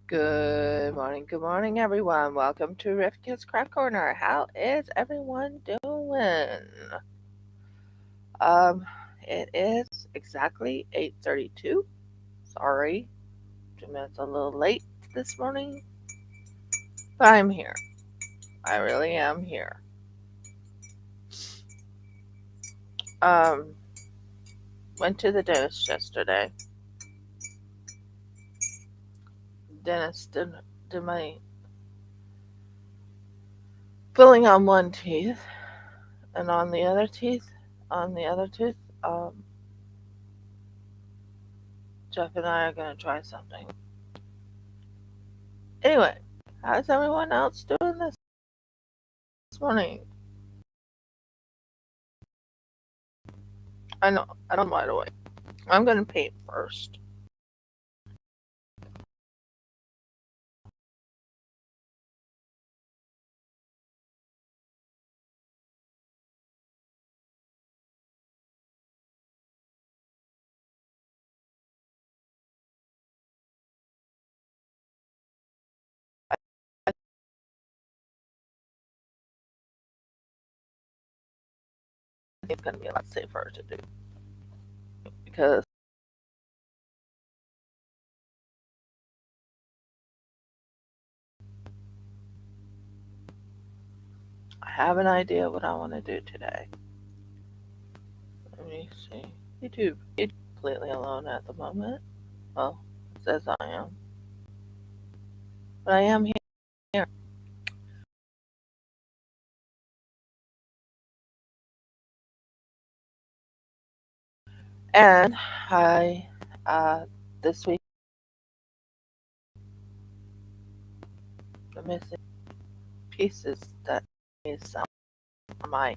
Good morning, everyone. Welcome to Rifka's Crack Corner. How is everyone doing? Um, it is exactly 8:32. Sorry, 2 minutes a little late this morning, but I'm here. I really am here. Um, went to the dentist yesterday. Dentist did my filling on one teeth, and on the other tooth, um, Jeff and I are gonna try something. Anyway, how's everyone else doing this morning? I know right away. I'm gonna paint first. I think it's gonna be a lot safer to do because I have an idea what I want to do today. Let me see. YouTube. It's completely alone at the moment. Well, it says I am, but I am here. And I, this week, the missing pieces that is on my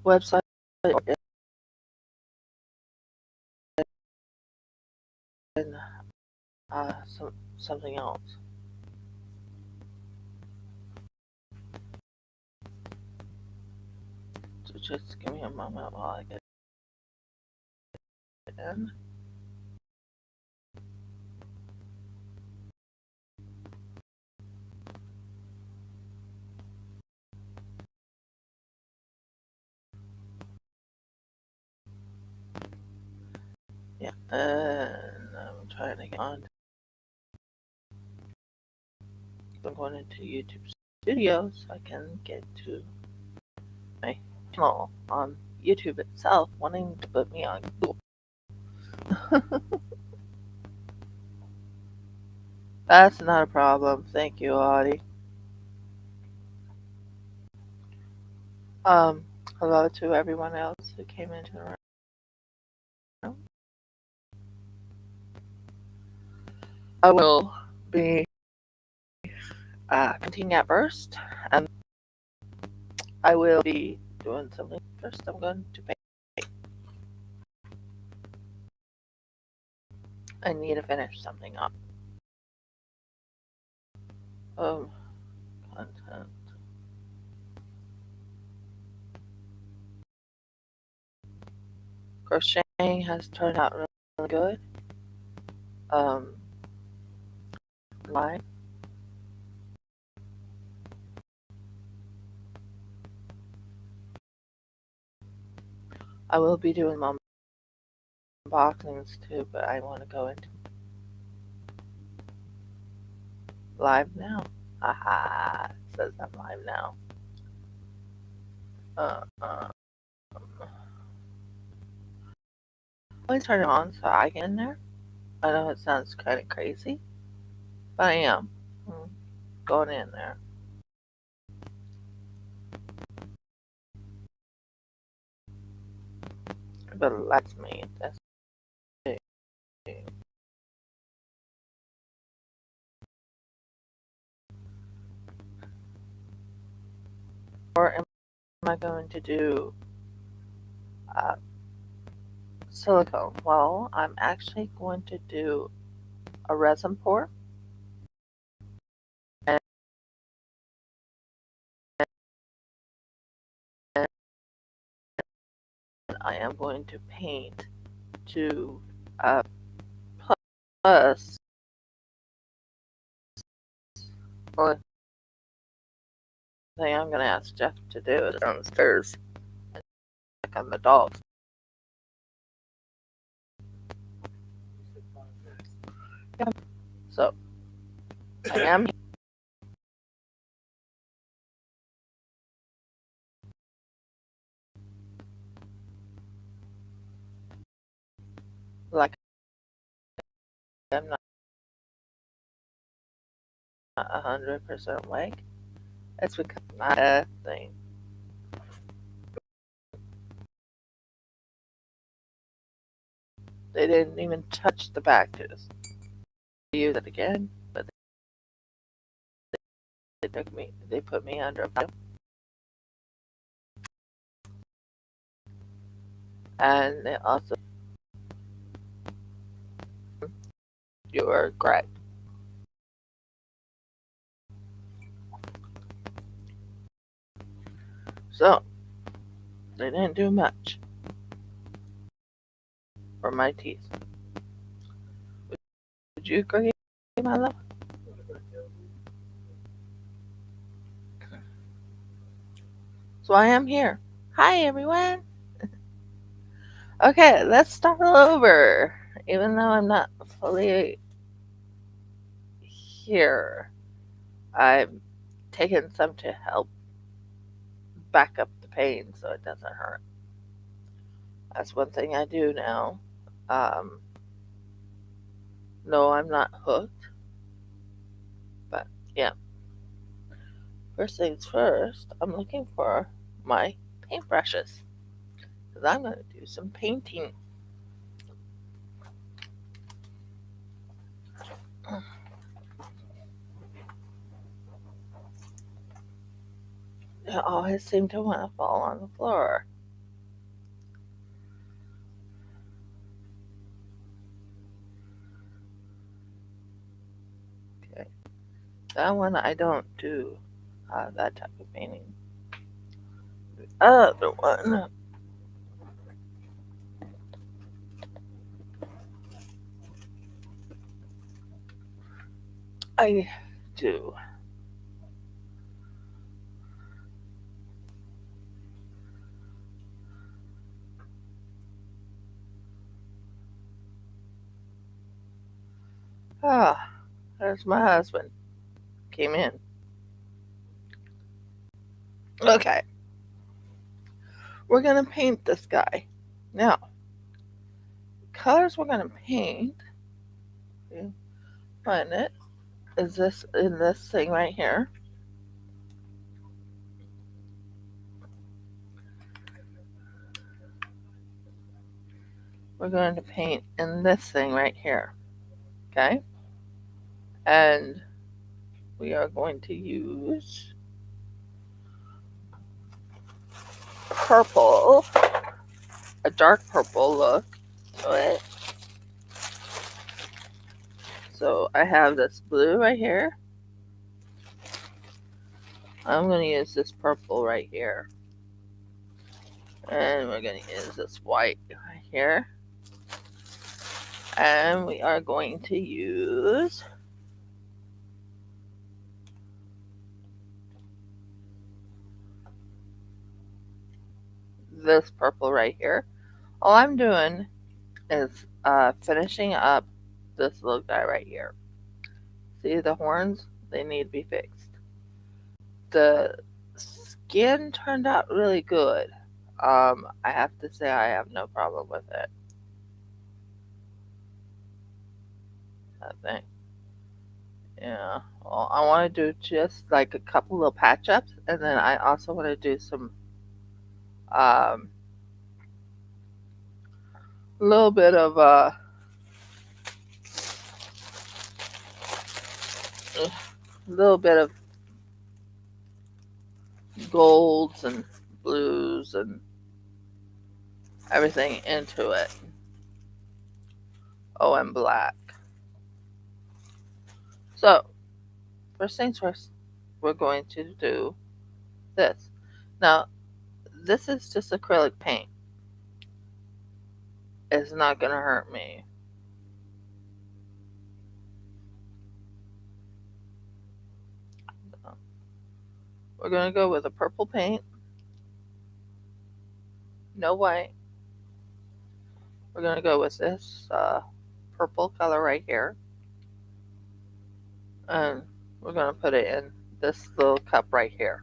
website or in something else. So just give me a moment while I get it in. Yeah, and I'm trying to get on. I'm going into YouTube Studio so I can get to my channel on YouTube itself, wanting to put me on Google. That's not a problem. Thank you, Audie. Um, hello to everyone else who came into the room. I will be continuing at first, and I will be doing something first. I'm going to paint. I need to finish something up. Um, content. Crocheting has turned out really good. Um, live. I will be doing my unboxings too, but I want to go into live now. Haha, it says I'm live now. Uh, uh, always turn it on so I get in there. I know it sounds kind of crazy, but I am going in there. But it lets me. That's it. Or am I going to do uh, silicone? Well, I'm actually going to do a resin pour, and I am going to paint to uh, plus Only thing I'm gonna ask Jeff to do is downstairs and check on the dogs. Yeah. So I am like I'm not 100% awake. It's because not a thing. They didn't even touch the back tooth. They used it again, but they put me under a pile. And they also, you were correct. So they didn't do much for my teeth. Would you agree, my love? So I am here. Hi everyone. Okay, let's start all over. Even though I'm not fully here, I've taken some to help back up the pain so it doesn't hurt. That's one thing I do now. Um, no, I'm not hooked, but yeah. First things first, I'm looking for my paintbrushes because I'm going to do some painting. They always seem to want to fall on the floor. Okay, that one I don't do that type of painting. The other one, I do. Ah, there's my husband. Came in. Okay, we're going to paint this guy. Now, colors we're going to paint, find it, is this in this thing right here. We're going to paint in this thing right here. Okay? And we are going to use purple, a dark purple look to it. So I have this blue right here. I'm going to use this purple right here. And we're going to use this white right here. And we are going to use this purple right here. All I'm doing is finishing up this little guy right here. See the horns? They need to be fixed. The skin turned out really good. I have to say I have no problem with it. I think. Yeah. Well, I want to do just like a couple little patch ups, and then I also want to do some um little bit of little bit of golds and blues and everything into it. Oh, and black. So first things first, we're going to do this. Now, this is just acrylic paint. It's not going to hurt me. We're going to go with a purple paint. No white. We're going to go with this purple color right here. And we're going to put it in this little cup right here.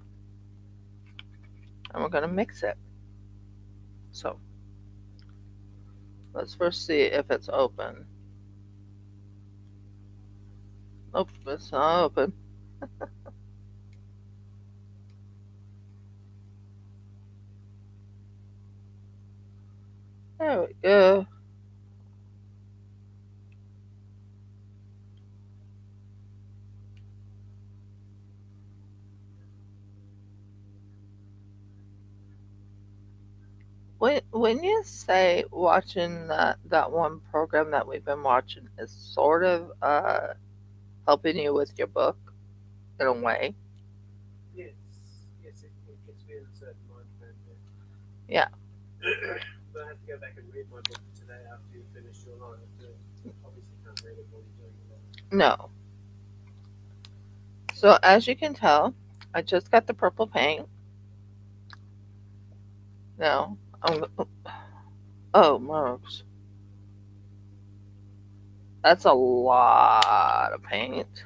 And we're going to mix it. So let's first see if it's open. Nope, it's not open. There we go. When you say watching that one program that we've been watching is sort of helping you with your book in a way. Yes, it gets me in a certain mind frame. Yeah. But I have to go back and read my book today after you finish your line. Obviously can't read it while you're doing your line. No. So as you can tell, I just got the purple paint. Now oh Marks, that's a lot of paint.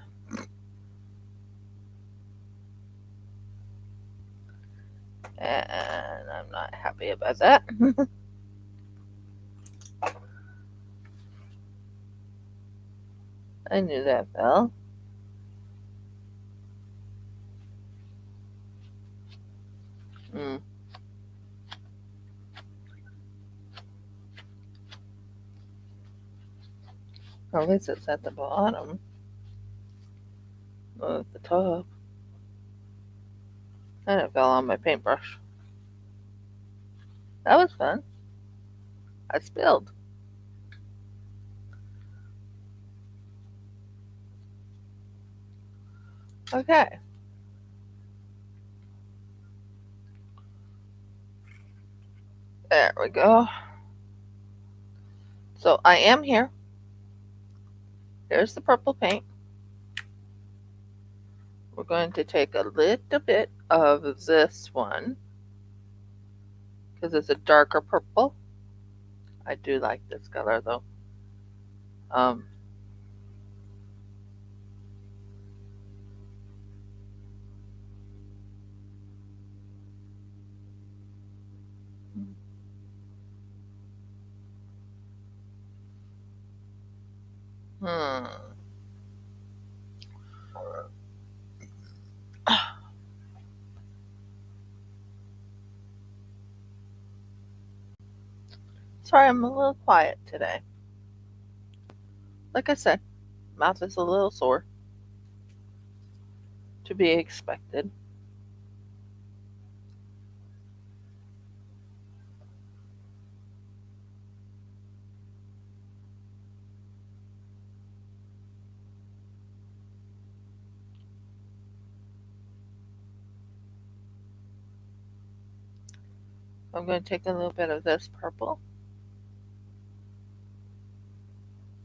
And I'm not happy about that. I knew that fell. Mm. At least it's at the bottom, not at the top. And it fell on my paintbrush. That was fun. I spilled. Okay. There we go. So I am here. Here's the purple paint. We're going to take a little bit of this one because it's a darker purple. I do like this color though. Um, hmm. Sorry, I'm a little quiet today. Like I said, mouth is a little sore. To be expected. I'm going to take a little bit of this purple.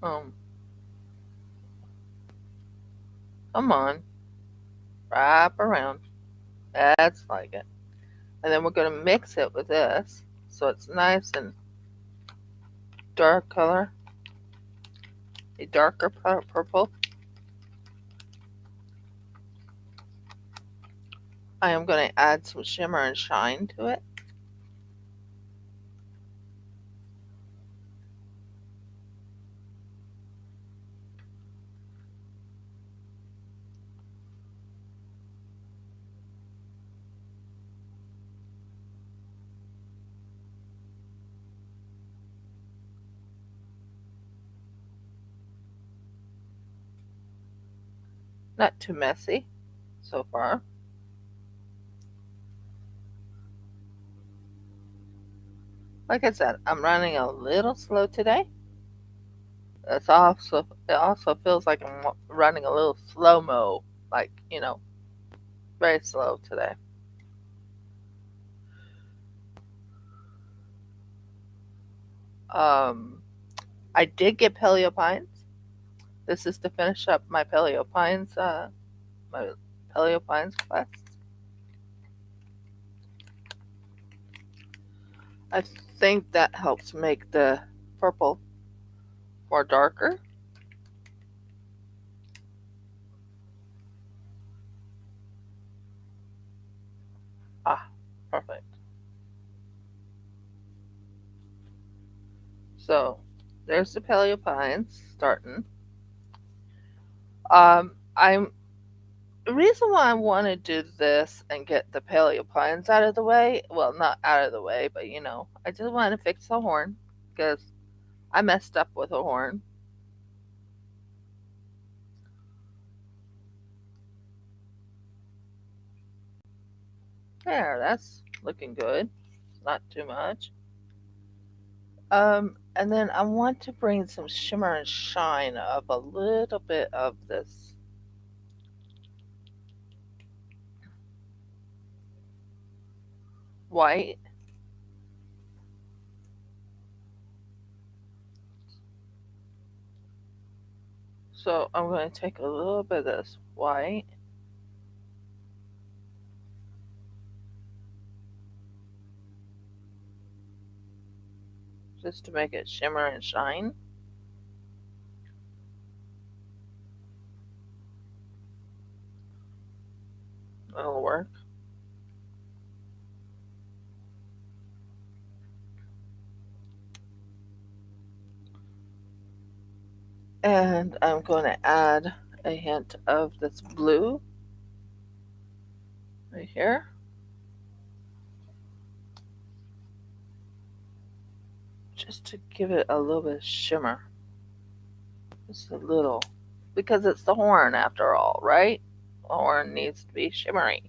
Um, Come on. Wrap around. That's like it. And then we're going to mix it with this so it's nice and dark color. A darker purple. I am going to add some shimmer and shine to it. Not too messy so far. Like I said, I'm running a little slow today. It also feels like I'm running a little slow mo, like very slow today. Um, I did get Paleo Pines. This is to finish up my Paleo Pines Paleo Pines Quest. I think that helps make the purple more darker. Ah, perfect. So there's the Paleo Pines starting. I'm the reason why I want to do this and get the Paleo Pines out of the way. Well, not out of the way, but I just want to fix the horn because I messed up with the horn. There, that's looking good. Not too much. And then I want to bring some shimmer and shine of a little bit of this white. So I'm going to take a little bit of this white. Just to make it shimmer and shine. That'll work. And I'm going to add a hint of this blue right here. Just to give it a little bit of shimmer. Just a little. Because it's the horn after all, right? The horn needs to be shimmery.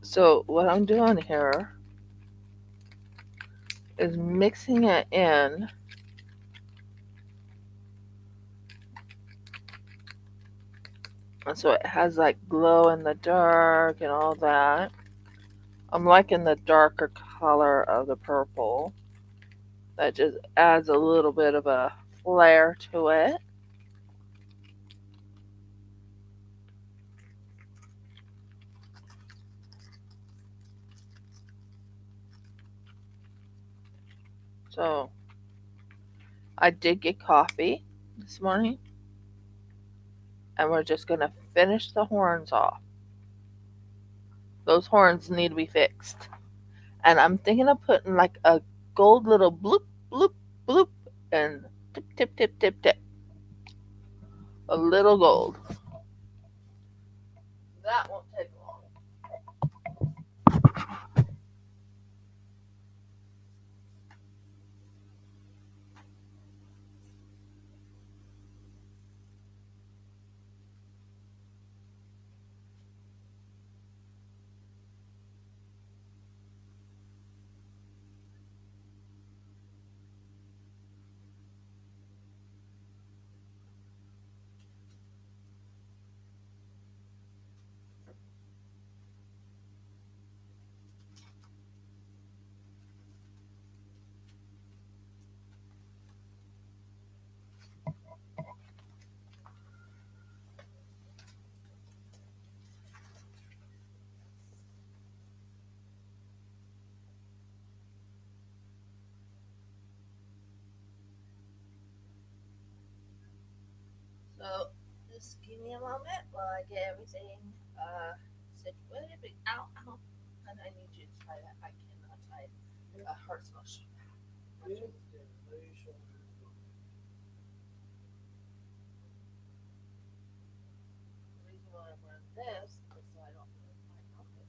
So what I'm doing here is mixing it in. And so it has like glow in the dark and all that. I'm liking the darker color of the purple. That just adds a little bit of a flair to it. So I did get coffee this morning. And we're just going to finish the horns off. Those horns need to be fixed. And I'm thinking of putting like a gold little bloop, bloop, bloop, and tip, tip, tip, tip, tip. A little gold. That won't take long. So just give me a moment while I get everything situated. Ow, ow. And I need you to tie that. I cannot tie it. It hurts my shoulder. The reason why I run this is so I don't move my pocket.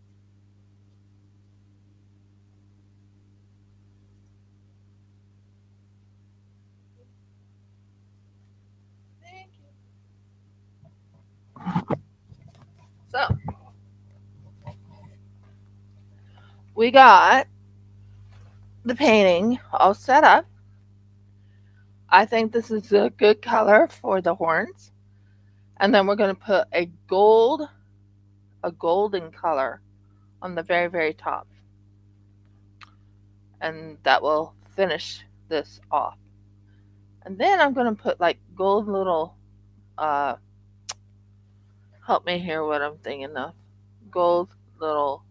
Thank you. So we got the painting all set up. I think this is a good color for the horns. And then we're going to put a golden color on the very, very top. And that will finish this off. And then I'm going to put like gold little Help me hear what I'm thinking of. Gold little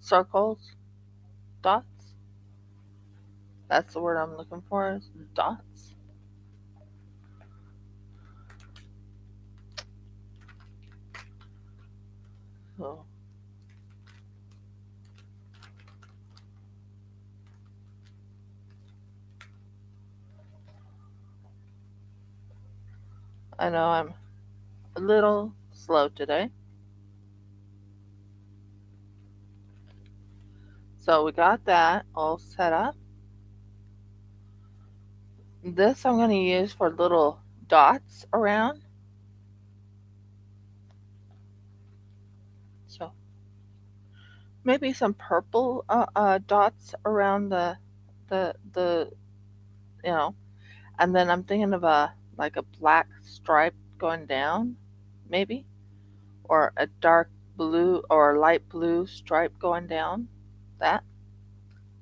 circles, dots. That's the word I'm looking for, is dots. So I know I'm a little slow today. So we got that all set up. This I'm going to use for little dots around. So maybe some purple dots around the and then I'm thinking of like a black stripe going down, maybe, or a dark blue or light blue stripe going down, that,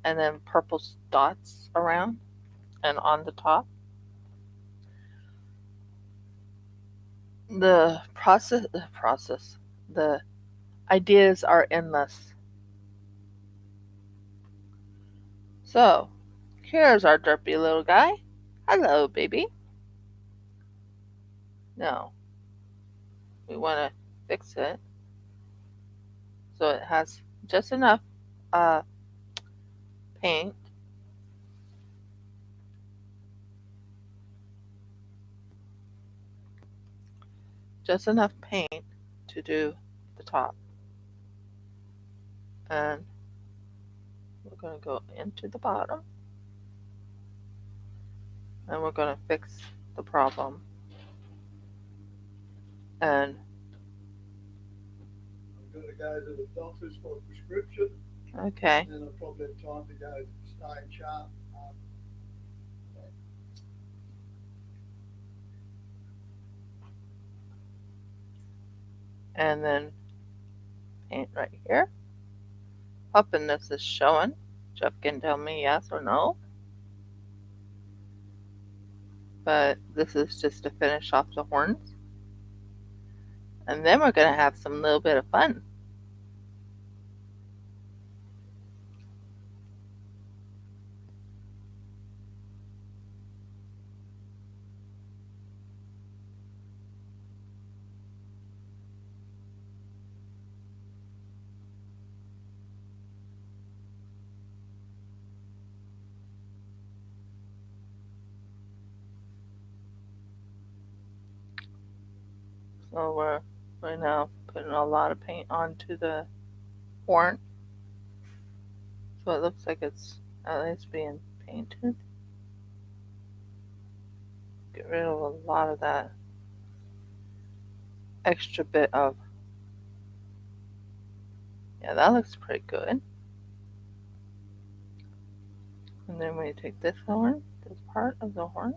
and then purple dots around and on the top. The ideas are endless. So, here's our derpy little guy. Hello, baby. Now, we want to fix it so it has just enough uh, paint. Just enough paint to do the top. And we're going to go into the bottom. And we're going to fix the problem. And I'm going to go to the doctor's for a prescription. okay. And then I'll probably have time to go stay sharp. And then paint right here. Hoping this is showing. Jeff can tell me yes or no. But this is just to finish off the horns. And then we're going to have some little bit of fun. So we're right now putting a lot of paint onto the horn. So it looks like it's at least being painted. Get rid of a lot of that extra bit of, yeah, that looks pretty good. And then when you take this horn, this part of the horn,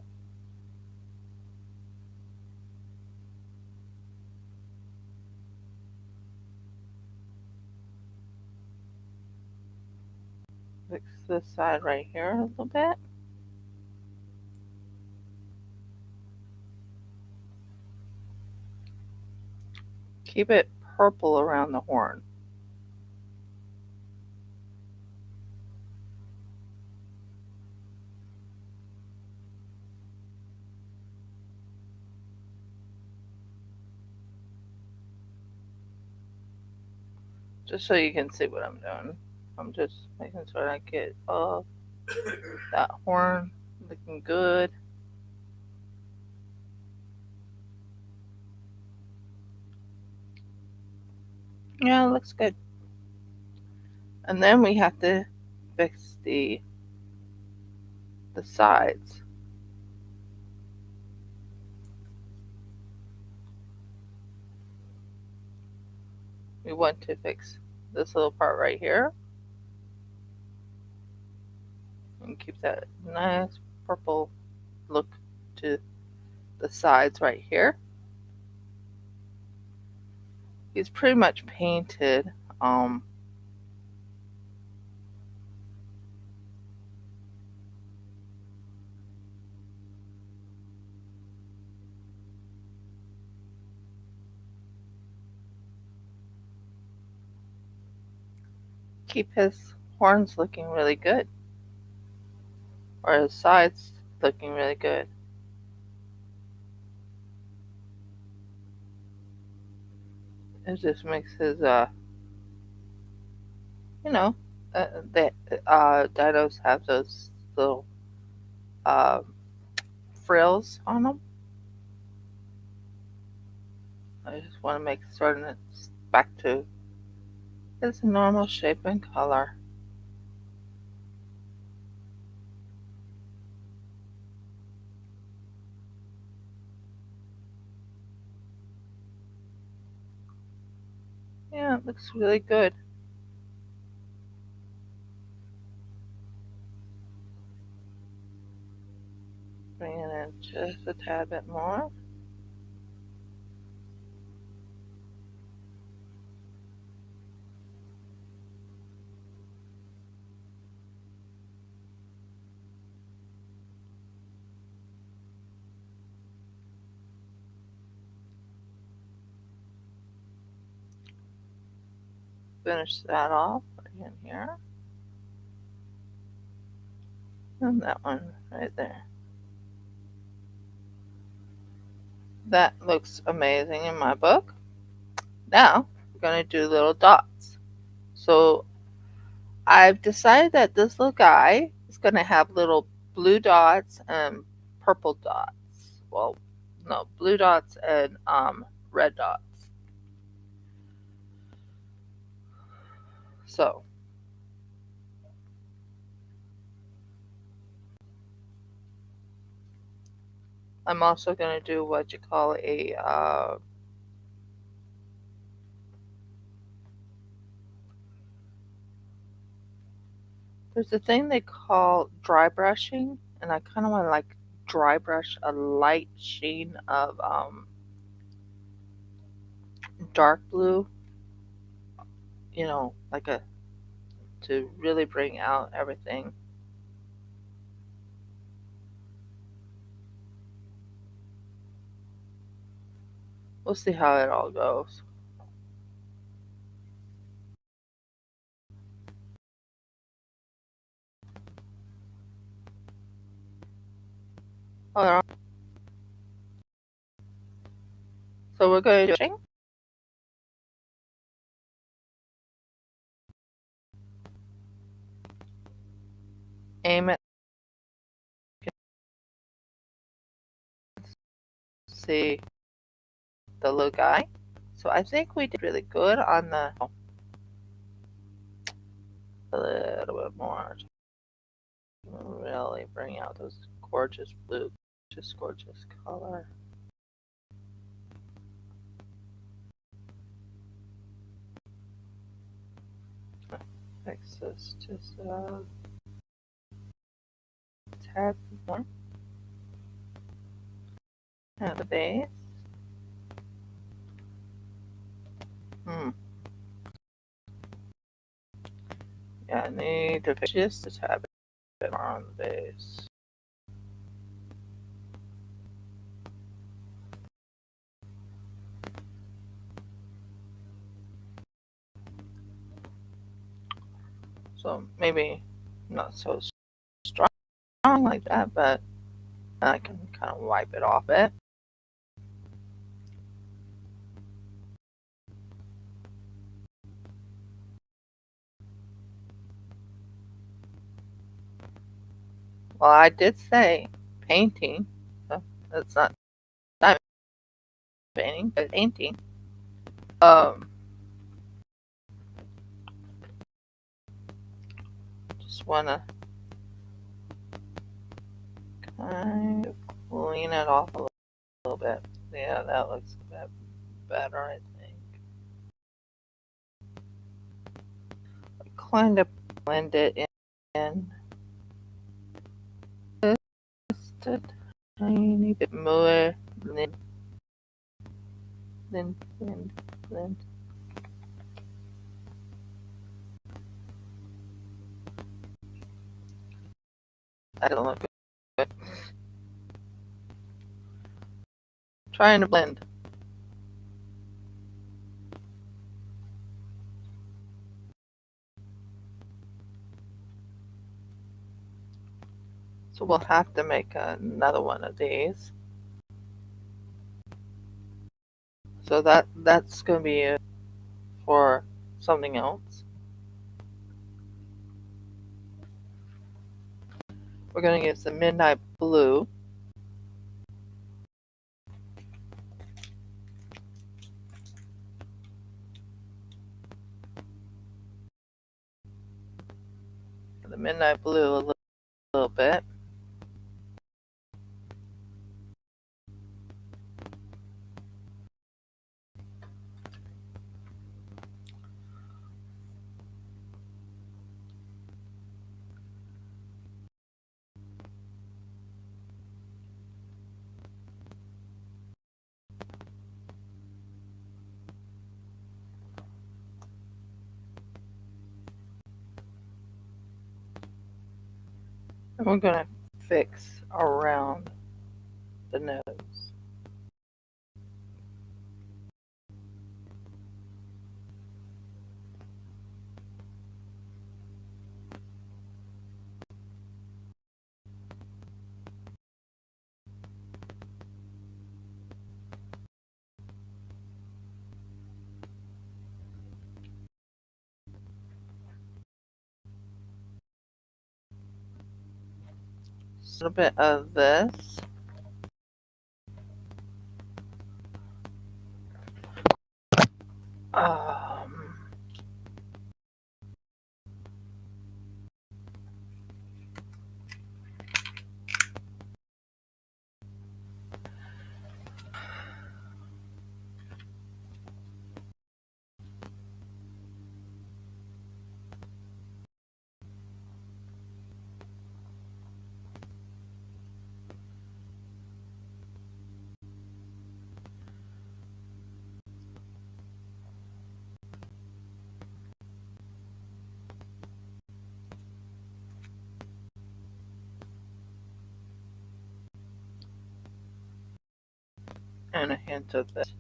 fix this side right here a little bit. Keep it purple around the horn. Just so you can see what I'm doing. I'm just making sure I get that horn looking good. Yeah, it looks good. And then we have to fix the sides. We want to fix this little part right here. And keep that nice purple look to the sides right here. He's pretty much painted keep his horns looking really good, or his sides looking really good. It just makes his you know, the dinos have those little uh, frills on them. I just want to make certain it's back to its normal shape and color. Yeah, it looks really good. Bring it in just a tad bit more. Finish that off right in here. And that one right there. That looks amazing in my book. Now, we're going to do little dots. So, I've decided that this little guy is going to have little blue dots and purple dots. Well, no, blue dots and red dots. So, I'm also going to do what you call there's a thing they call dry brushing, and I kind of want to like dry brush a light sheen of dark blue, like a to really bring out everything. We'll see how it all goes. Hold on. So we're going to do aim it, see the little guy. So I think we did really good on a little bit more. Really bring out those gorgeous blue, just gorgeous color. Fix this just a tad more. At the base. Yeah, I need to fix just a tad bit more on the base. So maybe not so strong like that, but I can kind of wipe it off it. Well, I did say painting. So it's not diamond painting, but painting. Just wanna kind of clean it off a little bit. Yeah, that looks a bit better, I think. Kind of blend it in just a tiny bit more. Blend, blend, blend, blend. That doesn't look good. Trying to blend. So we'll have to make another one of these. So that's going to be for something else. We're going to use the midnight blue. The midnight blue a little bit. And we're going to fix around the nose. A little bit of this. And a hint of this.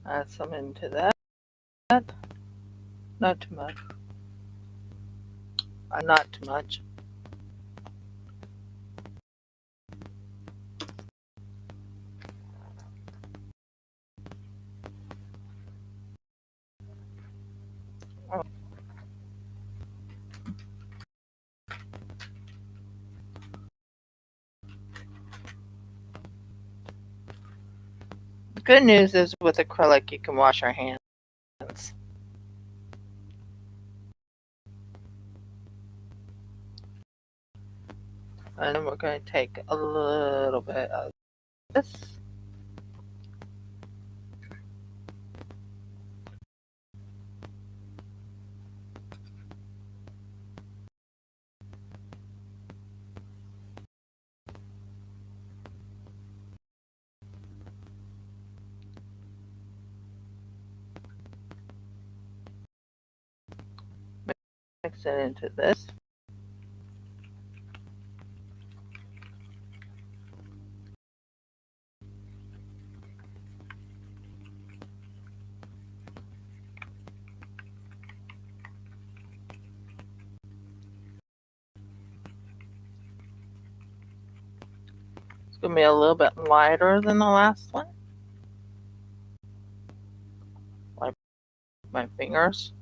Add some into that. Not too much. Not too much. The good news is with acrylic you can wash your hands. And then we're going to take a little bit of this. Mix it into this. It's going to be a little bit lighter than the last one. Like my fingers.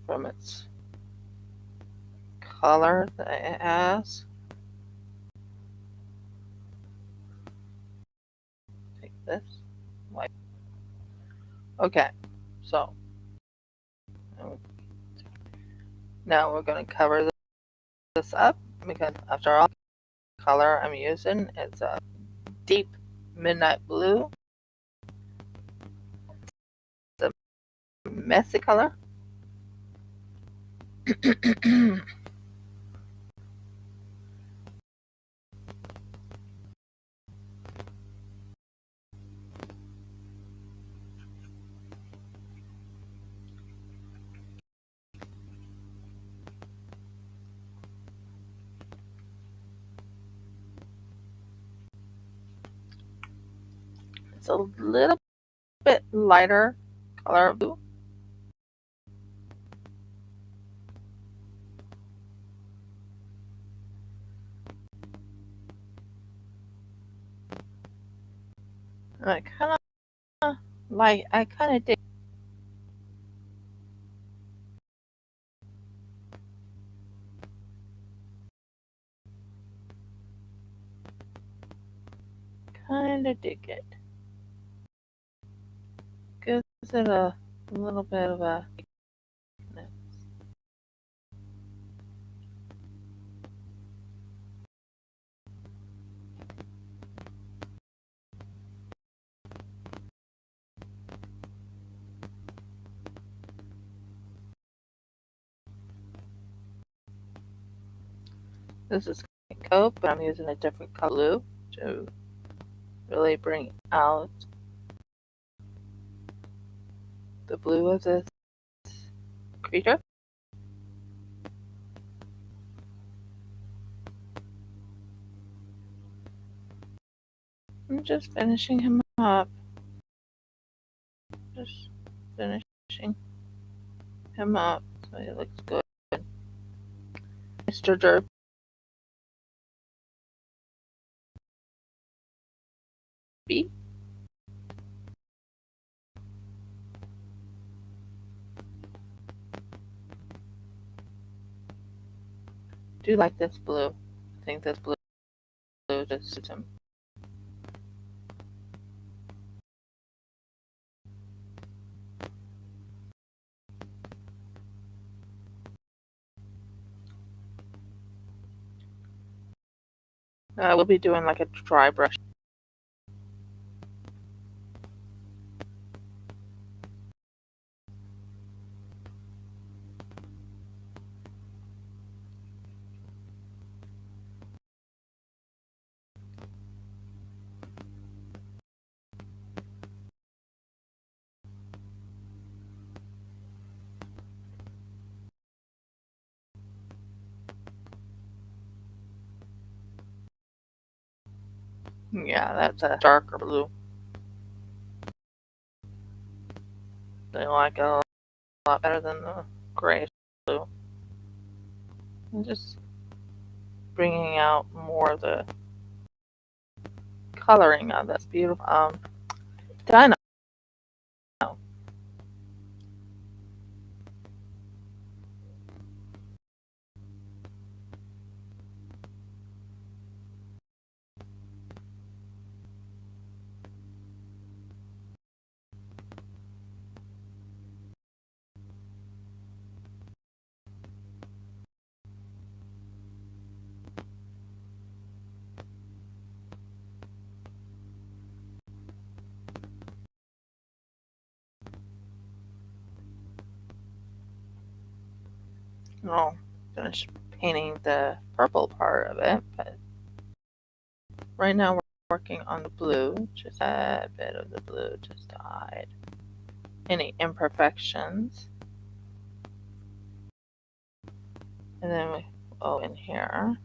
From its color that it has. Take this. Like. Okay. So. Now we're going to cover this up because after all, the color I'm using is a deep midnight blue. It's a messy color. it's a little bit lighter color of blue. And I kind of dig. Kind of dig it. Gives it a little bit of a thickness. This is coat, but I'm using a different color blue to really bring out the blue of this creature. I'm just finishing him up. Just finishing him up so he looks good. Mr. Derpy. Do you like this blue? I think this blue just suits him. We'll be doing like a dry brush. Yeah, that's a darker blue. I like it a lot better than the grayish blue. I'm just bringing out more of the coloring of this beautiful dino. I'll finish painting the purple part of it, but right now we're working on the blue, just a bit of the blue just to hide any imperfections. And then we go in here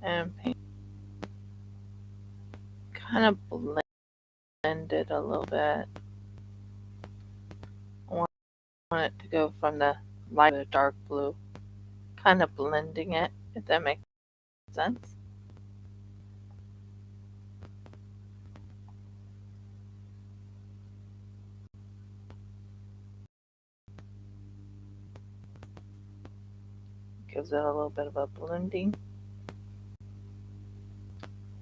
and paint, kind of blend it a little bit. I want it to go from the light to the dark blue, kind of blending it, if that makes sense. Gives it a little bit of a blending.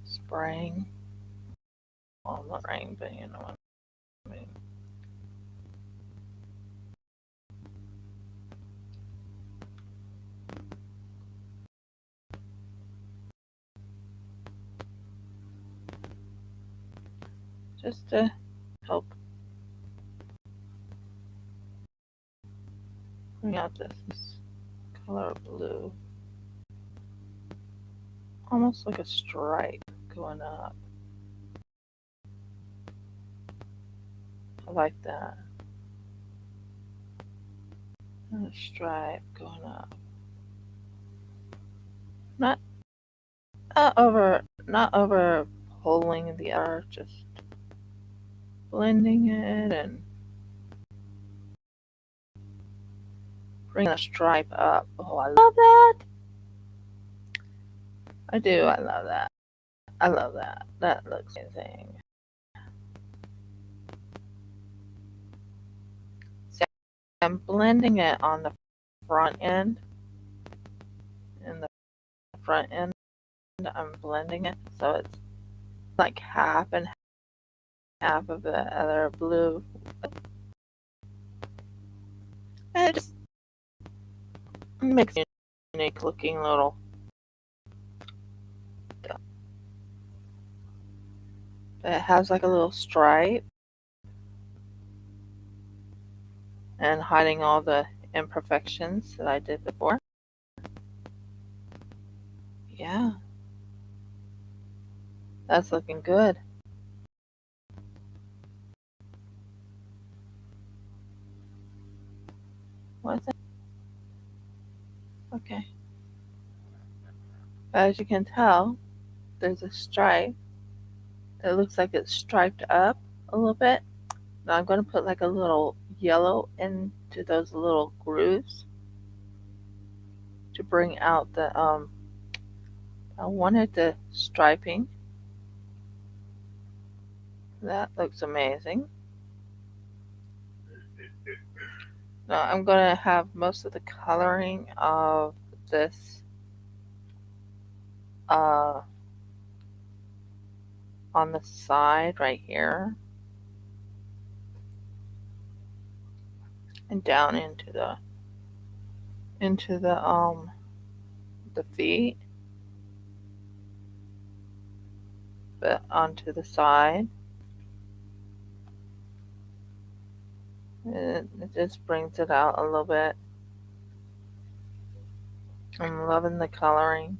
Spraying. Well, not spraying, but you know what I mean. Just to help bring out this color of blue. Almost like a stripe going up. I like that. And a stripe going up. Not not over pulling the other, just blending it and bringing the stripe up. Oh, I love that. I do. I love that. I love that. That looks amazing. So I'm blending it on the front end. In the front end, I'm blending it so it's like half and half of the other blue. And it just makes a unique looking little. It has like a little stripe and hiding all the imperfections that I did before. Yeah, that's looking good. What's it? Okay. As you can tell, there's a stripe. It looks like it's striped up a little bit. Now I'm going to put like a little yellow into those little grooves to bring out the I wanted the striping. That looks amazing. Now I'm going to have most of the coloring of this uh, on the side right here and down into the feet, but onto the side. It just brings it out a little bit. I'm loving the coloring.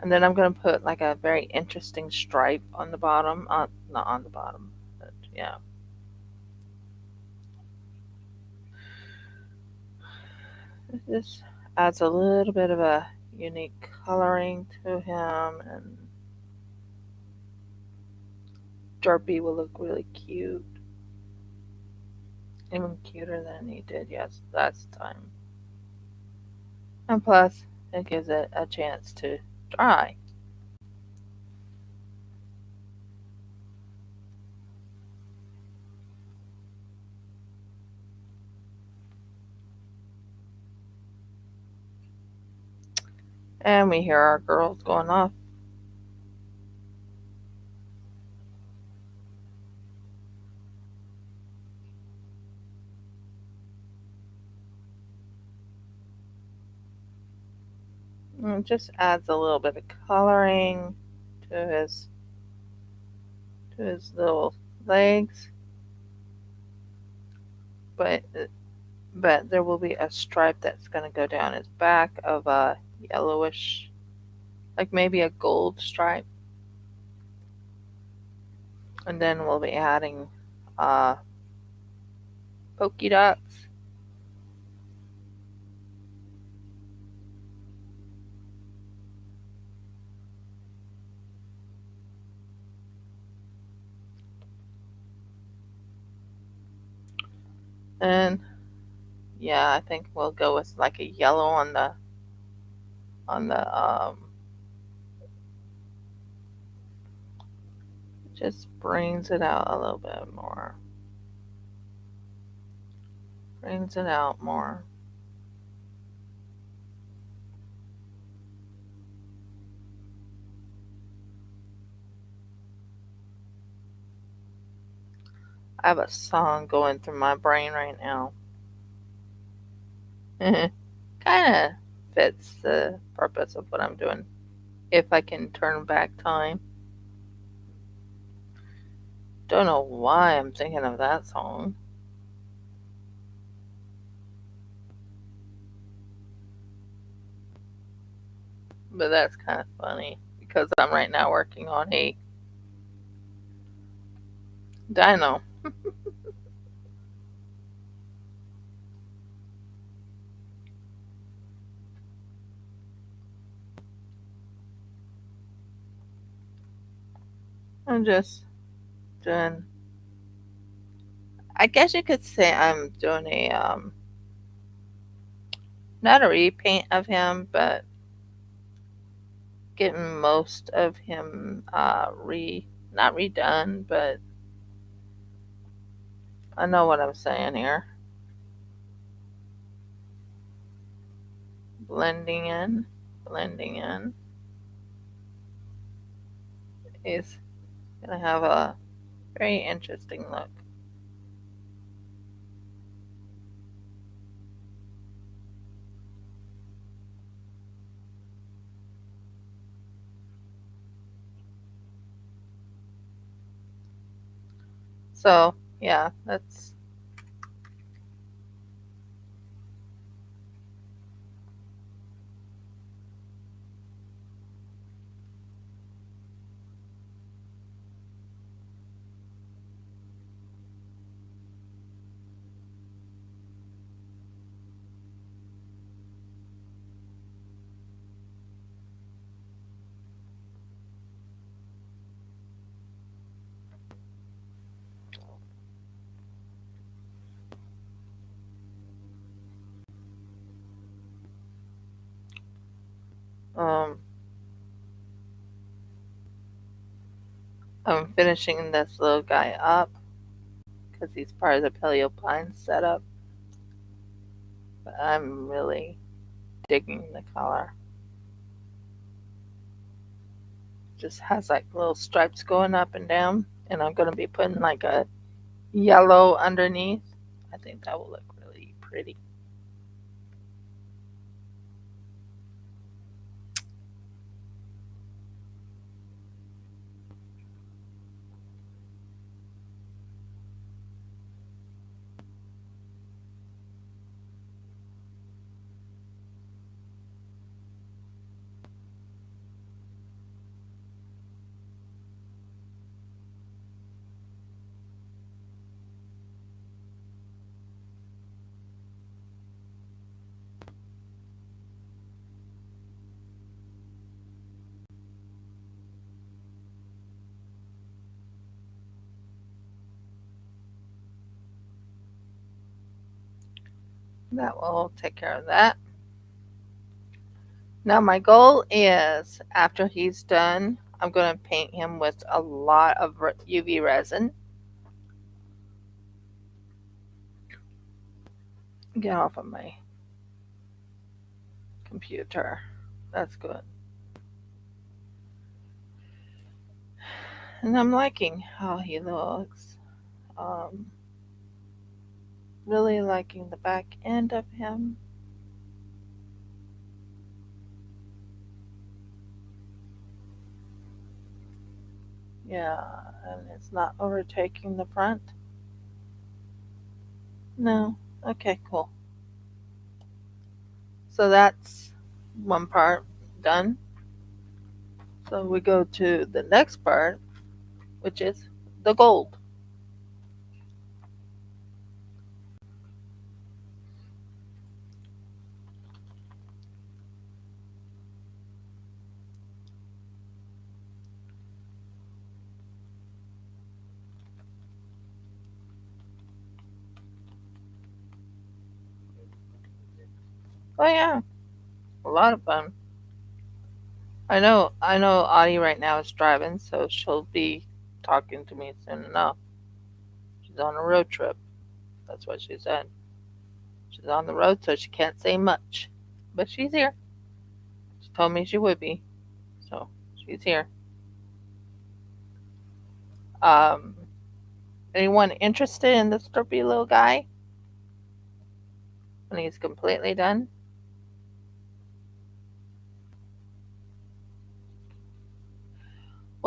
And then I'm going to put like a very interesting stripe on the bottom. Not on the bottom, but yeah. It just adds a little bit of a unique coloring to him, and Derpy will look really cute. Even cuter than he did last time. And plus, it gives it a chance to dry. And we hear our girls going off. And it just adds a little bit of coloring to his little legs. But there will be a stripe that's going to go down his back of a yellowish, like maybe a gold stripe. And then we'll be adding polka dots. And yeah, I think we'll go with like a yellow on the just brings it out a little bit more. Brings it out more. I have a song going through my brain right now. Kind of fits the purpose of what I'm doing. If I can turn back time. Don't know why I'm thinking of that song. But that's kind of funny because I'm right now working on a dyno. I'm just doing. I guess you could say I'm doing a not a repaint of him, but getting most of him not redone, but I know what I'm saying here. Blending in, blending in. He's gonna have a very interesting look. So yeah, that's um I'm finishing this little guy up because he's part of the Paleo Pine setup. But I'm really digging the color. Just has like little stripes going up and down, and I'm gonna be putting like a yellow underneath. I think that will look really pretty. That will take care of that. Now my goal is after he's done, I'm going to paint him with a lot of UV resin. Get off of my computer. That's good. And I'm liking how he looks. Um, really liking the back end of him. Yeah, and it's not overtaking the front. No. Okay, cool. So that's one part done. So we go to the next part, which is the gold. Oh yeah, a lot of fun. I know Audie right now is driving, so she'll be talking to me soon enough. She's on a road trip. That's what she said. She's on the road, so she can't say much. But she's here. She told me she would be. So she's here. Um, anyone interested in this derpy little guy when he's completely done?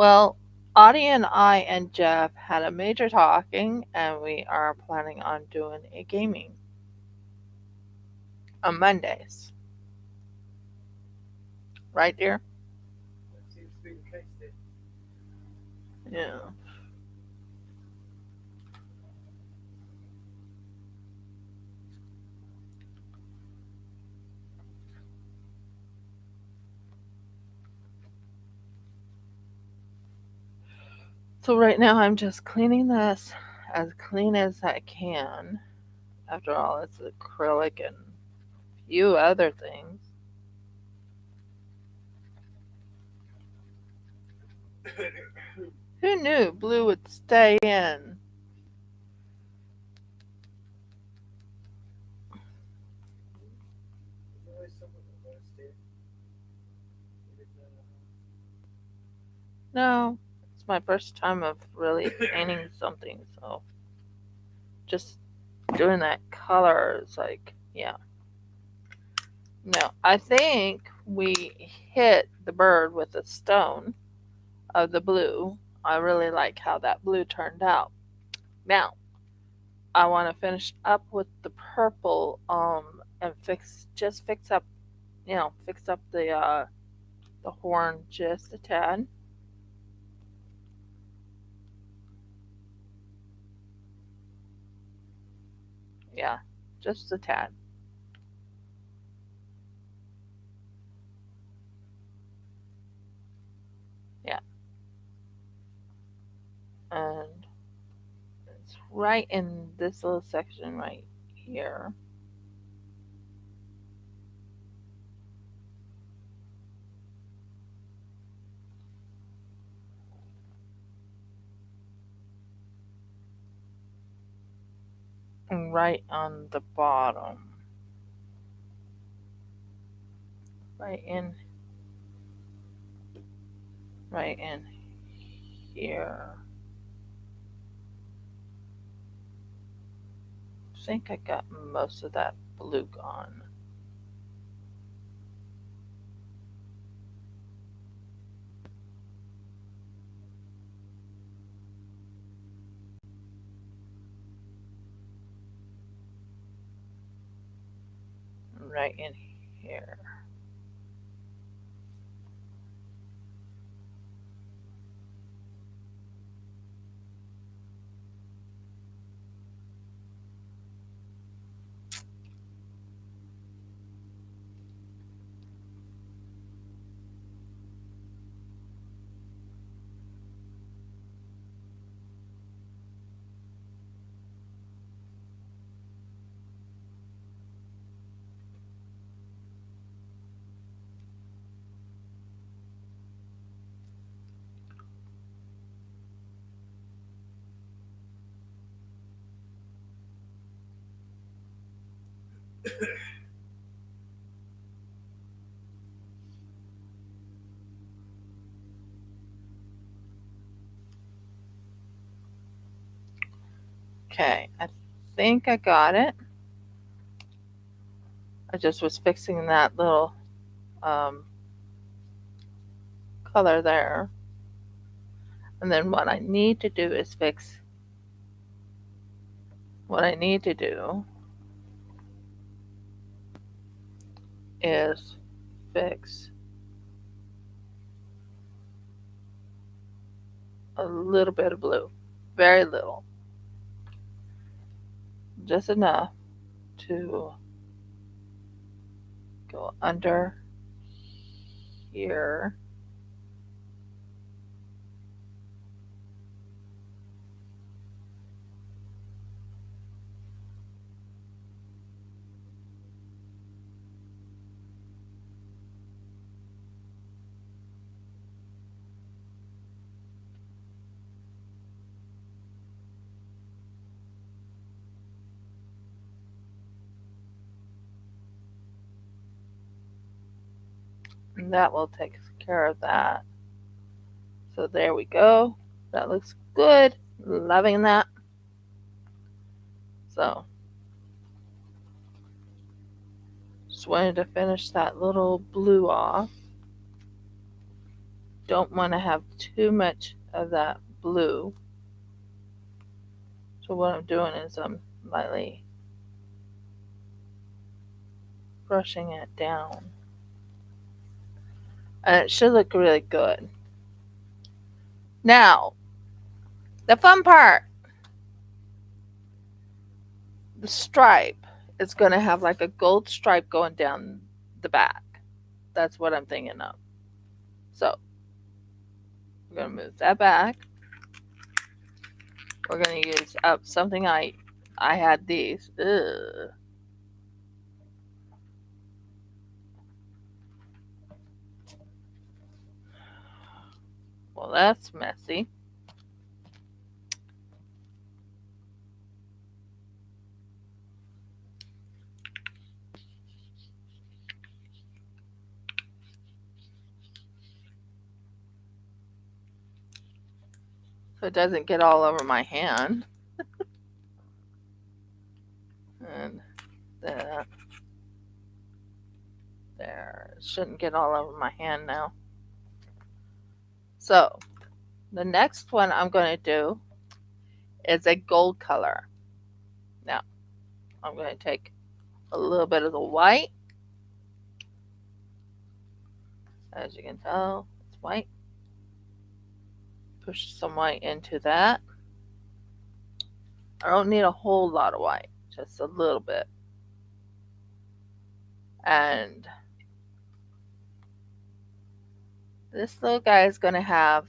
Well, Audie and I and Jeff had a major talking, and we are planning on doing a gaming on Mondays. Right, dear? That seems to be the case then. Yeah. So right now I'm just cleaning this as clean as I can. After all, it's acrylic and a few other things. Who knew blue would stay in? No, it's my first time of really painting something, so just doing that color is like, yeah. No, I think we hit the bird with a stone of the blue. I really like how that blue turned out. Now, I want to finish up with the purple and fix up, fix up the horn just a tad. Yeah, just a tad. Yeah. And it's right in this little section right here. And right on the bottom. Right in right in here. I think I got most of that blue gone. Right in here. Okay, I think I got it. I just was fixing that little um, color there. And then what I need to do is fix a little bit of blue. Very little. Just enough to go under here. And that will take care of that. So there we go. That looks good. Loving that. So just wanted to finish that little blue off. Don't want to have too much of that blue. So what I'm doing is I'm lightly brushing it down. And it should look really good. Now, the fun part. The stripe is going to have like a gold stripe going down the back. That's what I'm thinking of. So, I'm going to move that back. we're going to use something I had these. Ugh. Well, that's messy. So it doesn't get all over my hand. And that. There. It shouldn't get all over my hand now. So the next one I'm going to do is a gold color. Now, I'm going to take a little bit of the white. As you can tell, it's white. Push some white into that. I don't need a whole lot of white, just a little bit. And this little guy is going to have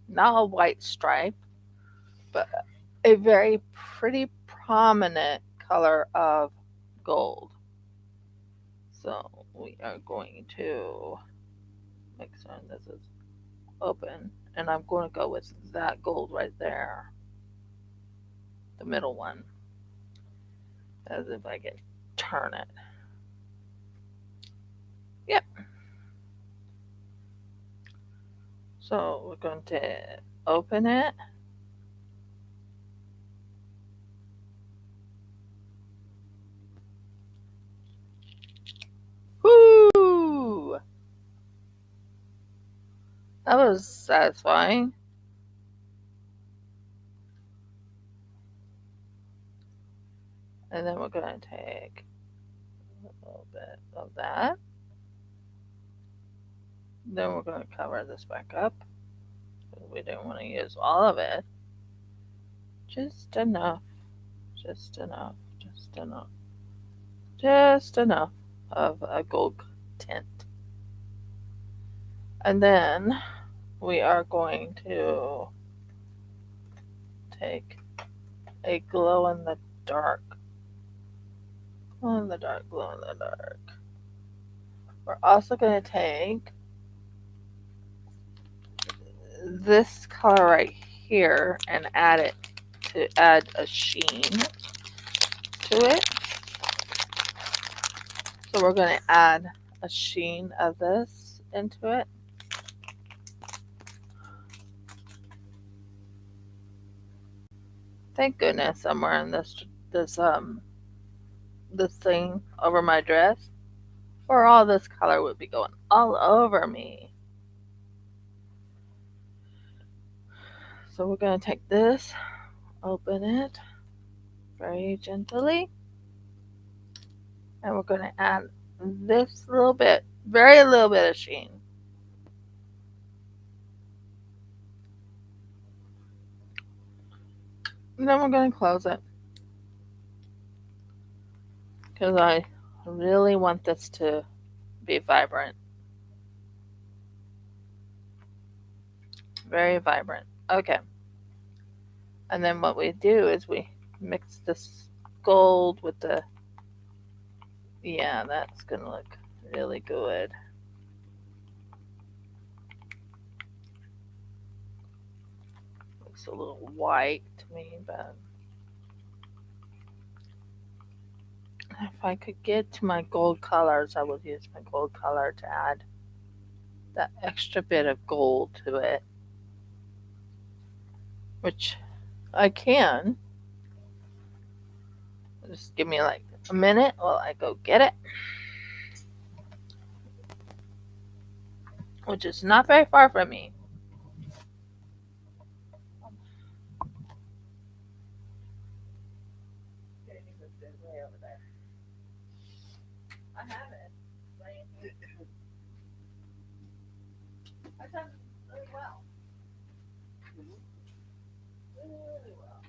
not a white stripe, but a very pretty prominent color of gold. So we are going to make sure this is open, and I'm going to go with that gold right there, the middle one, as if I can turn it. Yep. So we're going to open it. Woo! That was satisfying. And then we're going to take a little bit of that. Then we're going to cover this back up. We didn't want to use all of it. Just enough. Just enough. Just enough. Just enough of a gold tint. And then we are going to take a glow in the dark. Glow in the dark, glow in the dark. We're also going to take this color right here and add it to add a sheen to it. So we're going to add a sheen of this into it. Thank goodness I'm wearing this thing over my dress, or all this color would be going all over me. So we're going to take this, open it very gently, and we're going to add this little bit, very little bit of sheen. And then we're going to close it, because I really want this to be vibrant. Very vibrant. Okay. And then what we do is we mix this gold with the, yeah, that's going to look really good. Looks a little white to me, but if I could get to my gold colors, I would use my gold color to add that extra bit of gold to it, which I can. Just give me like a minute while I go get it, which is not very far from me. Way over there. I have it. I've done really well. Really well.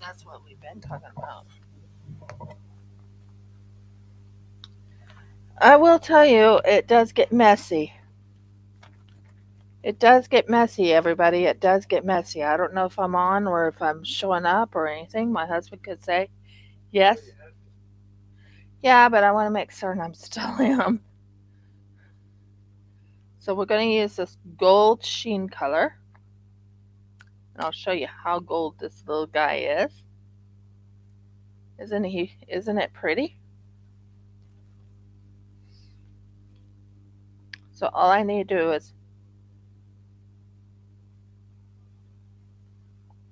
That's what we've been talking about. I will tell you, it does get messy. It does get messy, everybody. It does get messy. I don't know if I'm on or if I'm showing up or anything. My husband could say, yes. Yeah, but I want to make certain I'm still am. So we're going to use this gold sheen color. And I'll show you how gold this little guy is. Isn't it pretty? So all I need to do is,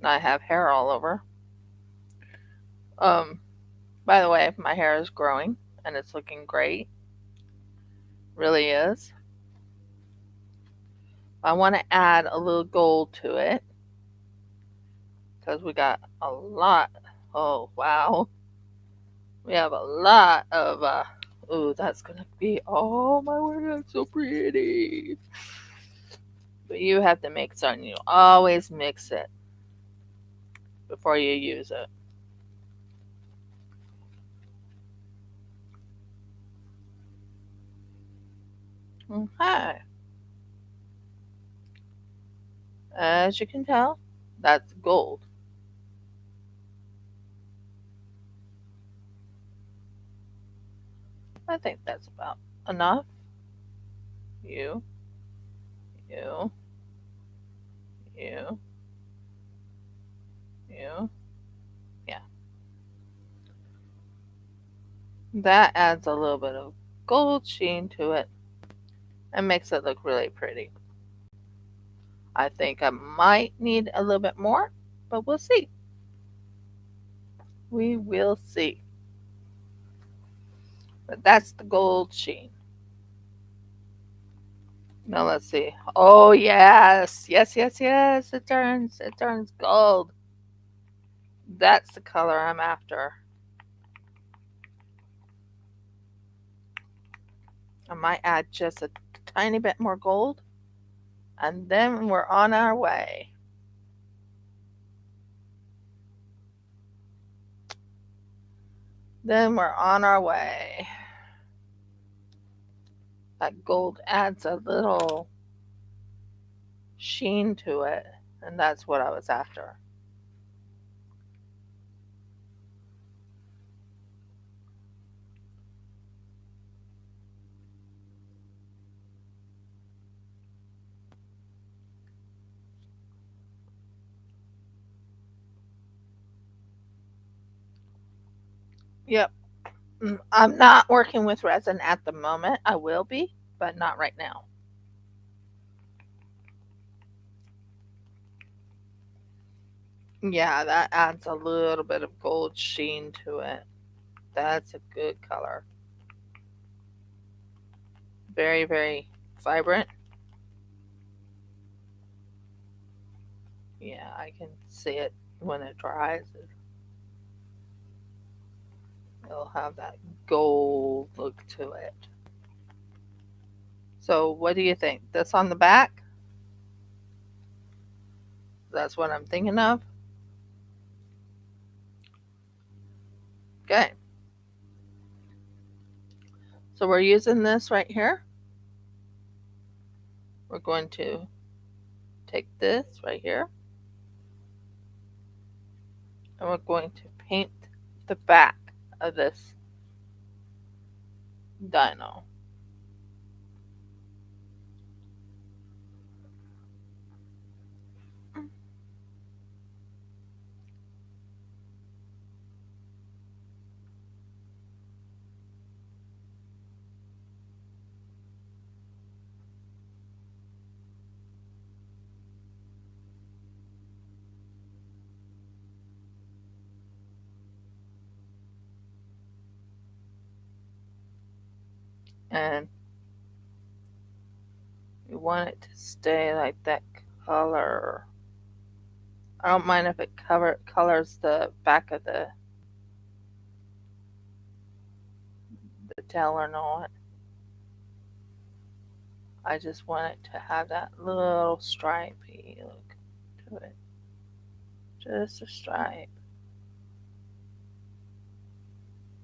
I have hair all over. By the way, my hair is growing and it's looking great. Really is. I want to add a little gold to it because we got a lot. Oh, wow. We have a lot of, ooh, that's going to be, oh my word, that's so pretty. But you have to make certain you always mix it before you use it. Okay. As you can tell, that's gold. I think that's about enough. You, you, you, you. Yeah. That adds a little bit of gold sheen to it and makes it look really pretty. I think I might need a little bit more, but we'll see. We will see. But that's the gold sheen. Now let's see. Oh yes, yes, yes, yes. It turns gold. That's the color I'm after. I might add just a tiny bit more gold, and then we're on our way. Then we're on our way. That gold adds a little sheen to it, and that's what I was after. Yep. I'm not working with resin at the moment. I will be, but not right now. Yeah, that adds a little bit of gold sheen to it. That's a good color. Very, very vibrant. Yeah, I can see it when it dries. It'll have that gold look to it. So, what do you think? This on the back? That's what I'm thinking of. Okay. So, we're using this right here. We're going to take this right here and we're going to paint the back of this dino. And we want it to stay like that color. I don't mind if it colors the back of the the tail or not. I just want it to have that little stripey look to it. Just a stripe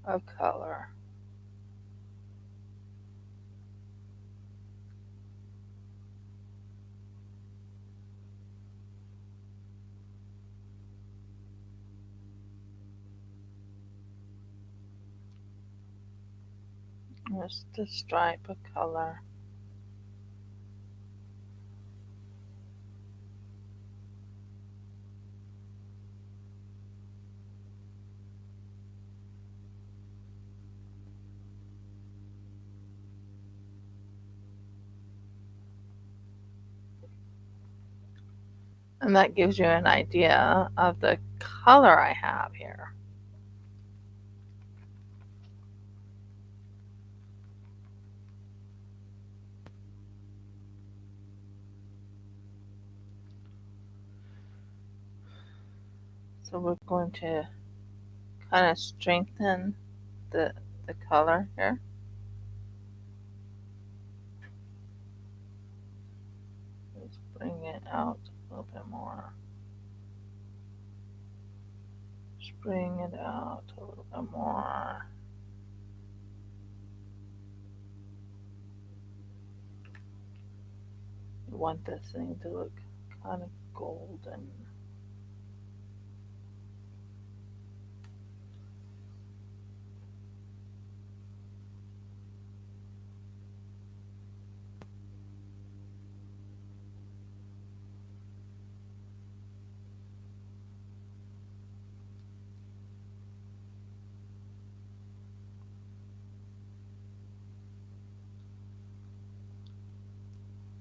of color. Just a stripe of color. And that gives you an idea of the color I have here. So we're going to kind of strengthen the color here. Let's bring it out a little bit more. Just bring it out a little bit more. You want this thing to look kind of golden.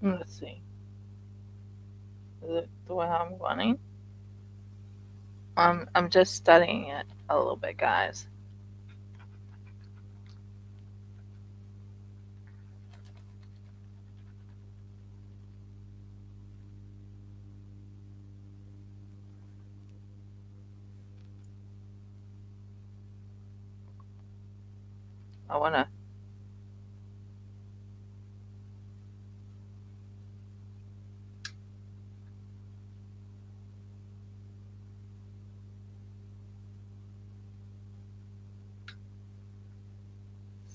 Let's see. Is it the way I'm wanting? I'm just studying it a little bit, guys. I want to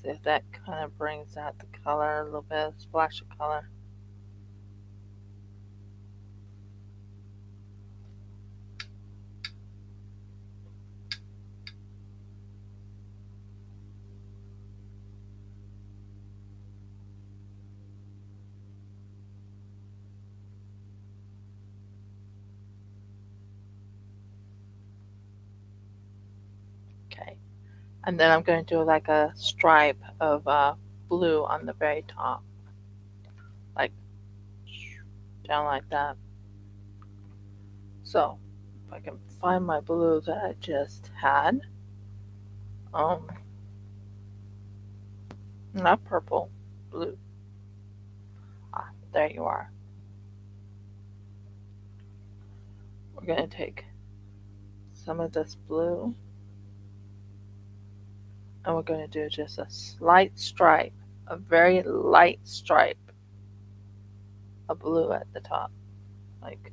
see if that kind of brings out the color a little bit, splash of color. Okay. And then I'm going to do like a stripe of blue on the very top. Like down like that. So if I can find my blue that I just had. Not purple, blue. Ah, there you are. We're going to take some of this blue and we're going to do just a slight stripe, a very light stripe of blue at the top. Like,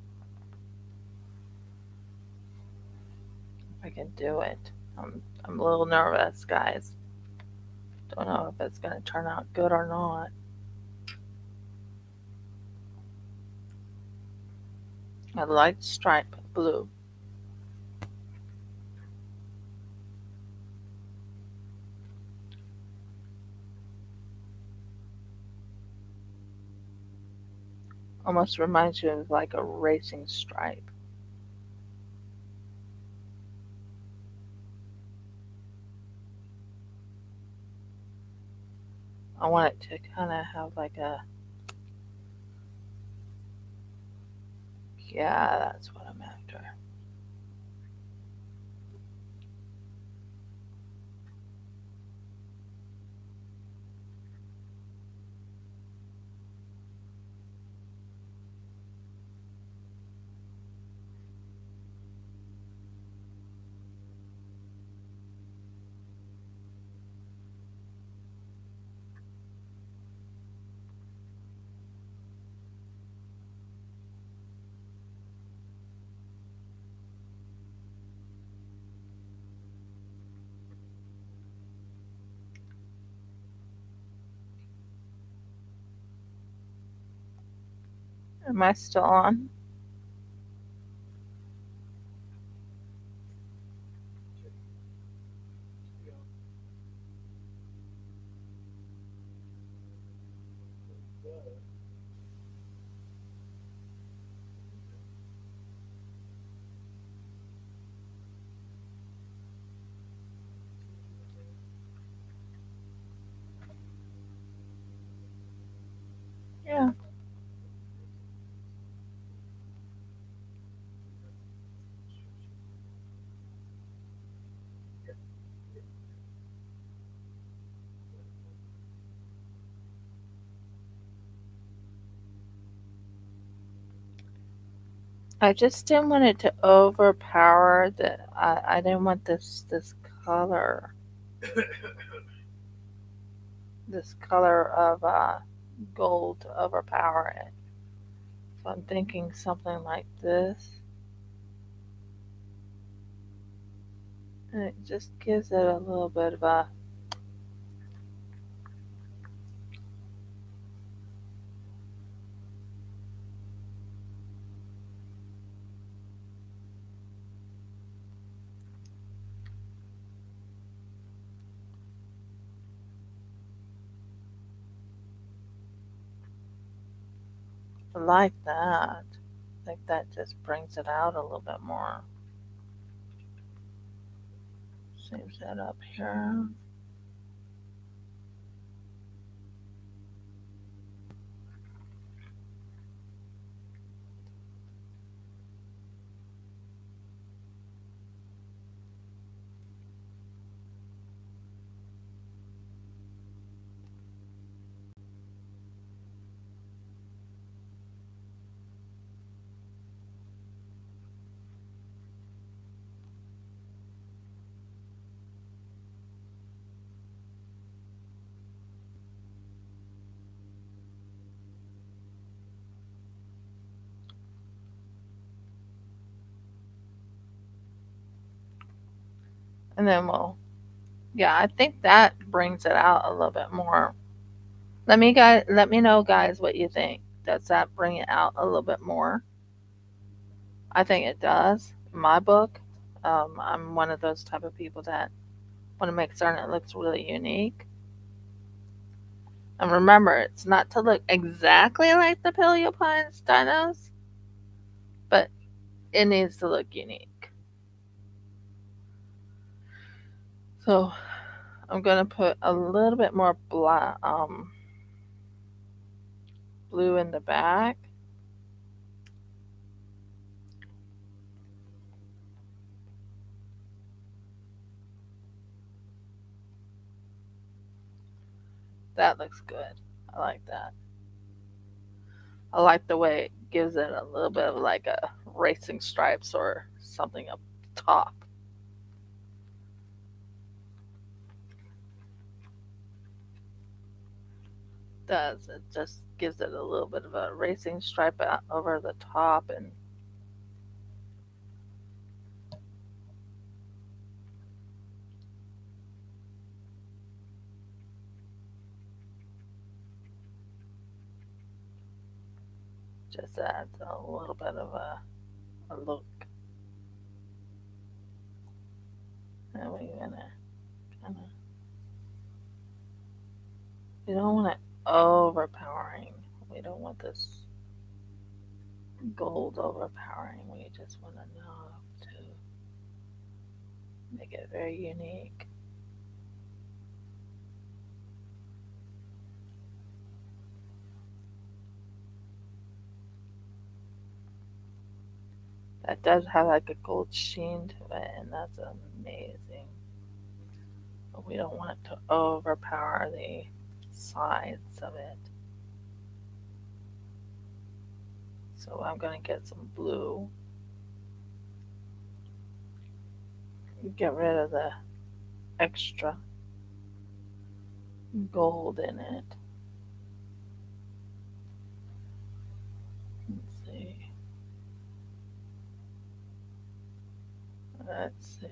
if I can do it. I'm a little nervous, guys. Don't know if it's going to turn out good or not. A light stripe of blue. Almost reminds you of like a racing stripe. I want it to kind of have like a, yeah, that's what I'm after. Am I still on? Yeah. I just didn't want it to overpower the. I didn't want this color, this color of gold to overpower it. So I'm thinking something like this, and it just gives it a little bit of a. Like that. I think that just brings it out a little bit more. Seems that up here. And then yeah, I think that brings it out a little bit more. Let me know, guys, what you think. Does that bring it out a little bit more? I think it does. In my book, I'm one of those type of people that want to make certain it looks really unique. And remember, it's not to look exactly like the Paleopines dinos, but it needs to look unique. So I'm gonna put a little bit more blue in the back. That looks good. I like that. I like the way it gives it a little bit of like a racing stripes or something up top. Does it just gives it a little bit of a racing stripe out over the top and just adds a little bit of a look. And we're gonna kind of we don't want it overpowering. We don't want this gold overpowering. We just want enough to make it very unique. That does have like a gold sheen to it, and that's amazing. But we don't want it to overpower the sides of it. So I'm going to get some blue. Get rid of the extra gold in it. Let's see. Let's see.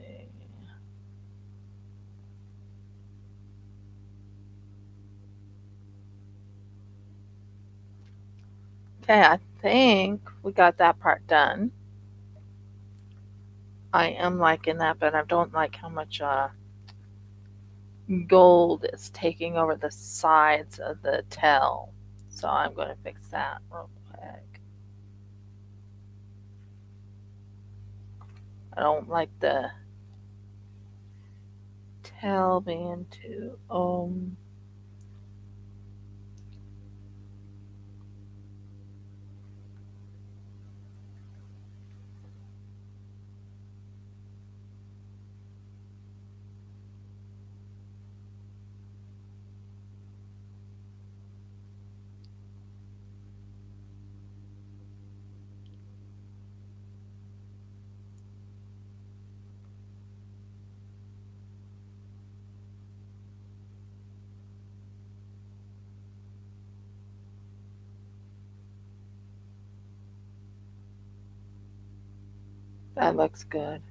Okay, think we got that part done. I am liking that, but I don't like how much gold is taking over the sides of the tail. So I'm going to fix that real quick. I don't like the tail being too that looks good.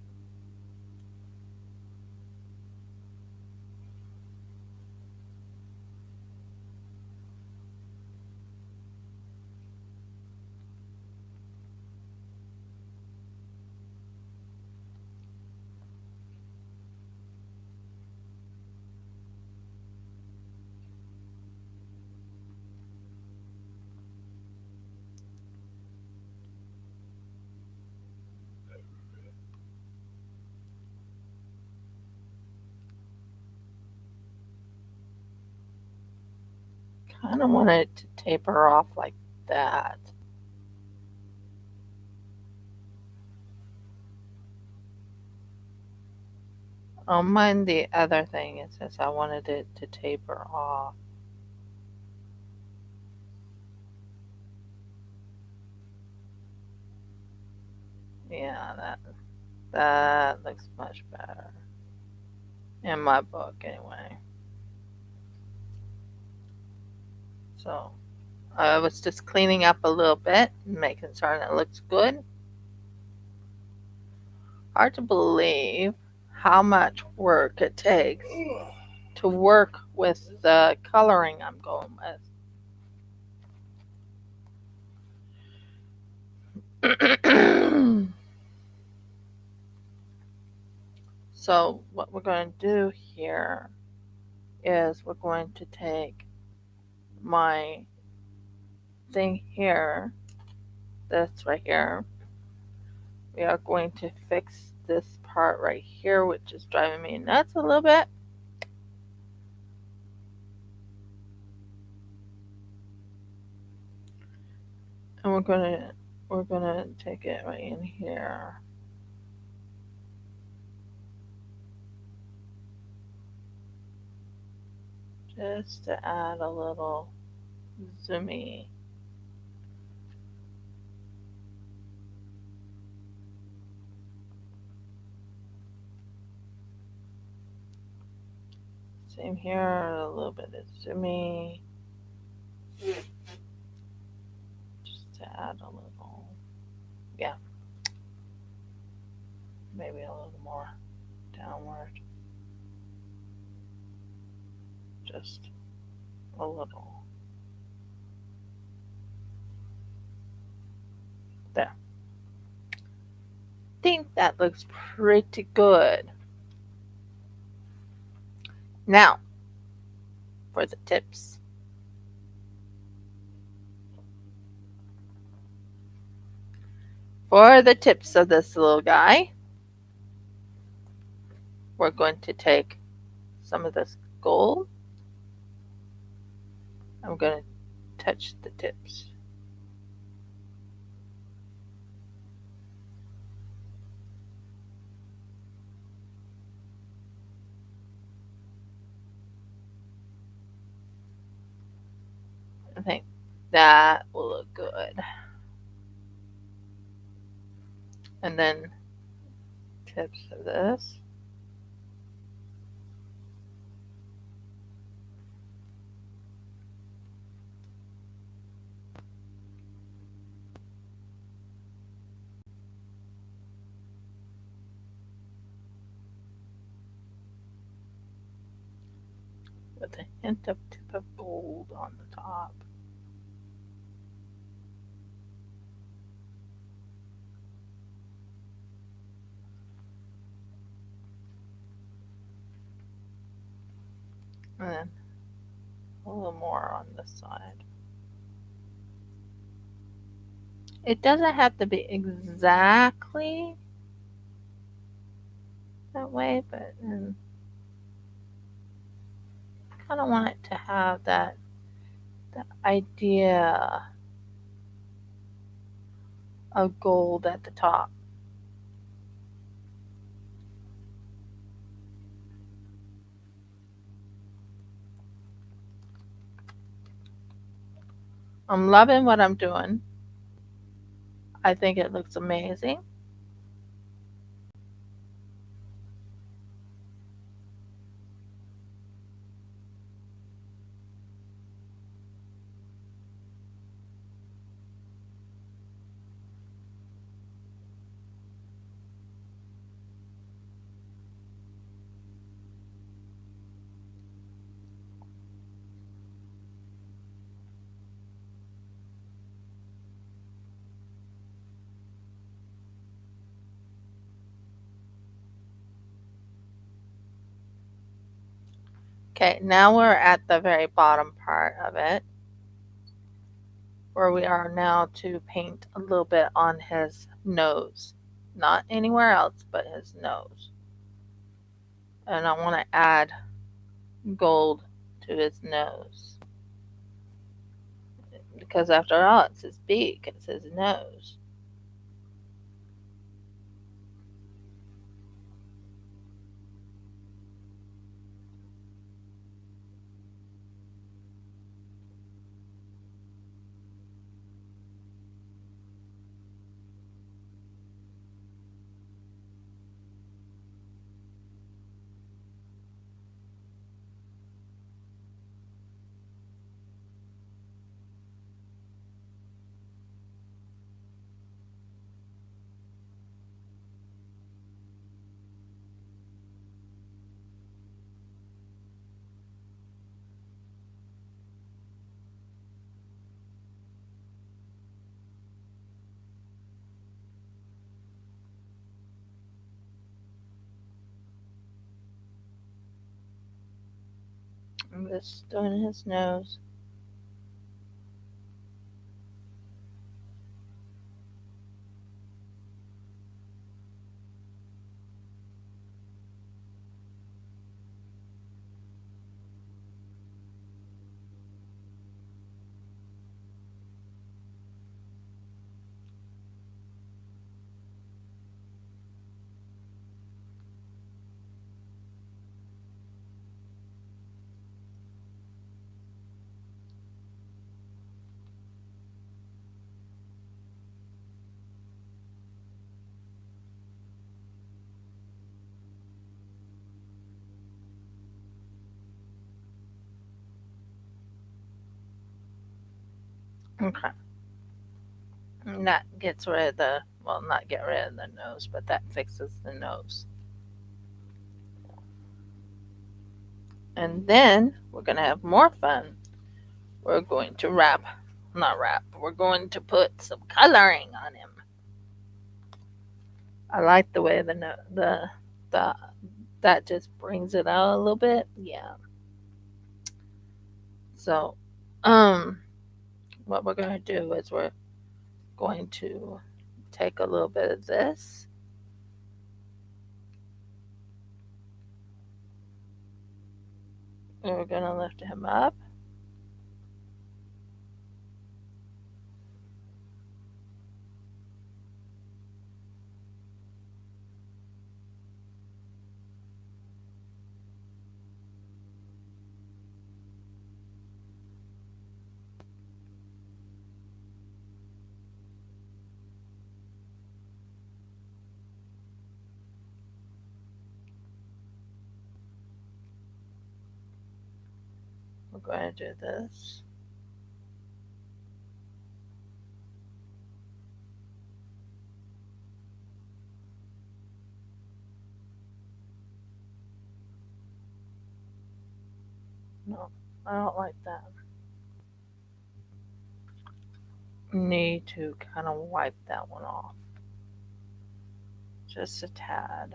Kind of want it to taper off like that. Oh, mind the other thing. It says I wanted it to taper off. Yeah, that looks much better. In my book, anyway. So I was just cleaning up a little bit, making sure it looks good. Hard to believe how much work it takes to work with the coloring I'm going with. So what we're going to do here is we're going to take my thing here, this right here. We are going to fix this part right here, which is driving me nuts a little bit. And we're gonna take it right in here. Just to add a little zoomy. Same here, a little bit of zoomy. Just to add a little, yeah. Maybe a little more downward. Just a little. There. Think that looks pretty good. Now, for the tips. For the tips of this little guy, we're going to take some of this gold. I'm going to touch the tips. I think that will look good. And then tips of this. With a hint of tip of gold on the top. And then a little more on this side. It doesn't have to be exactly that way, but kind of want it to have that idea of gold at the top. I'm loving what I'm doing. I think it looks amazing. Okay, now we're at the very bottom part of it, where we are now to paint a little bit on his nose. Not anywhere else, but his nose. And I want to add gold to his nose. Because after all, it's his beak, it's his nose. I'm just doing his nose. Okay. And that gets rid of the, well, not get rid of the nose, but that fixes the nose. And then we're going to have more fun. We're going to we're going to put some coloring on him. I like the way the that just brings it out a little bit. Yeah. So, what we're going to do is we're going to take a little bit of this. And we're going to lift him up. We're going to do this. No, I don't like that. Need to kind of wipe that one off. Just a tad.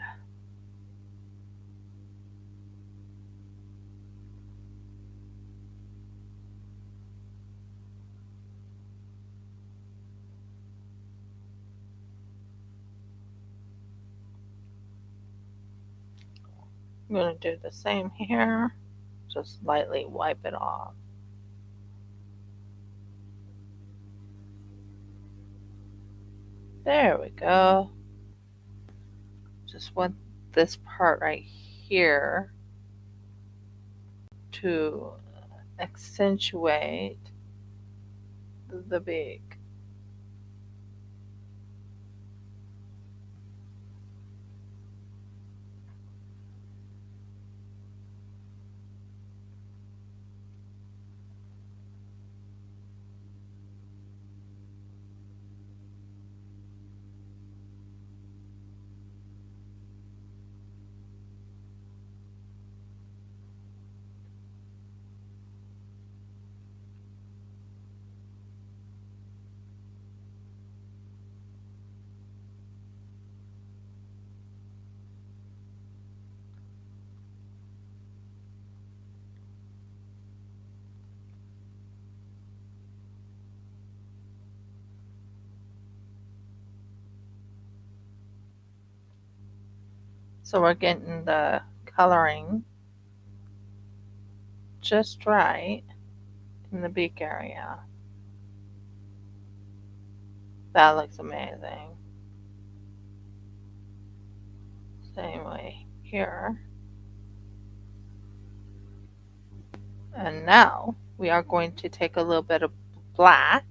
I'm going to do the same here. Just lightly wipe it off. There we go. Just want this part right here to accentuate the beak. So we're getting the coloring just right in the beak area. That looks amazing. Same way here. And now we are going to take a little bit of black.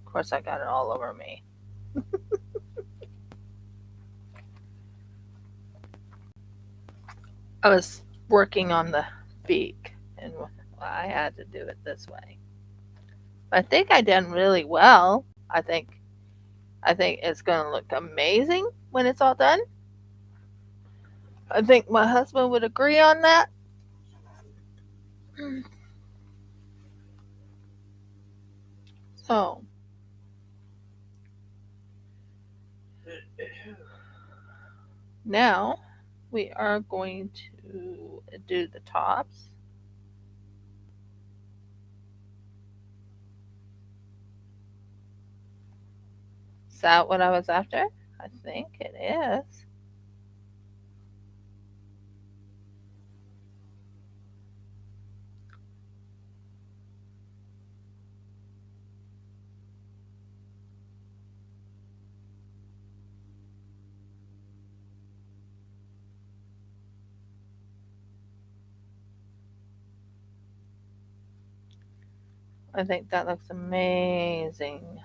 Of course, I got it all over me. I was working on the beak, and I had to do it this way. But I think I done really well. I think it's going to look amazing when it's all done. I think my husband would agree on that. So now we are going to do the tops. Is that what I was after? I think it is. I think that looks amazing.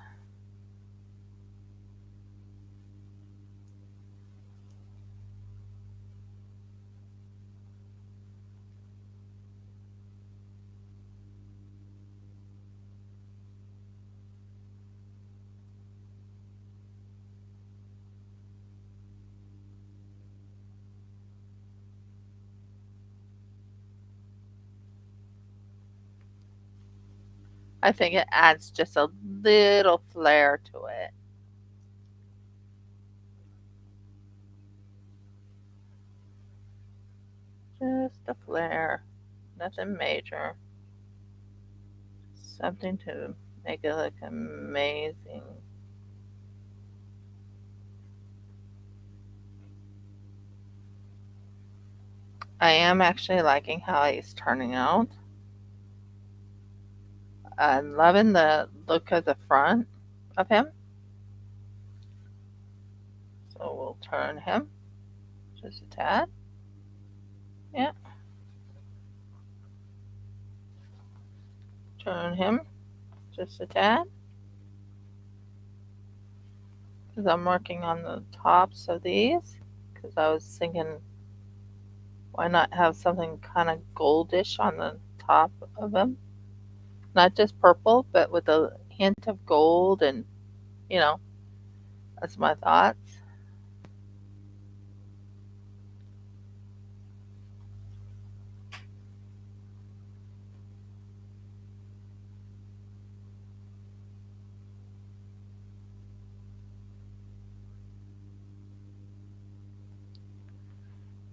I think it adds just a little flair to it. Just a flair. Nothing major. Something to make it look amazing. I am actually liking how he's turning out. I'm loving the look of the front of him. So we'll turn him just a tad. Yeah. Turn him just a tad. Because I'm working on the tops of these. Because I was thinking, why not have something kind of goldish on the top of them? Not just purple, but with a hint of gold, and you know, that's my thoughts.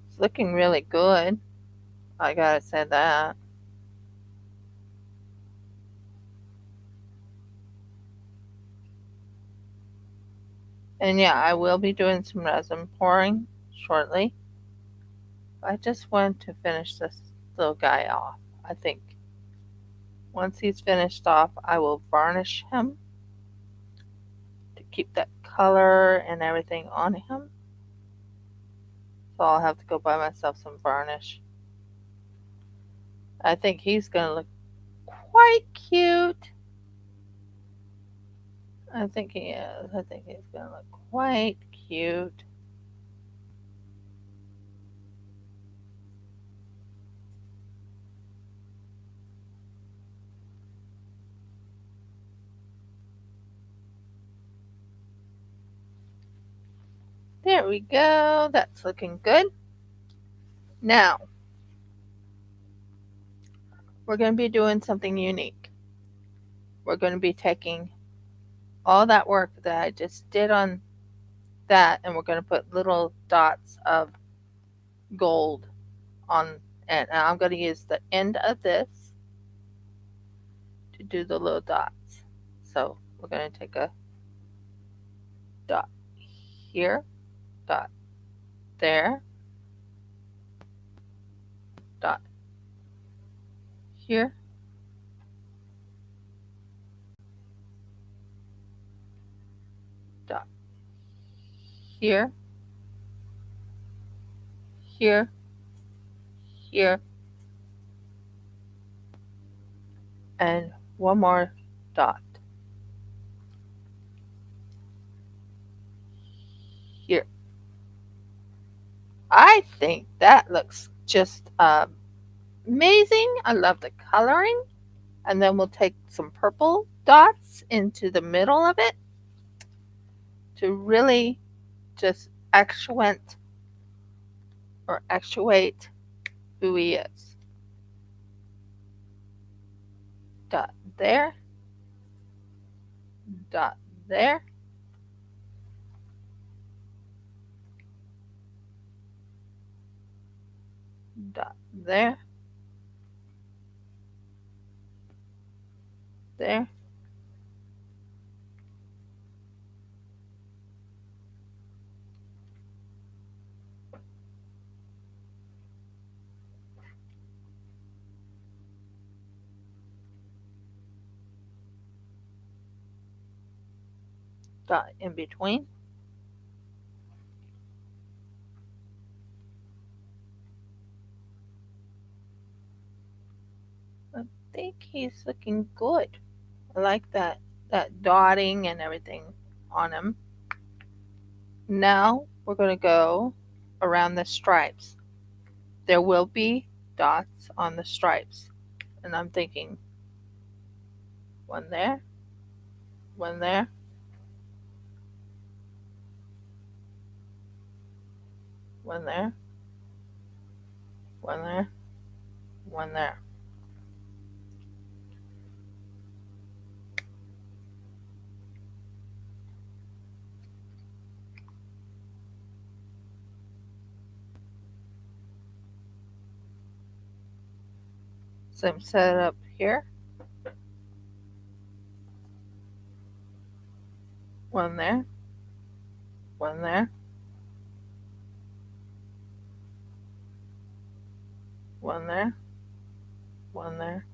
It's looking really good. I gotta say that. And yeah, I will be doing some resin pouring shortly. I just want to finish this little guy off. I think once he's finished off, I will varnish him to keep that color and everything on him. So I'll have to go buy myself some varnish. I think he's going to look quite cute. I think he is. I think he's going to look quite cute. There we go. That's looking good. Now, we're going to be doing something unique. We're going to be taking all that work that I just did on that, and we're going to put little dots of gold on it. And I'm going to use the end of this to do the little dots. So we're going to take a dot here, dot there, dot here, dot here, here, here, and one more dot here. I think that looks just amazing. I love the coloring. And then we'll take some purple dots into the middle of it to really just actuate who he is. Dot there, dot there, dot there, there, dot in between. I think he's looking good. I like that dotting and everything on him. Now we're going to go around the stripes. There will be dots on the stripes. And I'm thinking one there, one there, one there, one there, one there. Same setup here. One there, one there, one there, one there,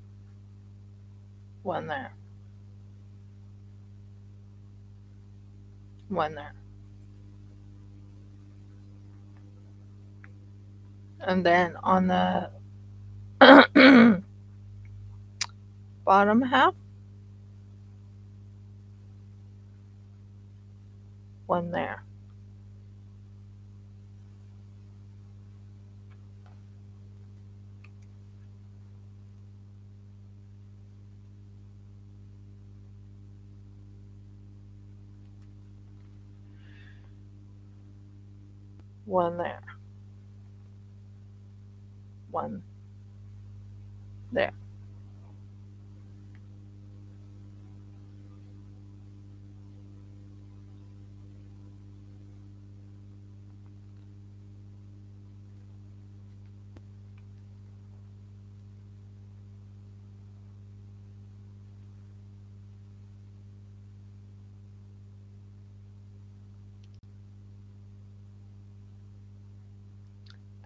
one there, one there. And then on the bottom half, one there. One there. One there.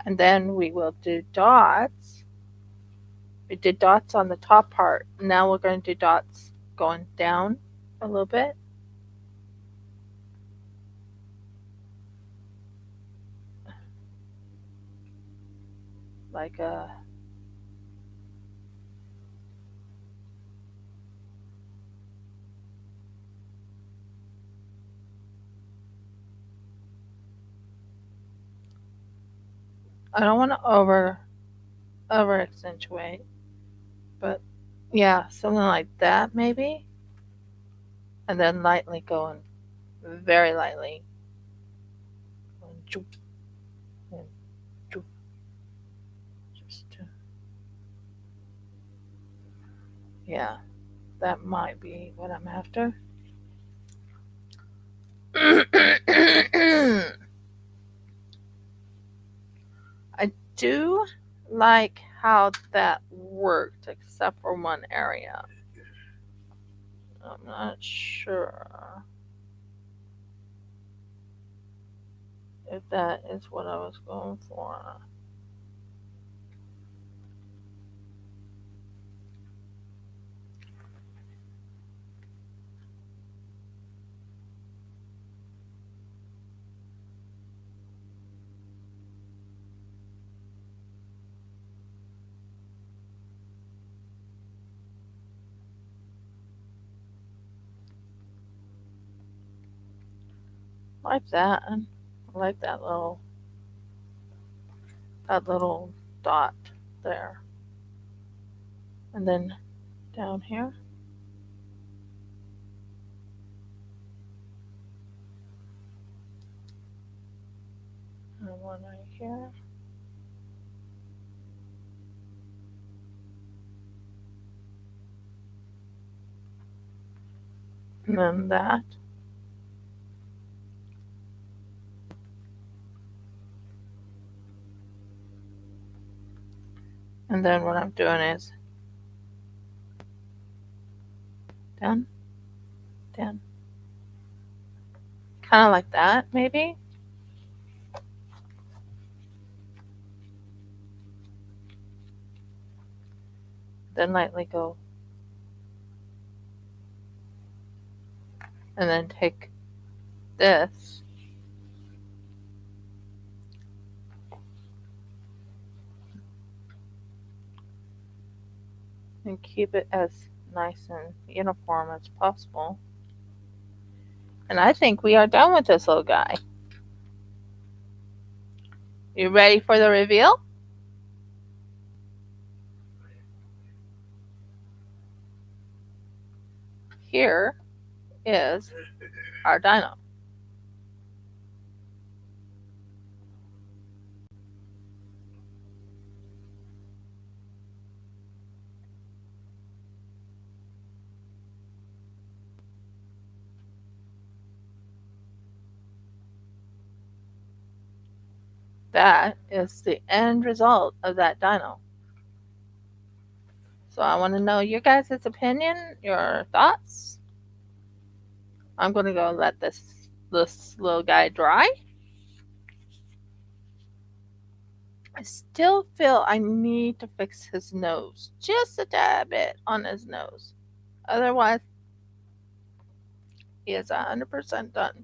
And then we will do dots. We did dots on the top part. Now we're going to do dots going down a little bit. Like a I don't want to over accentuate, but yeah, something like that maybe. And then lightly going, very lightly. Just yeah, that might be what I'm after. I do like how that worked, except for one area. I'm not sure if that is what I was going for. Like that. I like that little dot there. And then down here. And one right here. And then that. And then what I'm doing is down, down. Kind of like that, maybe. Then lightly go. And then take this and keep it as nice and uniform as possible. And I think we are done with this little guy. You ready for the reveal? Here is our dino. That is the end result of that dino. So I want to know your guys' opinion, your thoughts. I'm going to go let this little guy dry. I still feel I need to fix his nose just a tad bit on his nose. Otherwise, he is 100% done.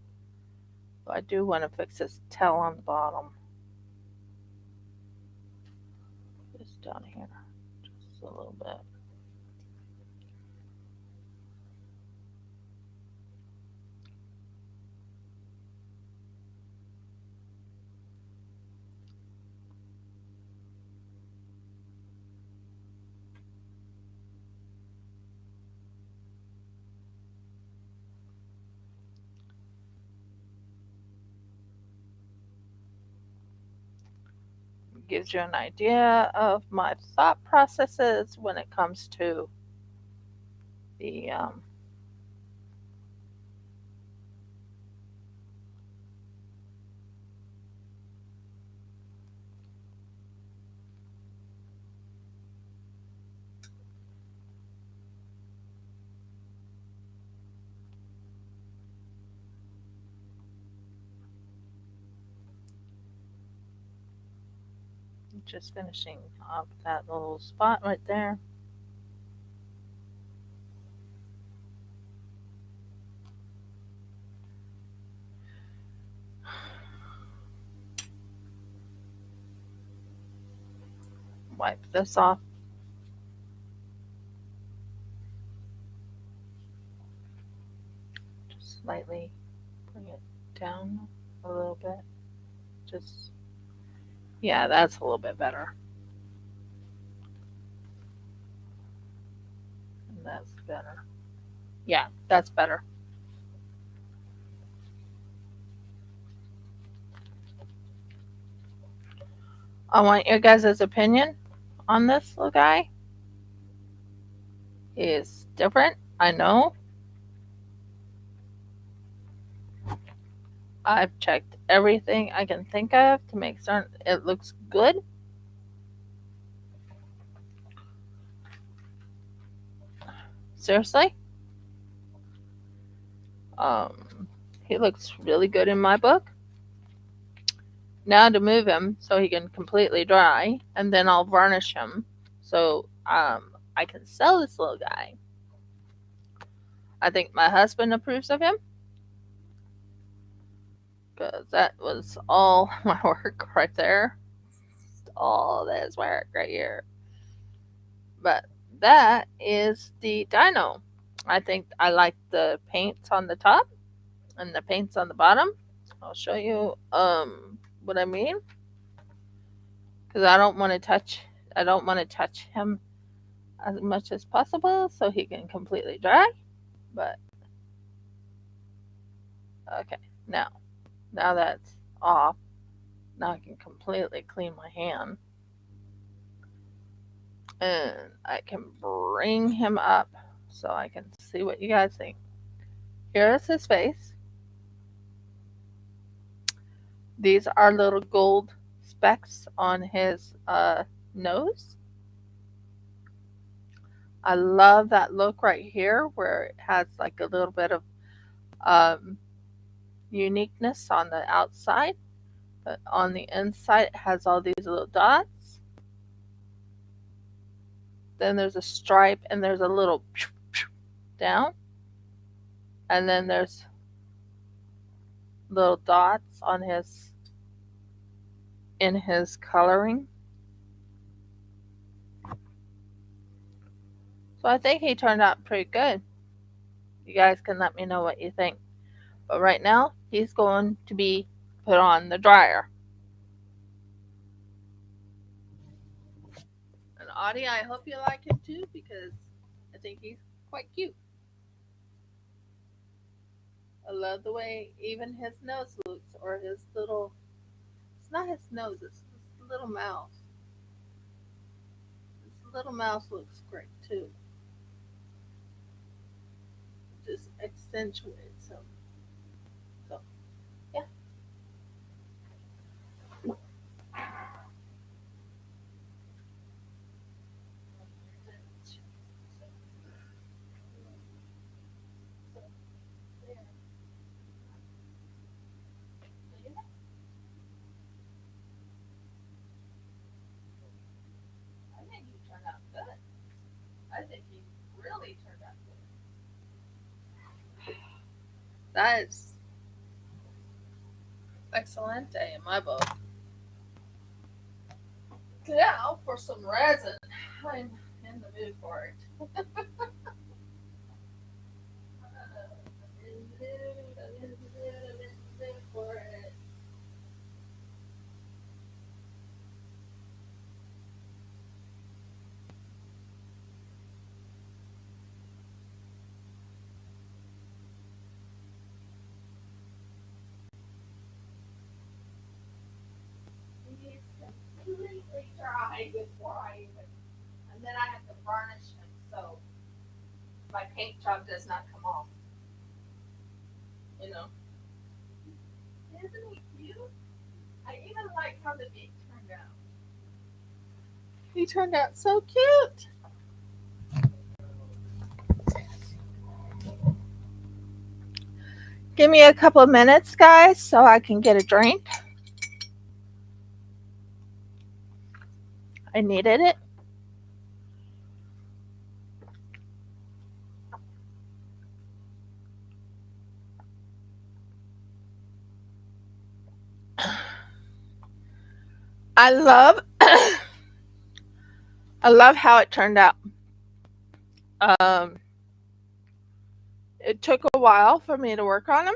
So I do want to fix his tail on the bottom. Just down here, just a little bit. Gives you an idea of my thought processes when it comes to the just finishing up that little spot right there. Wipe this off. Just slightly bring it down a little bit. Just, yeah, that's a little bit better. And that's better. Yeah, that's better. I want your guys' opinion on this little guy. He is different, I know. I've checked everything I can think of to make certain it looks good. Seriously. He looks really good in my book. Now to move him so he can completely dry, and then I'll varnish him so I can sell this little guy. I think my husband approves of him because that was all my work right there. All this work right here. But that is the dino. I think I like the paints on the top and the paints on the bottom. I'll show you what I mean, because I don't want to touch him as much as possible so he can completely dry. But okay, now that's off. Now I can completely clean my hand, and I can bring him up so I can see what you guys think. Here's his face. These are little gold specks on his nose. I love that look right here where it has like a little bit of um, uniqueness on the outside, but on the inside it has all these little dots. Then there's a stripe and there's a little down, and then there's little dots on his in his coloring. So I think he turned out pretty good. You guys can let me know what you think. But right now, he's going to be put on the dryer. And Audie, I hope you like him too because I think he's quite cute. I love the way even his nose looks, or his little, it's not his nose, it's his little mouth. His little mouth looks great too. It just accentuates him. So, yeah. I think he turned out good. I think he really turned out good. That is excellent day in my book. Now for some resin. I'm in the mood for it. I'm in the mood for it. He's completely dry before I even, and then I have to varnish him so my paint job does not come off. You know, isn't he cute? I even like how the beak turned out. He turned out so cute. Give me a couple of minutes, guys, so I can get a drink. I needed it. I love I love how it turned out. Um, it took a while for me to work on him,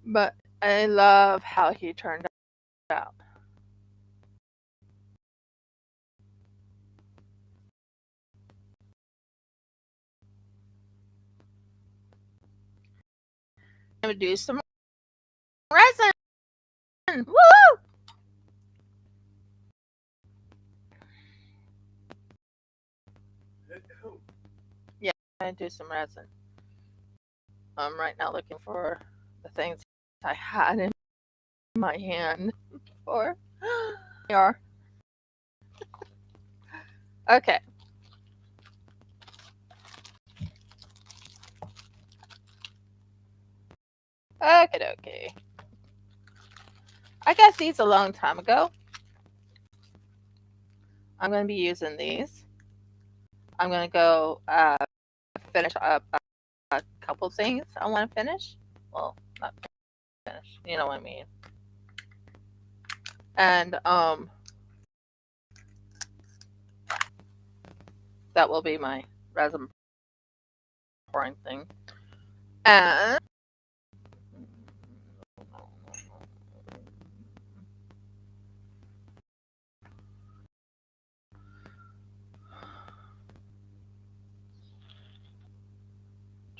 but I love how he turned out. I'm gonna do some resin. Woo! Yeah, I'm gonna do some resin. I'm right now looking for the things I had in my hand before. They are. Okay. Okay. I got these a long time ago. I'm going to be using these. I'm going to go finish up a couple things I want to finish. Well, not finish. You know what I mean. And that will be my resin pouring thing. And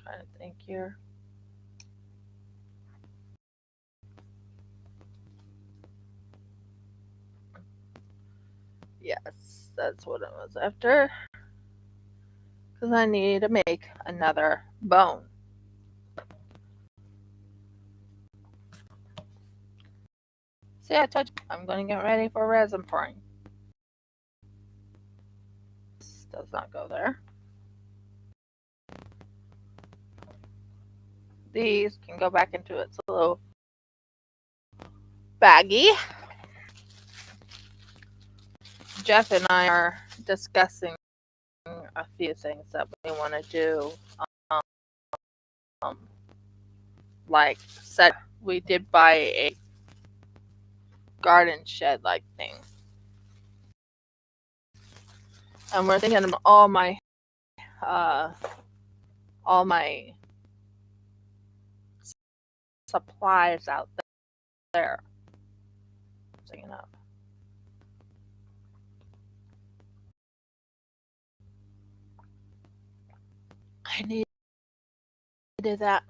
trying to think here. Yes, that's what I was after. Because I need to make another bone. See, I told you I'm going to get ready for resin pouring. This does not go there. These can go back into its little baggie. Jeff and I are discussing a few things that we want to do. Um, like said, we did buy a garden shed like thing, and we're thinking of all my supplies out there. Thinking of. I needed that.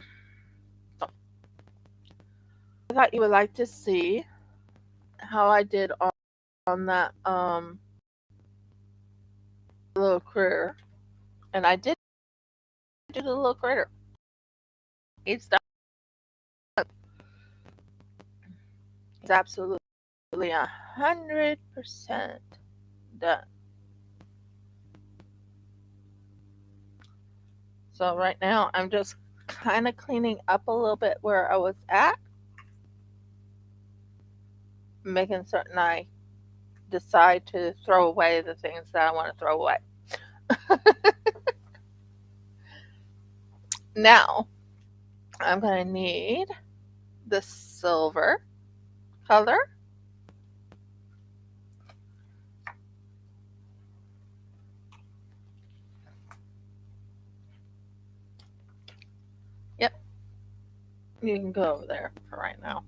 I thought you would like to see how I did on that little critter, and I did do the little critter. It's done. It's absolutely 100% done. So right now I'm just kind of cleaning up a little bit where I was at, making certain I decide to throw away the things that I want to throw away. Now I'm going to need the silver color. Yep, you can go over there for right now.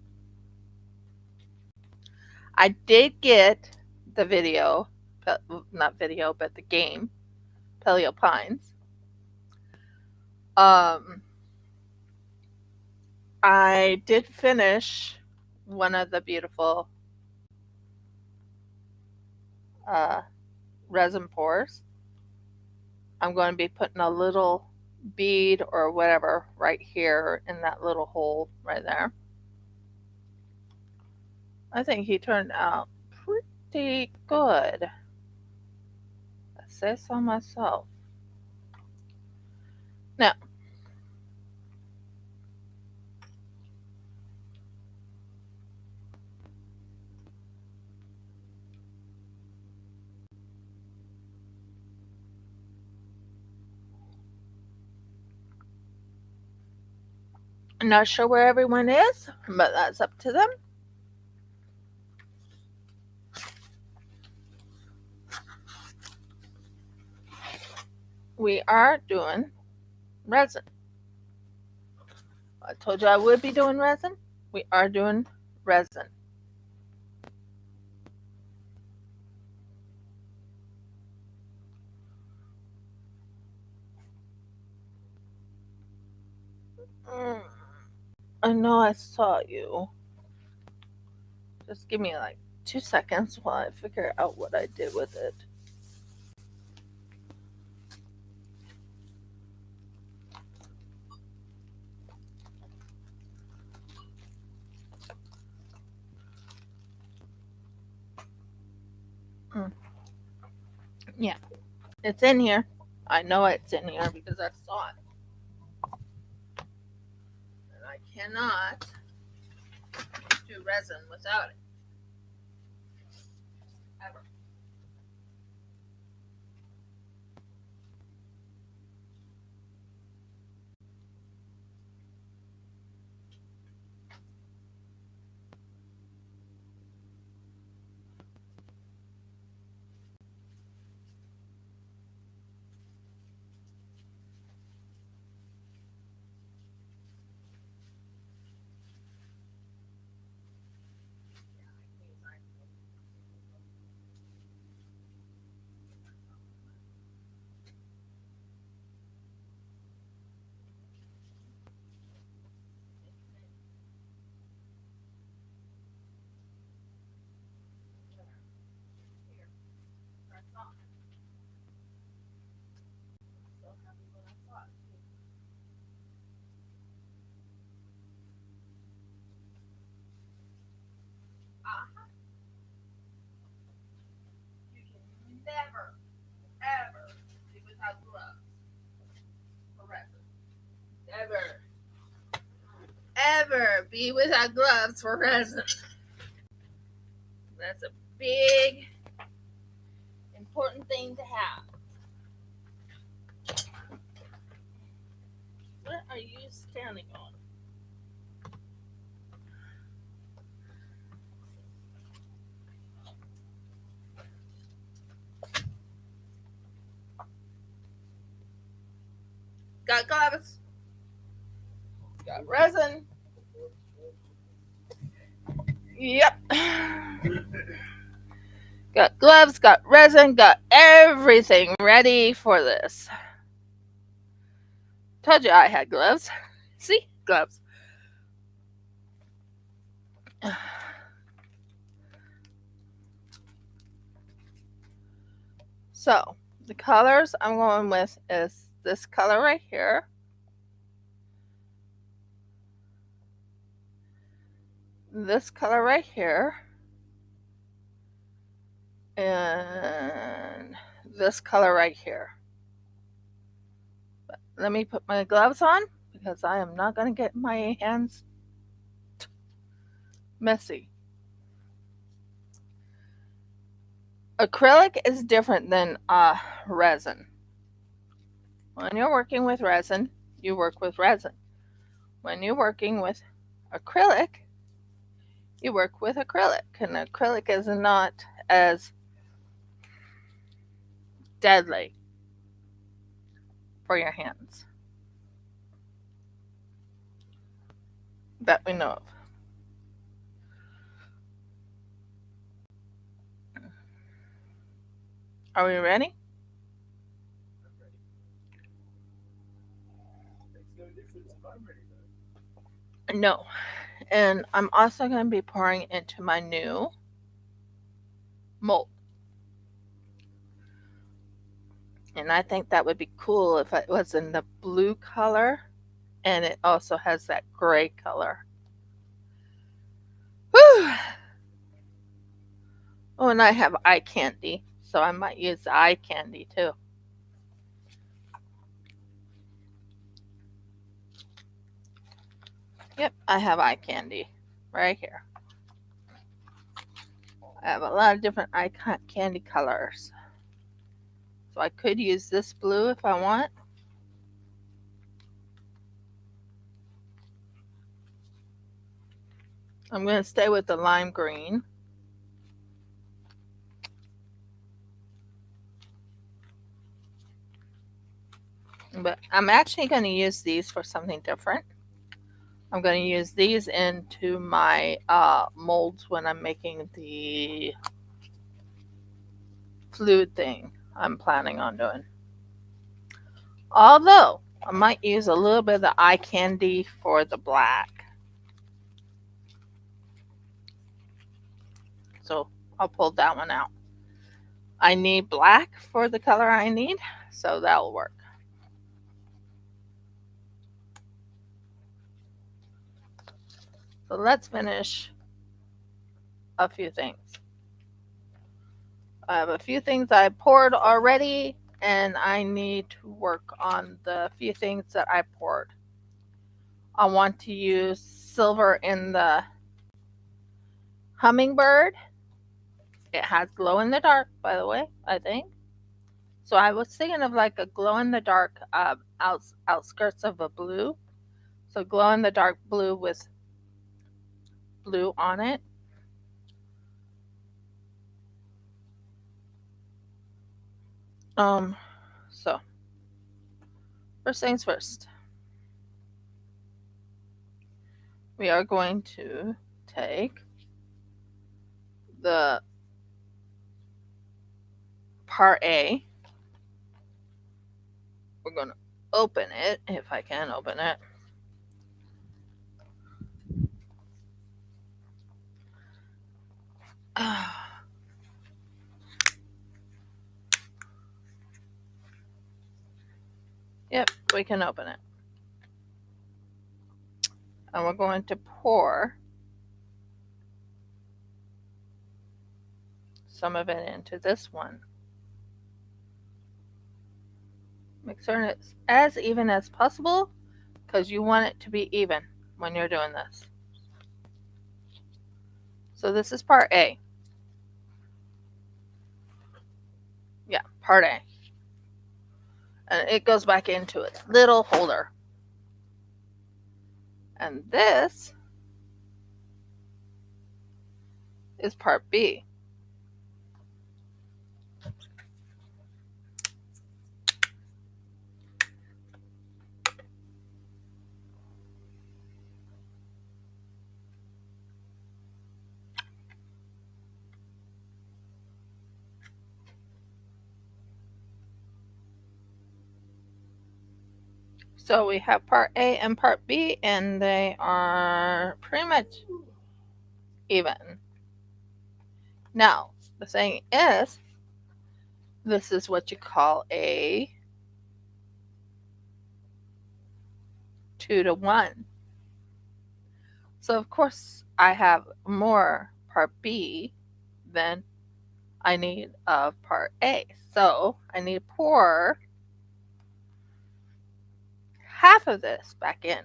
I did get the video, not video, but the game, Paleo Pines. I did finish one of the beautiful resin pours. I'm going to be putting a little bead or whatever right here in that little hole right there. I think he turned out pretty good. I say so myself. Now, I'm not sure where everyone is, but that's up to them. We are doing resin. I told you I would be doing resin. We are doing resin. Mm, I know I saw you. Just give me like 2 seconds while I figure out what I did with it. Mm. Yeah, it's in here. I know it's in here because I saw it. And I cannot do resin without it. Ever. You can never, ever be without gloves for resin. Ever, ever be without gloves for resin. That's a big, important thing to have. What are you standing on? Got gloves. Got resin. Yep. Got gloves, got resin, got everything ready for this. Told you I had gloves. See? Gloves. So, the colors I'm going with is this color right here. This color right here. And this color right here. But let me put my gloves on because I am not going to get my hands messy. Acrylic is different than resin. When you're working with resin, you work with resin. When you're working with acrylic, you work with acrylic. And acrylic is not as deadly for your hands that we know of. Are we ready? No. And I'm also going to be pouring into my new mold. And I think that would be cool if it was in the blue color and it also has that gray color. Whew. Oh, and I have eye candy, so I might use the eye candy too. Yep, I have eye candy right here. I have a lot of different eye candy colors. So I could use this blue if I want. I'm going to stay with the lime green. But I'm actually going to use these for something different. I'm going to use these into my molds when I'm making the fluid thing I'm planning on doing. Although, I might use a little bit of the eye candy for the black. So I'll pull that one out. I need black for the color I need, so that'll work. So let's finish a few things. I have a few things I poured already, and I need to work on the few things that I poured. I want to use silver in the hummingbird. It has glow in the dark, by the way, I think. So I was thinking of like a glow in the dark outskirts of a blue. So glow in the dark blue with blue on it. So first things first. We are going to take the part A. We're going to open it, if I can open it. Yep, we can open it. And we're going to pour some of it into this one. Make sure it's as even as possible, because you want it to be even when you're doing this. So this is part A. Yeah, part A. And it goes back into its little holder. And this is part B. So we have part A and part B, and they are pretty much even. Now, the thing is, this is what you call a 2-to-1. So of course I have more part B than I need of part A. So I need to pour half of this back in.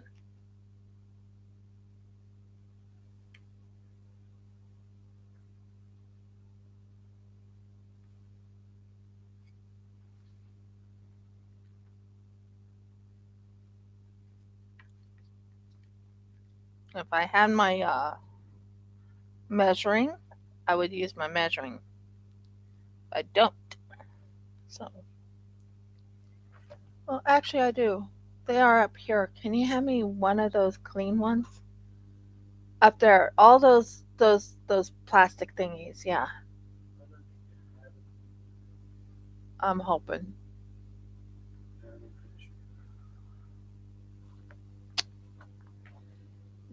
If I had my measuring, I would use my measuring. I don't. So, well, actually, I do. They are up here. Can you hand me one of those clean ones? Up there, all those plastic thingies. Yeah, I'm hoping.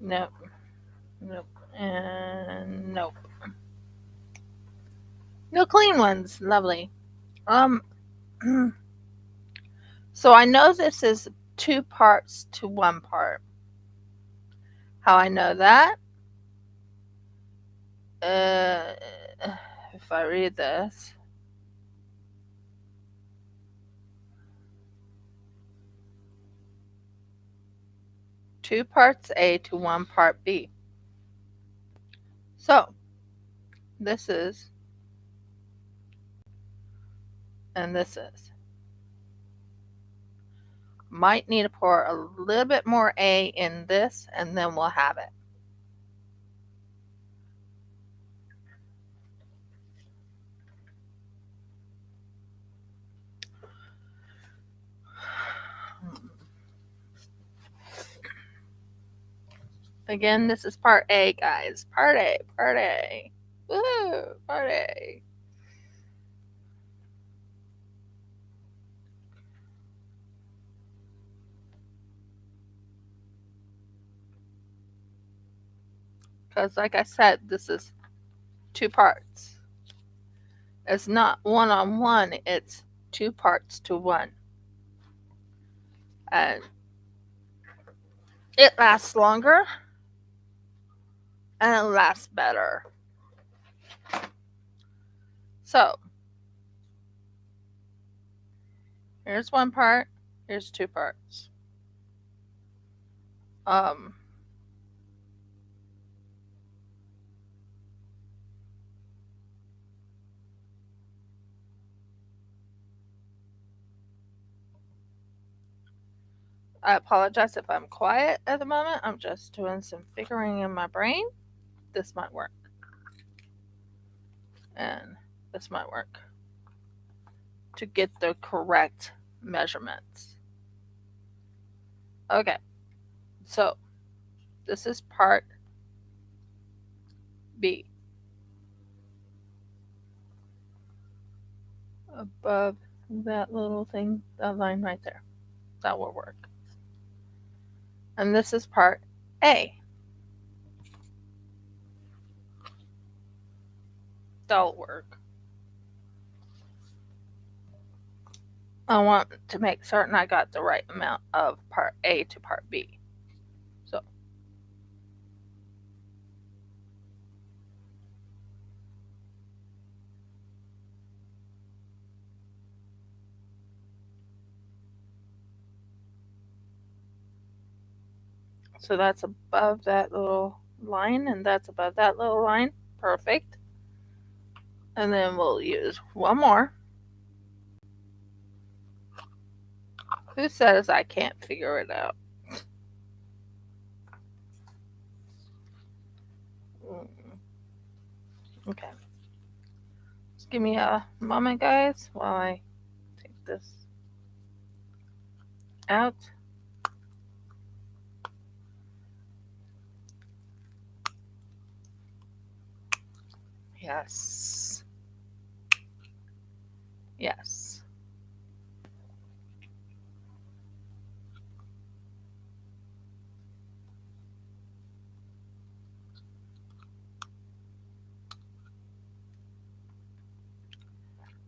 Nope. Nope. And nope. No clean ones. Lovely. Um. So I know this is 2 parts to 1 part. How I know that? Uh, if I read this. 2 parts A to 1 part B. So this is, and this is. Might need to pour a little bit more A in this, and then we'll have it. Again, this is part A, guys. Part A. Woo! Part A. Because, like I said, this is 2 parts. It's not one-on-one, it's 2 parts to 1. And it lasts longer and it lasts better. So, here's 1 part, here's 2 parts. I apologize if I'm quiet at the moment. I'm just doing some figuring in my brain. This might work. And this might work. To get the correct measurements. Okay. So, this is part B. Above that little thing, that line right there. That will work. And this is part A. That'll work. I want to make certain I got the right amount of part A to part B. So that's above that little line, and that's above that little line. Perfect. And then we'll use 1 more. Who says I can't figure it out? Okay. Just give me a moment, guys, while I take this out. Yes. Yes.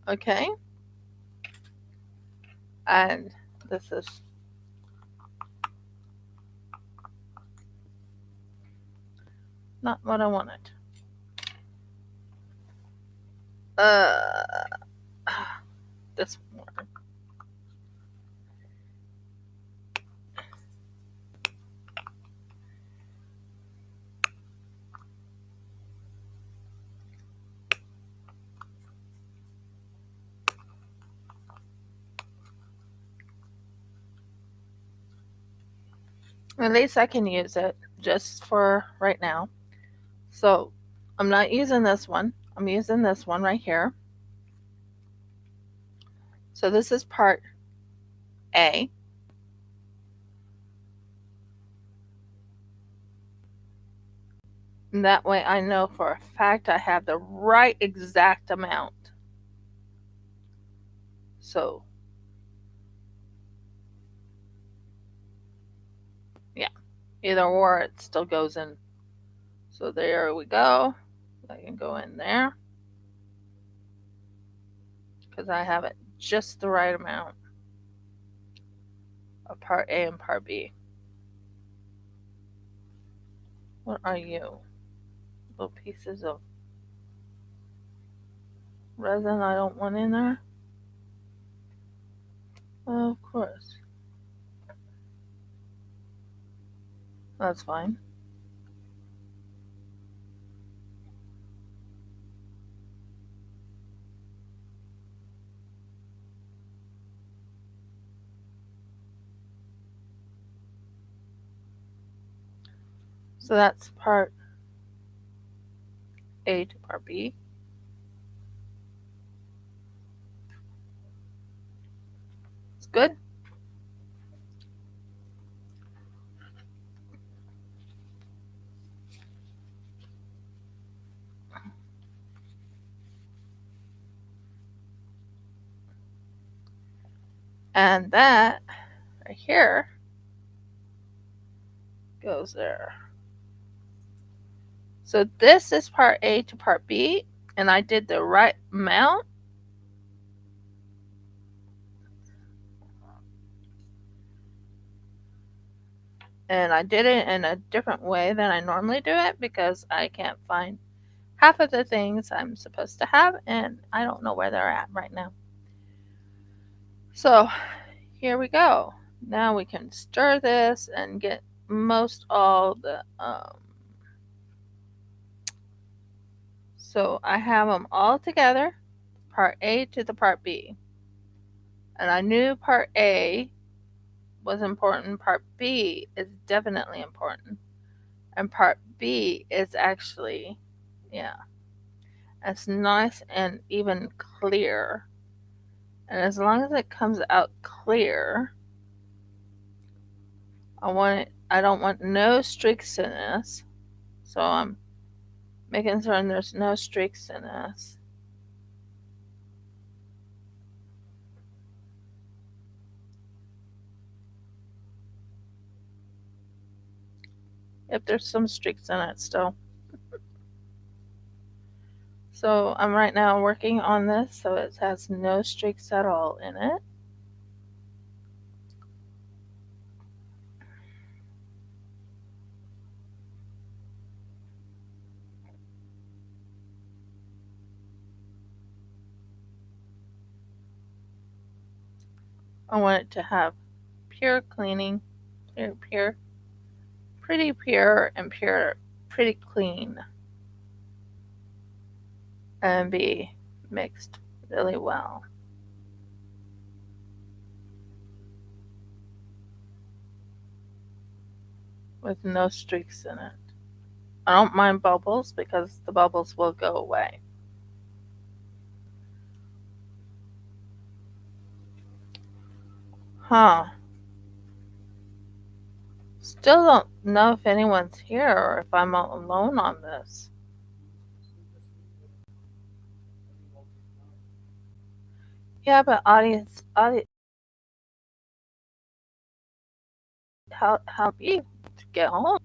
Okay. And this is not what I wanted. This one. At least I can use it just for right now. So I'm not using this one. I'm using this one right here. So this is part A. And that way I know for a fact I have the right exact amount. So, yeah, either or it still goes in. So there we go. I can go in there because I have it just the right amount of part A and part B. What are you? Little pieces of resin I don't want in there? Well, of course. That's fine. So that's part A to part B. It's good. And that right here goes there. So this is part A to part B, and I did the right amount. And I did it in a different way than I normally do it because I can't find half of the things I'm supposed to have, and I don't know where they're at right now. So here we go. Now we can stir this and get most all the so I have them all together, part A to the part B. And I knew part A was important, part B is definitely important. And part B is actually, yeah, it's nice and even clear. And as long as it comes out clear, I don't want no streaks in this. So I'm making sure there's no streaks in this. If there's some streaks in it still. So I'm right now working on this so it has no streaks at all in it. I want it to have pure cleaning, pure, pretty pure and pure, pretty clean, and be mixed really well. With no streaks in it. I don't mind bubbles because the bubbles will go away. Huh. Still don't know if anyone's here or if I'm all alone on this. Yeah, but audience, help you to get home.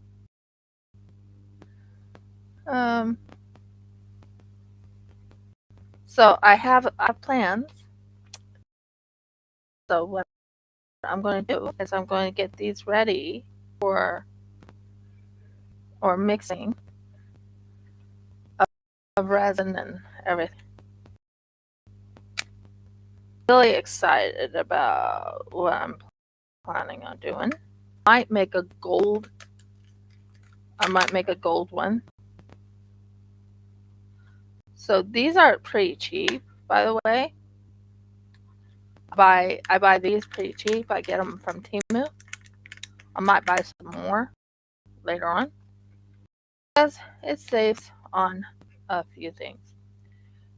So I have plans. So what I'm going to do is I'm going to get these ready for or mixing of resin and everything. Really excited about what I'm planning on doing. I might make a gold one. So these are pretty cheap, by the way. I buy these pretty cheap. I get them from Temu. I might buy some more later on because it saves on a few things.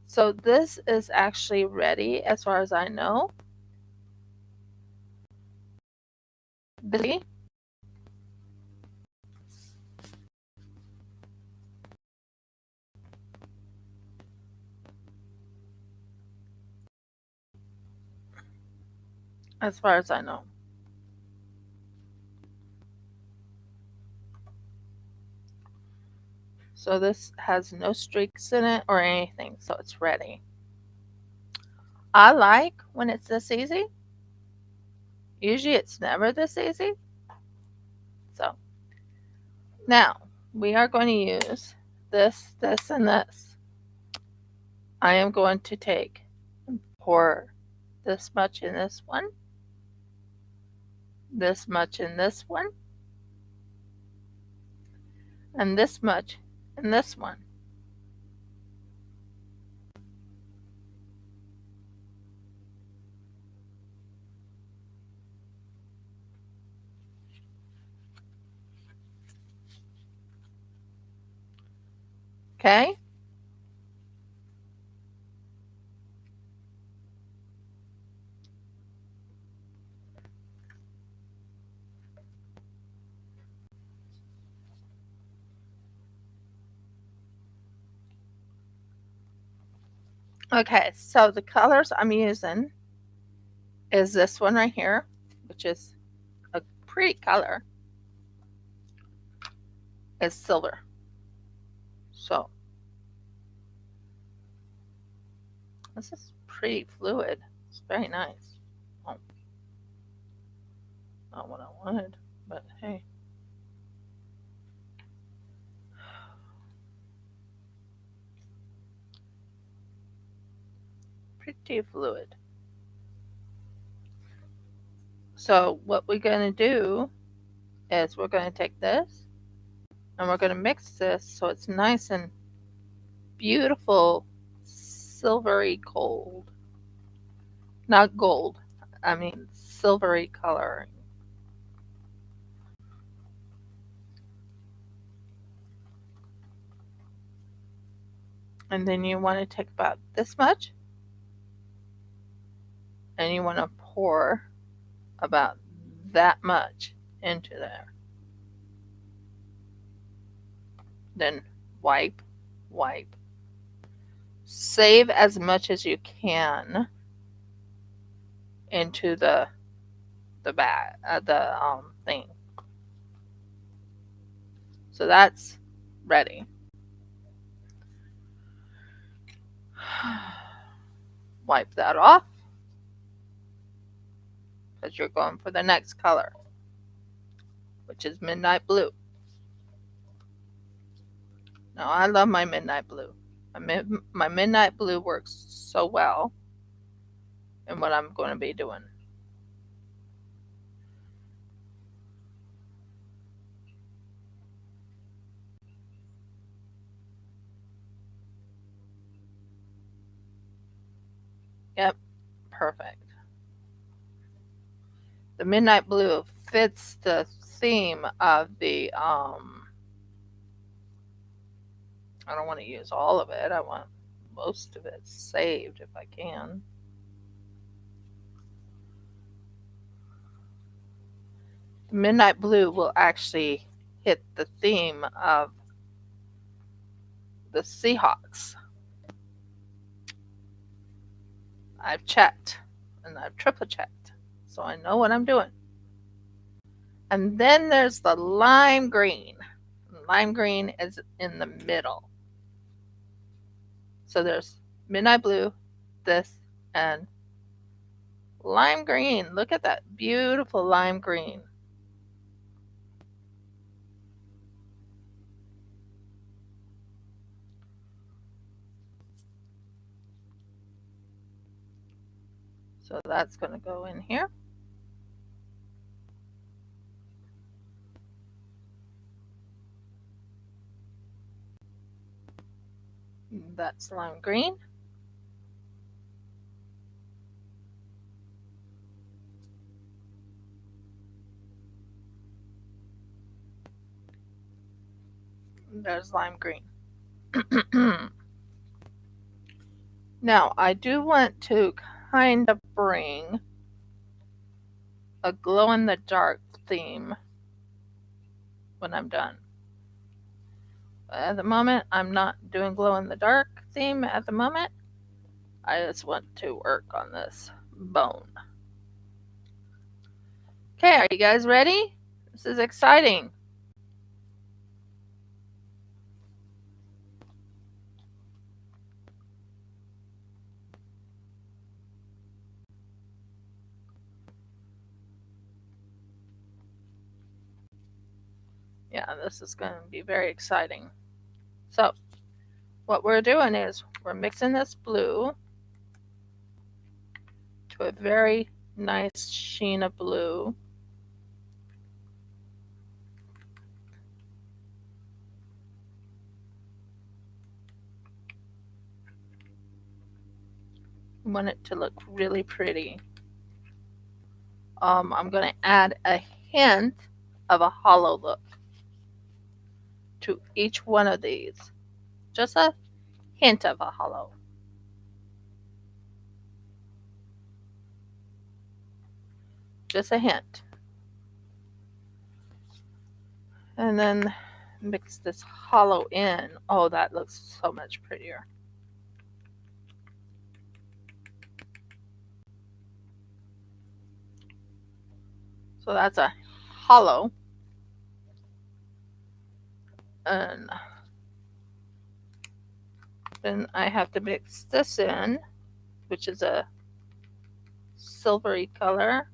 So this is actually ready as far as I know. Busy. As far as I know. So this has no streaks in it or anything, so it's ready. I like when it's this easy. Usually it's never this easy. So now we are going to use this, this, and this. I am going to take and pour this much in this one, this much in this one, and this much in this one. Okay? Okay, so the colors I'm using is this one right here, which is a pretty color. It's silver. So this is pretty fluid. It's very nice. Oh, not what I wanted, but hey. Pretty fluid. So what we're going to do is we're going to take this and we're going to mix this so it's nice and beautiful silvery gold. Not gold, I mean silvery coloring. And then you want to take about this much and you want to pour about that much into there. Then wipe. Save as much as you can into the bag, the thing. So that's ready. Wipe that off because you're going for the next color, which is midnight blue. Now I love my midnight blue. My midnight blue works so well in what I'm going to be doing. Yep, perfect. The midnight blue fits the theme of the I don't want to use all of it. I want most of it saved if I can. The midnight blue will actually hit the theme of the Seahawks. I've checked and I've triple checked, so I know what I'm doing. And then there's the lime green. Lime green is in the middle. So there's midnight blue, this, and lime green. Look at that beautiful lime green. So that's going to go in here. That's lime green. There's lime green. Now, I do want to kind of bring a glow-in-the-dark theme when I'm done. At the moment, I'm not doing glow-in-the-dark theme at the moment. I just want to work on this bone. Okay, are you guys ready? This is exciting. Yeah, this is going to be very exciting. So, what we're doing is we're mixing this blue to a very nice sheen of blue. We want it to look really pretty. I'm going to add a hint of a hollow look to each one of these. Just a hint of a hollow. Just a hint. And then mix this hollow in. Oh, that looks so much prettier. So that's a hollow. And then I have to mix this in, which is a silvery color.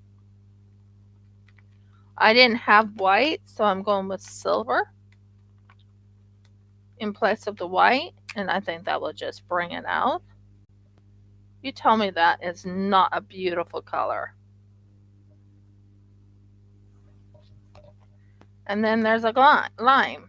I didn't have white, so I'm going with silver in place of the white, and I think that will just bring it out. You tell me that is not a beautiful color. And then there's a lime.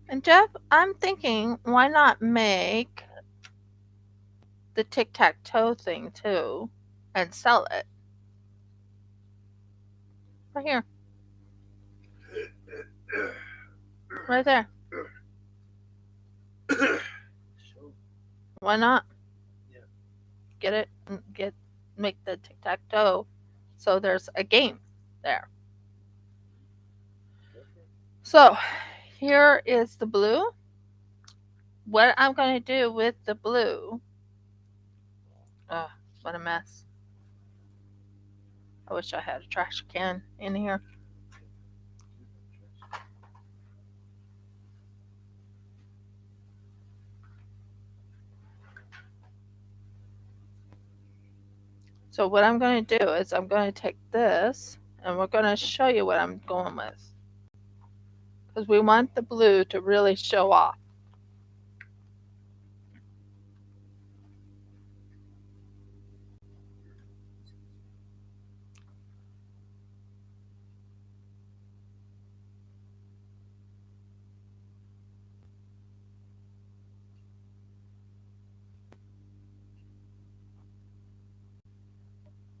And Jeff, I'm thinking, why not make the tic-tac-toe thing too and sell it? Right here. Right there. Why not? Yeah. Get it, make the tic-tac-toe so there's a game there. So here is the blue. What I'm going to do with the blue, oh, what a mess. I wish I had a trash can in here. So what I'm going to do is I'm going to take this and we're going to show you what I'm going with. Because we want the blue to really show off.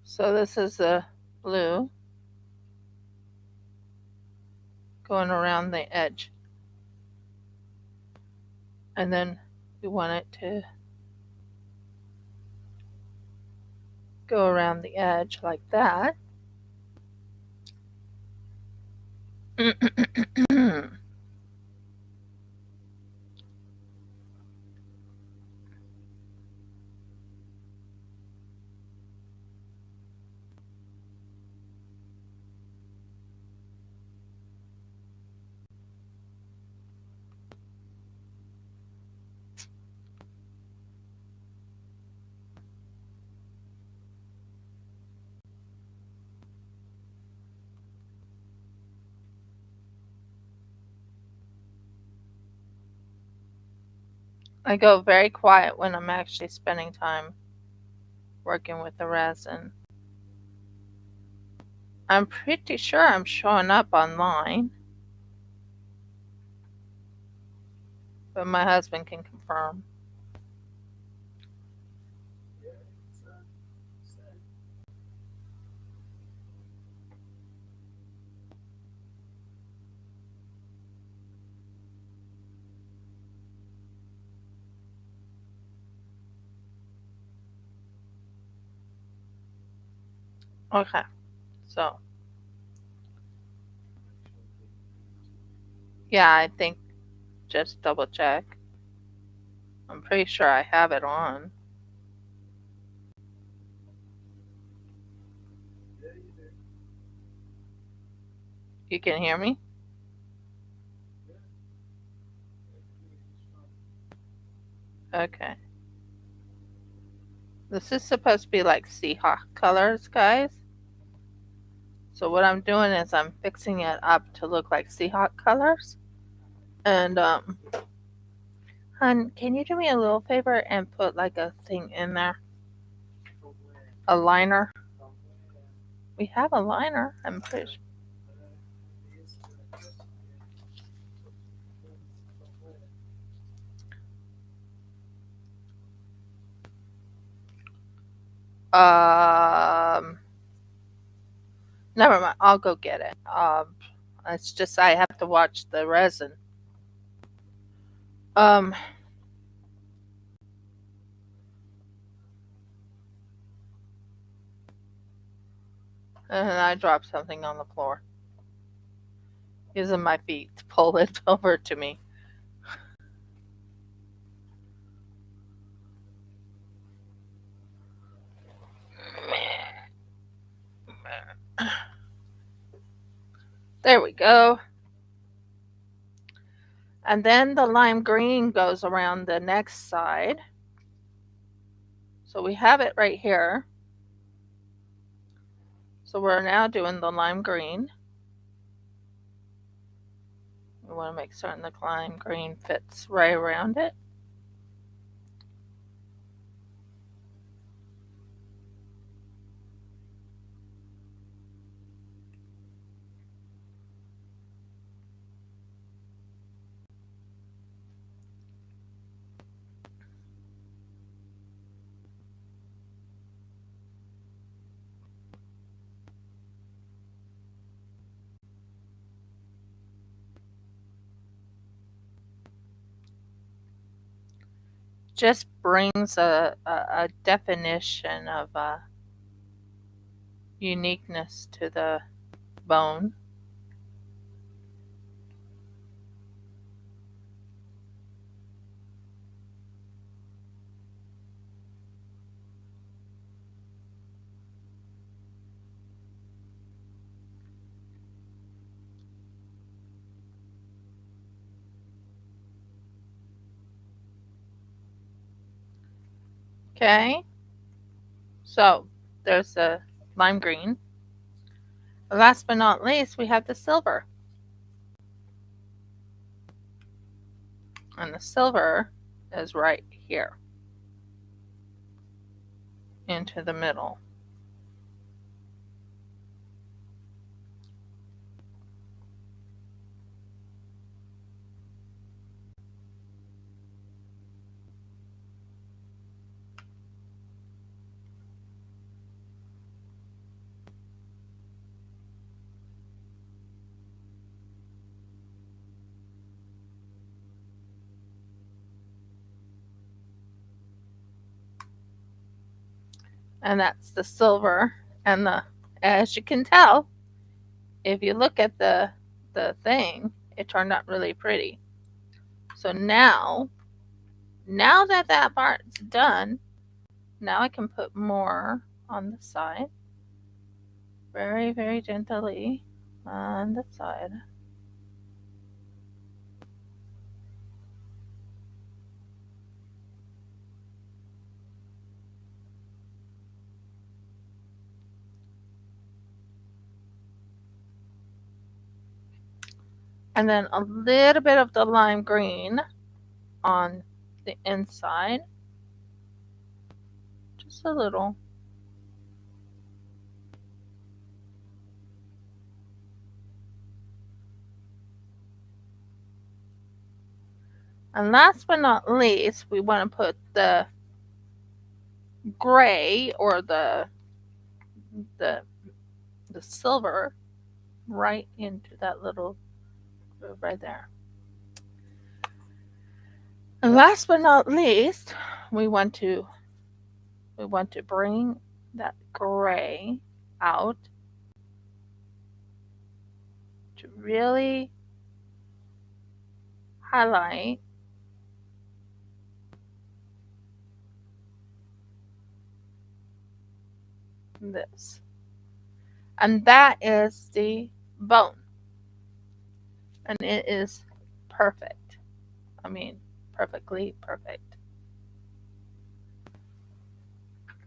So this is the blue going around the edge. And then we want it to go around the edge like that. I go very quiet when I'm actually spending time working with the resin. I'm pretty sure I'm showing up online, but my husband can confirm. Okay, so yeah, I think just double check. I'm pretty sure I have it on. You can hear me? Okay. This is supposed to be like Seahawk colors, guys. So what I'm doing is I'm fixing it up to look like Seahawk colors. And hun, can you do me a little favor and put like a thing in there? A liner. We have a liner, I'm pretty sure. Never mind. I'll go get it. It's just I have to watch the resin. Um, And then I dropped something on the floor, using my feet to pull it over to me. There we go. And then the lime green goes around the next side. So we have it right here. So we're now doing the lime green. We want to make certain the lime green fits right around it. Just brings a definition of uniqueness to the bone. Okay, so there's the lime green. Last but not least, we have the silver. And the silver is right here into the middle. And that's the silver. And as you can tell, if you look at the thing, it turned out really pretty. So now that part's done, now I can put more on the side. Very, very gently on the side. And then a little bit of the lime green on the inside. Just a little. And last but not least, we want to put the gray or the silver right into that little groove right there. And last but not least, we want to bring that gray out to really highlight this. And that is the bone. And it is perfect. I mean, perfectly perfect.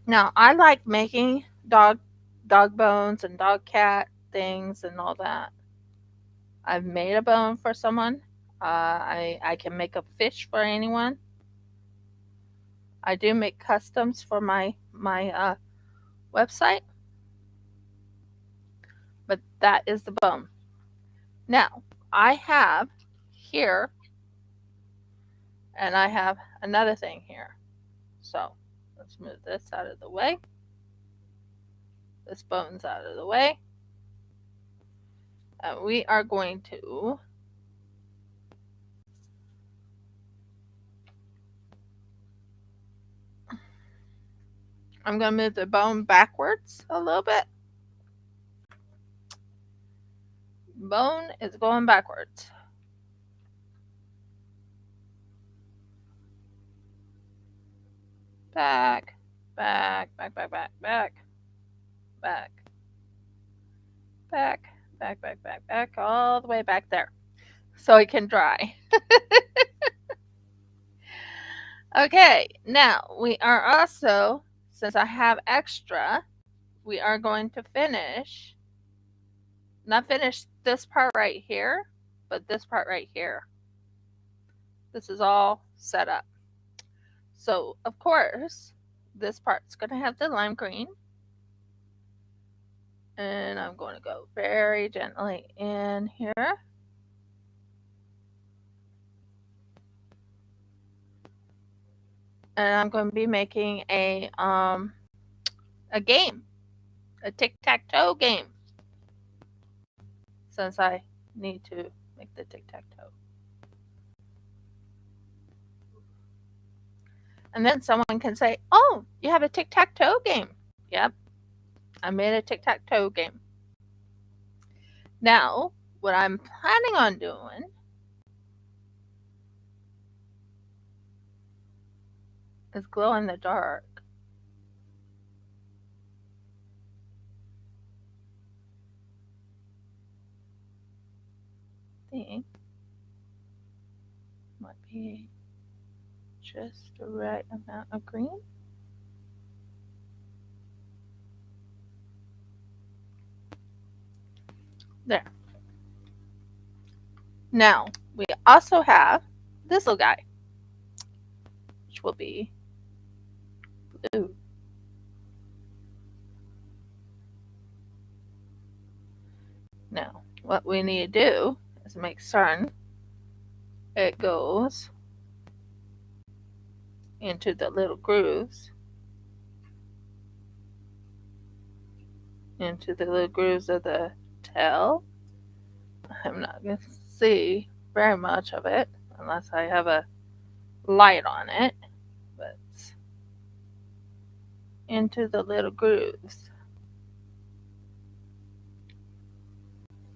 Now, I like making dog bones and dog cat things and all that. I've made a bone for someone. I can make a fish for anyone. I do make customs for my website, but that is the bone. Now, I have here, and I have another thing here. So let's move this out of the way. This bone's out of the way. And we are going to I'm going to move the bone backwards a little bit. Bone is going backwards. Back, back, back, back, back, back, back, back, back, back, back, back, all the way back there, so it can dry. Okay, now we are also, since I have extra, we are going to finish, not finish this part right here, but this part right here. This is all set up. So, of course, this part's going to have the lime green. And I'm going to go very gently in here. And I'm going to be making a game, a tic-tac-toe game, since I need to make the tic-tac-toe. And then someone can say, oh, you have a tic-tac-toe game. Yep, I made a tic-tac-toe game. Now, what I'm planning on doing is glow in the dark. I think might be just the right amount of green. There. Now, we also have this little guy, which will be blue. Now, what we need to do is make certain it goes into the little grooves, of the tail. I'm not going to see very much of it unless I have a light on it, but into the little grooves.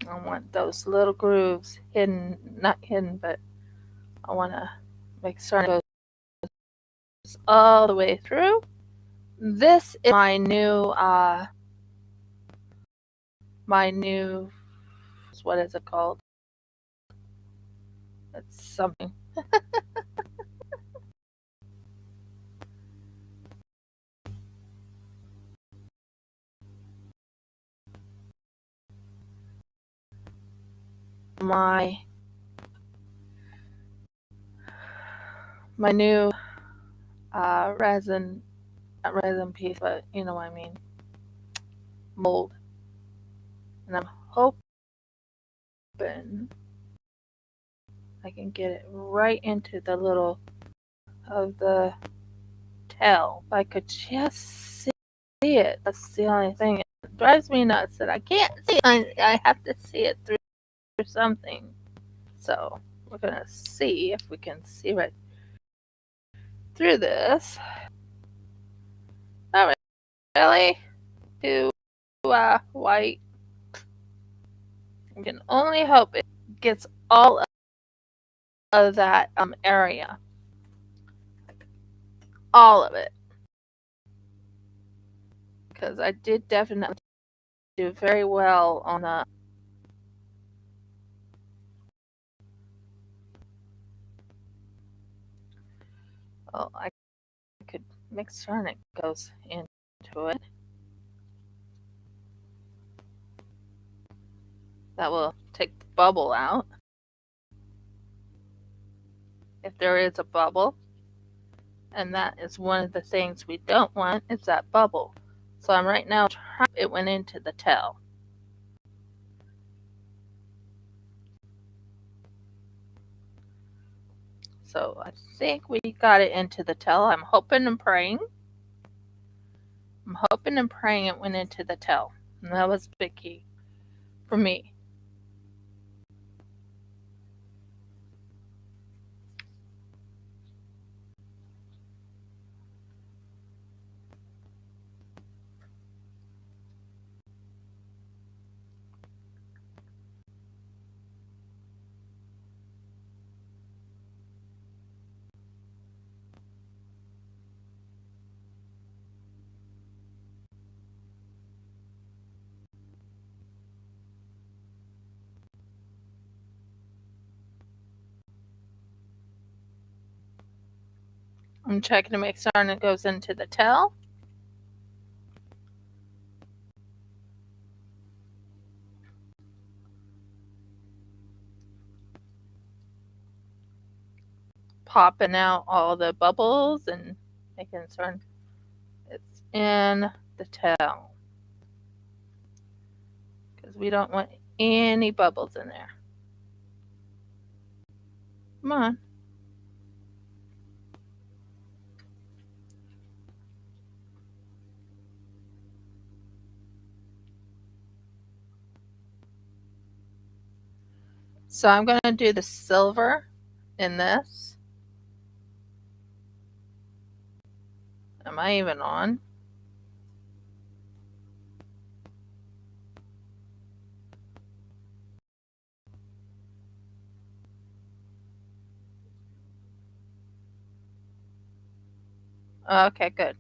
I want those little grooves hidden, not hidden, but I want to make certain it goes all the way through. This is my new, what is it called? It's something. My new resin, not resin piece, but you know what I mean, mold. And I'm hoping I can get it right into the little of the tail. If I could just see it, that's the only thing. It drives me nuts that I can't see it. I have to see it through something. So we're going to see if we can see right through this. Not really too white. I can only hope it gets all of that area. All of it. Because I did definitely do very well on the I could make certain it goes into it. That will take the bubble out. If there is a bubble. And that is one of the things we don't want, is that bubble. So I'm right now trying, it went into the tail. So I think we got it into the tail. I'm hoping and praying. It went into the tail. And that was a big key for me. I'm checking to make certain it goes into the tail. Popping out all the bubbles and making certain it's in the tail. Because we don't want any bubbles in there. Come on. So I'm going to do the silver in this. Am I even on? Okay, good.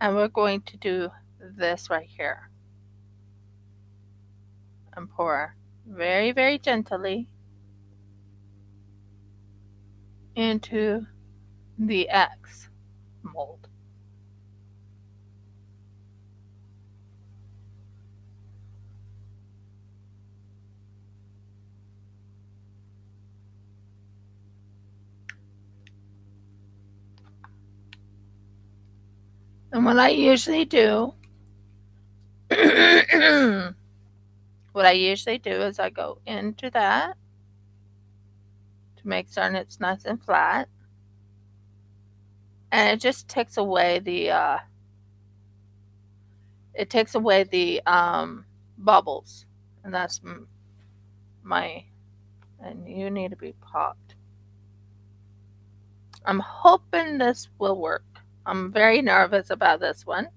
And we're going to do this right here. And pour very, very gently into the X mold. And what I usually do, is I go into that to make certain it's nice and flat. And it just takes away the bubbles. And that's and you need to be popped. I'm hoping this will work. I'm very nervous about this one.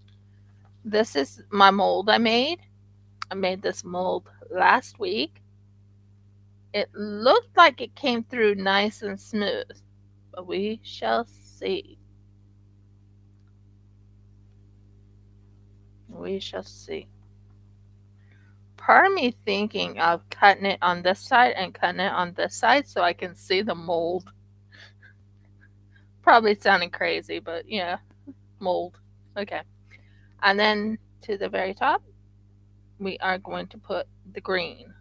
This is my mold I made. I made this mold last week. It looked like it came through nice and smooth, but we shall see. We shall see. Part of me thinking of cutting it on this side and cutting it on this side so I can see the mold. Probably sounding crazy, but yeah, mold. Okay. And then to the very top, we are going to put the green.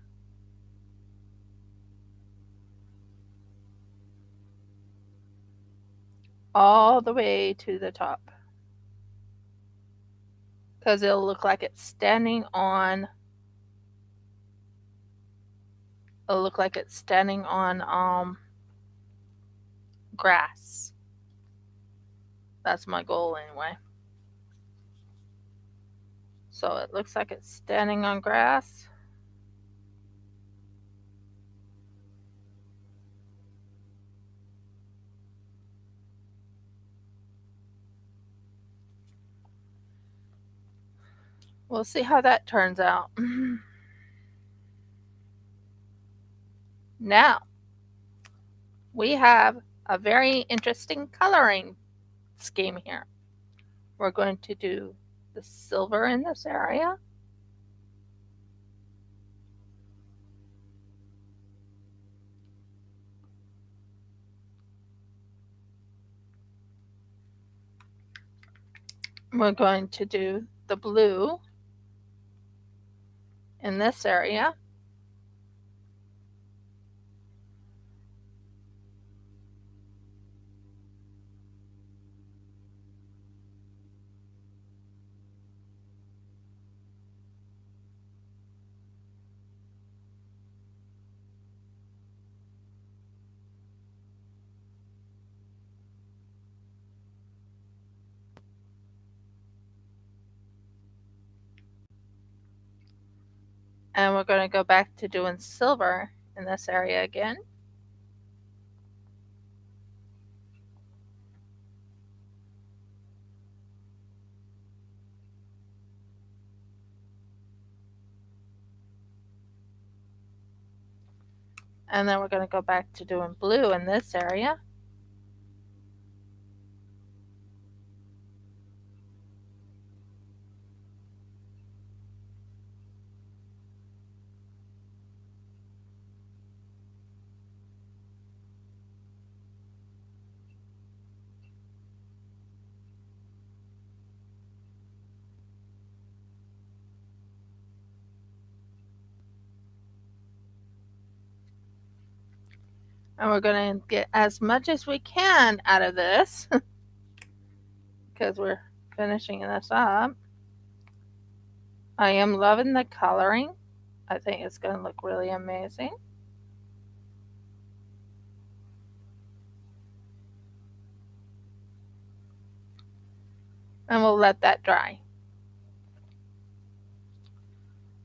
All the way to the top. Because it'll look like it's standing on grass. That's my goal anyway. So it looks like it's standing on grass. We'll see how that turns out. Now, we have a very interesting coloring scheme here. We're going to do the silver in this area. We're going to do the blue in this area. And we're going to go back to doing silver in this area again. And then we're going to go back to doing blue in this area. And we're going to get as much as we can out of this because we're finishing this up. I am loving the coloring. I think it's going to look really amazing. And we'll let that dry.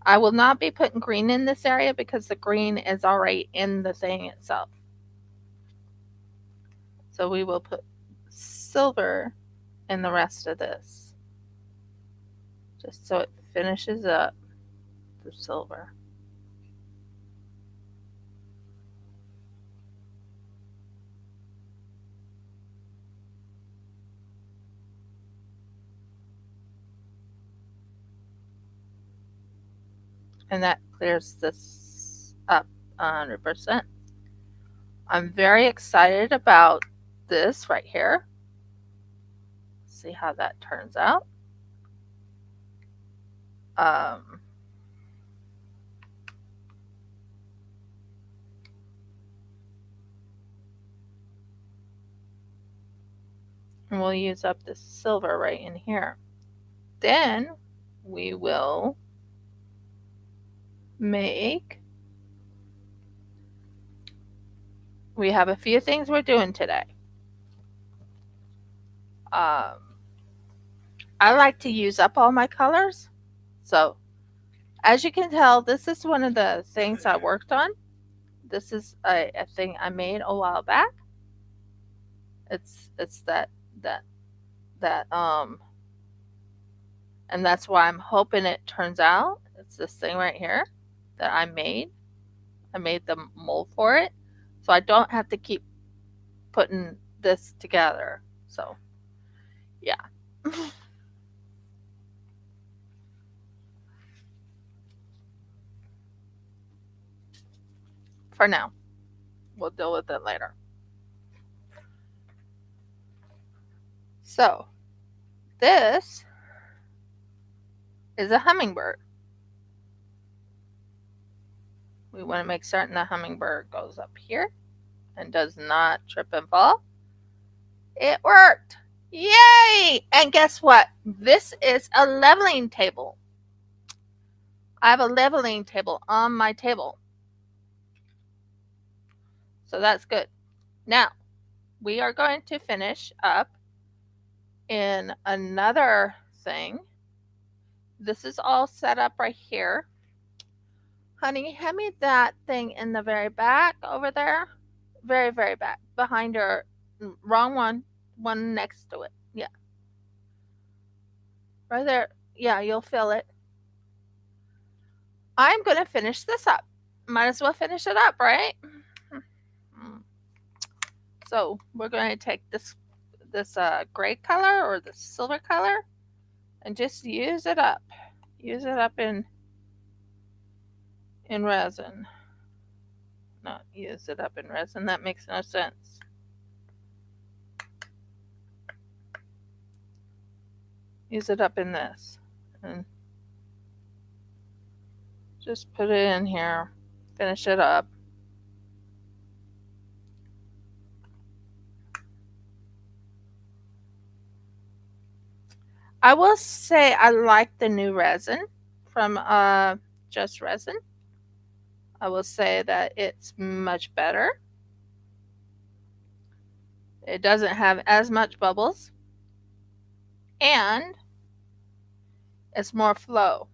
I will not be putting green in this area because the green is already in the thing itself. So we will put silver in the rest of this, just so it finishes up the silver. And that clears this up 100%. I'm very excited about this right here. See how that turns out. And we'll use up the silver right in here. Then we will make, we have a few things we're doing today. I like to use up all my colors. So as you can tell, this is one of the things I worked on. This is a thing I made a while back. It's that and that's why I'm hoping it turns out. It's this thing right here that I made. I made the mold for it, so I don't have to keep putting this together. So yeah. For now, we'll deal with it later. So this is a hummingbird. We want to make certain the hummingbird goes up here and does not trip and fall. It worked! Yay! And guess what? This is a leveling table. I have a leveling table on my table. So that's good. Now, we are going to finish up in another thing. This is all set up right here. Honey, hand me that thing in the very back over there. Very, very back. Behind her. Wrong one. One next to it. Yeah. Right there. Yeah, you'll feel it. I'm going to finish this up. Might as well finish it up, right? So we're going to take this gray color or the silver color and just use it up. Use it up in resin. Not use it up in resin. That makes no sense. Use it up in this. And just put it in here. Finish it up. I will say I like the new resin from Just Resin. I will say that it's much better. It doesn't have as much bubbles. And it's more flow.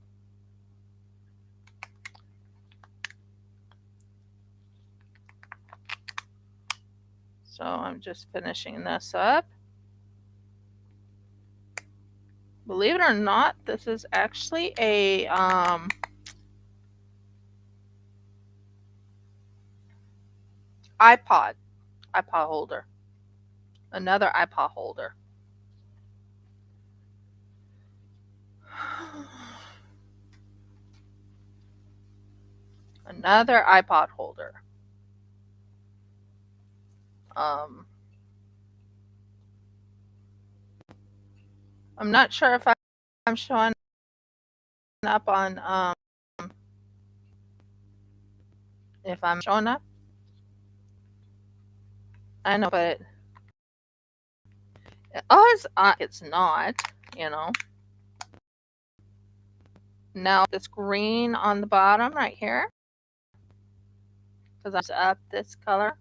So I'm just finishing this up. Believe it or not, this is actually a iPod holder. Another iPod holder. Another iPod holder. I'm not sure if I'm showing up on if I'm showing up. I know, but it's not, you know. Now this green on the bottom right here, because I up this color.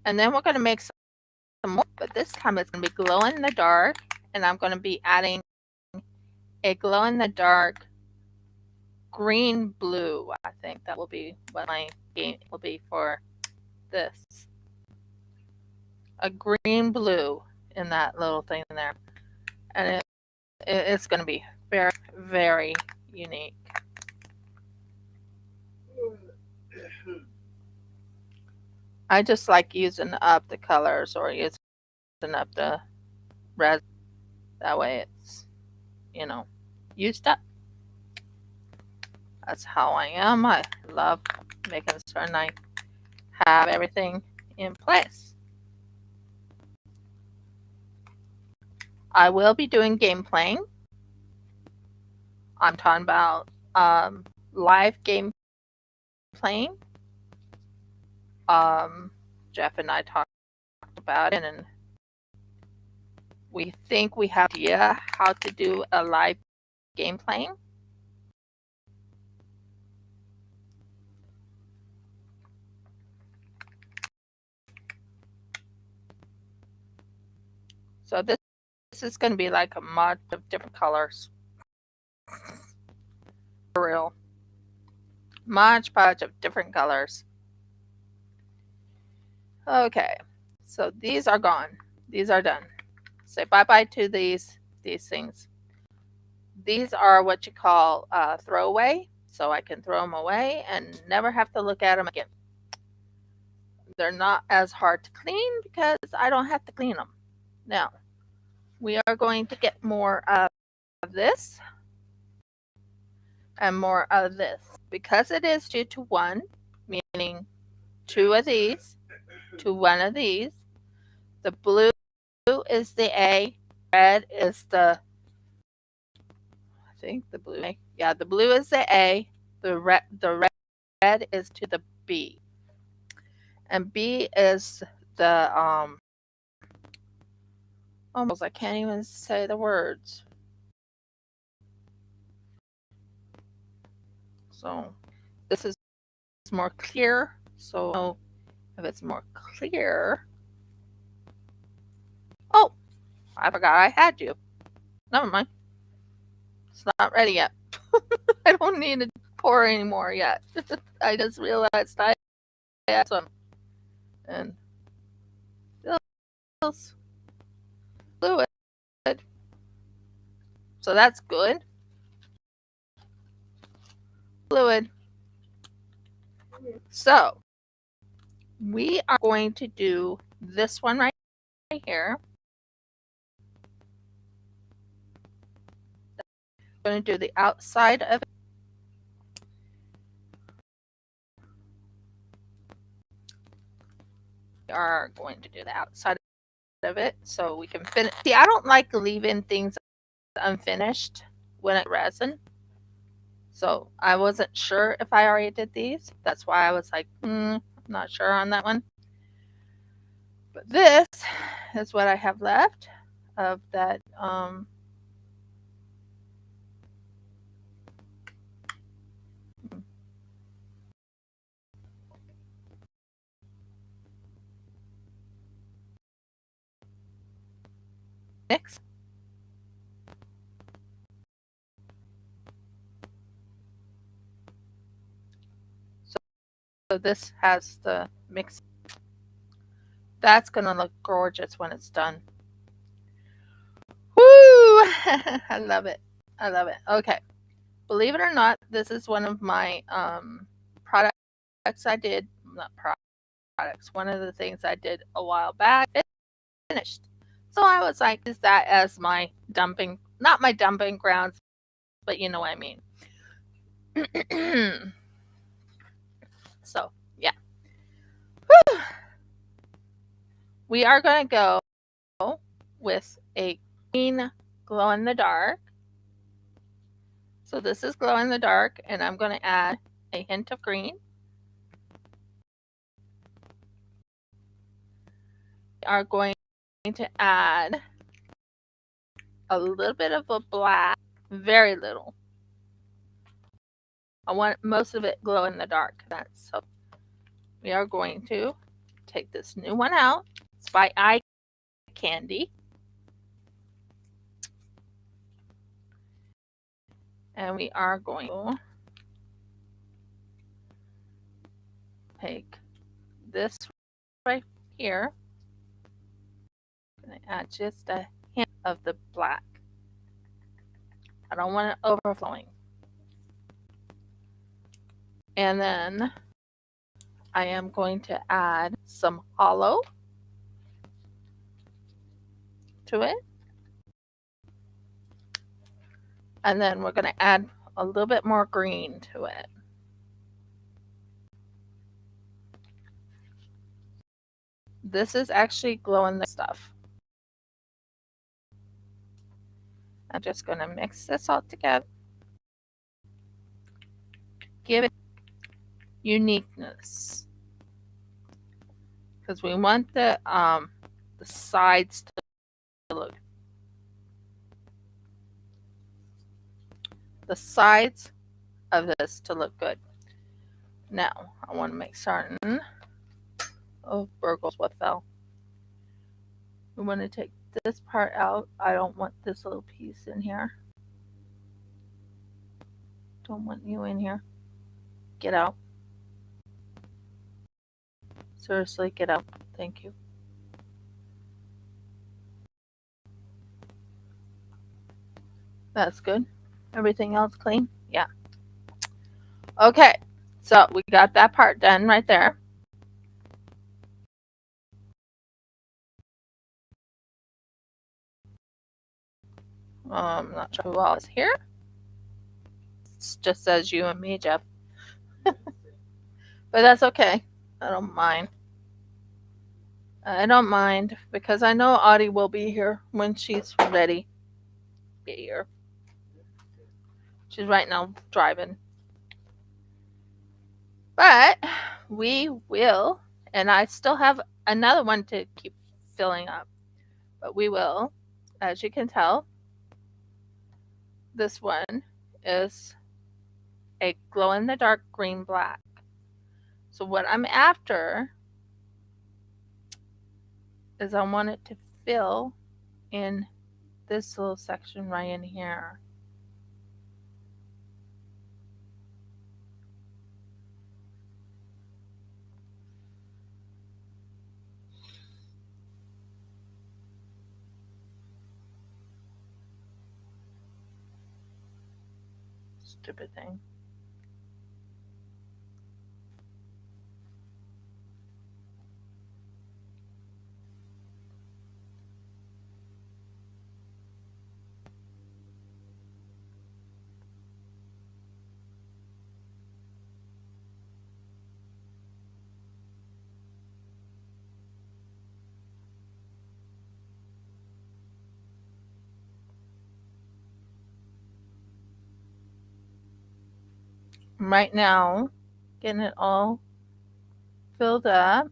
And then we're going to make some more, but this time it's going to be glow in the dark, and I'm going to be adding a glow in the dark green blue. I think that will be what my game will be for this. A green blue in that little thing there. And it's going to be very, very unique. I just like using up the colors or using up the resin. That way it's, you know, used up. That's how I am. I love making certain I have everything in place. I will be doing game playing. I'm talking about live game playing. Jeff and I talked about it, and we think we have an idea how to do a live game playing. So this is going to be like a mod of different colors. For real. Modge podge of different colors. Okay, so these are gone. These are done. Say bye-bye to these things. These are what you call throwaway, so I can throw them away and never have to look at them again. They're not as hard to clean because I don't have to clean them. Now, we are going to get more of this and more of this. Because it is 2 to 1, meaning 2 of these to 1 of these, the blue is the A, red is the, I think the blue, yeah, the blue is the A, the red is to the B. And B is the, almost, I can't even say the words. So this is more clear. So if it's more clear, oh, I forgot I had you. Never mind. It's not ready yet. I don't need to pour anymore yet. I just realized I had some. And feels fluid. So that's good. Fluid. So we are going to do this one right here. I'm going to do the outside of it. We are going to do the outside of it so we can finish. See, I don't like leaving things unfinished when it's resin. So I wasn't sure if I already did these. That's why I was like, I'm not sure on that one. But this is what I have left of that mix. So this has the mix. That's going to look gorgeous when it's done. Woo! I love it. I love it. Okay. Believe it or not, this is one of my products I did. Not products. One of the things I did a while back. It finished. So I was like, is that as my dumping, not my dumping grounds, but you know what I mean. So, yeah. Whew. We are going to go with a green glow in the dark. So this is glow in the dark, and I'm going to add a hint of green. are going to add a little bit of a black, very little. I want most of it glow in the dark. So we are going to take this new one out. It's by Eye Candy. And we are going to take this right here. I'm going to add just a hint of the black. I don't want it overflowing. And then I am going to add some hollow to it. And then we're going to add a little bit more green to it. This is actually glow in the stuff. I'm just going to mix this all together. Give it uniqueness. Because we want the sides to look. The sides of this to look good. Now, I want to make certain. Oh, burgles, what fell? We want to take this part out. I don't want this little piece in here. Don't want you in here. Get out. Seriously, get out. Thank you. That's good. Everything else clean? Yeah. Okay, so we got that part done right there. I'm not sure who else is here. It just says you and me, Jeff. But that's okay. I don't mind. I don't mind because I know Audie will be here when she's ready. Be here. She's right now driving. But we will, and I still have another one to keep filling up. But we will, as you can tell, this one is a glow-in-the-dark green-black. So what I'm after is I want it to fill in this little section right in here. Stupid thing. Right now, getting it all filled up.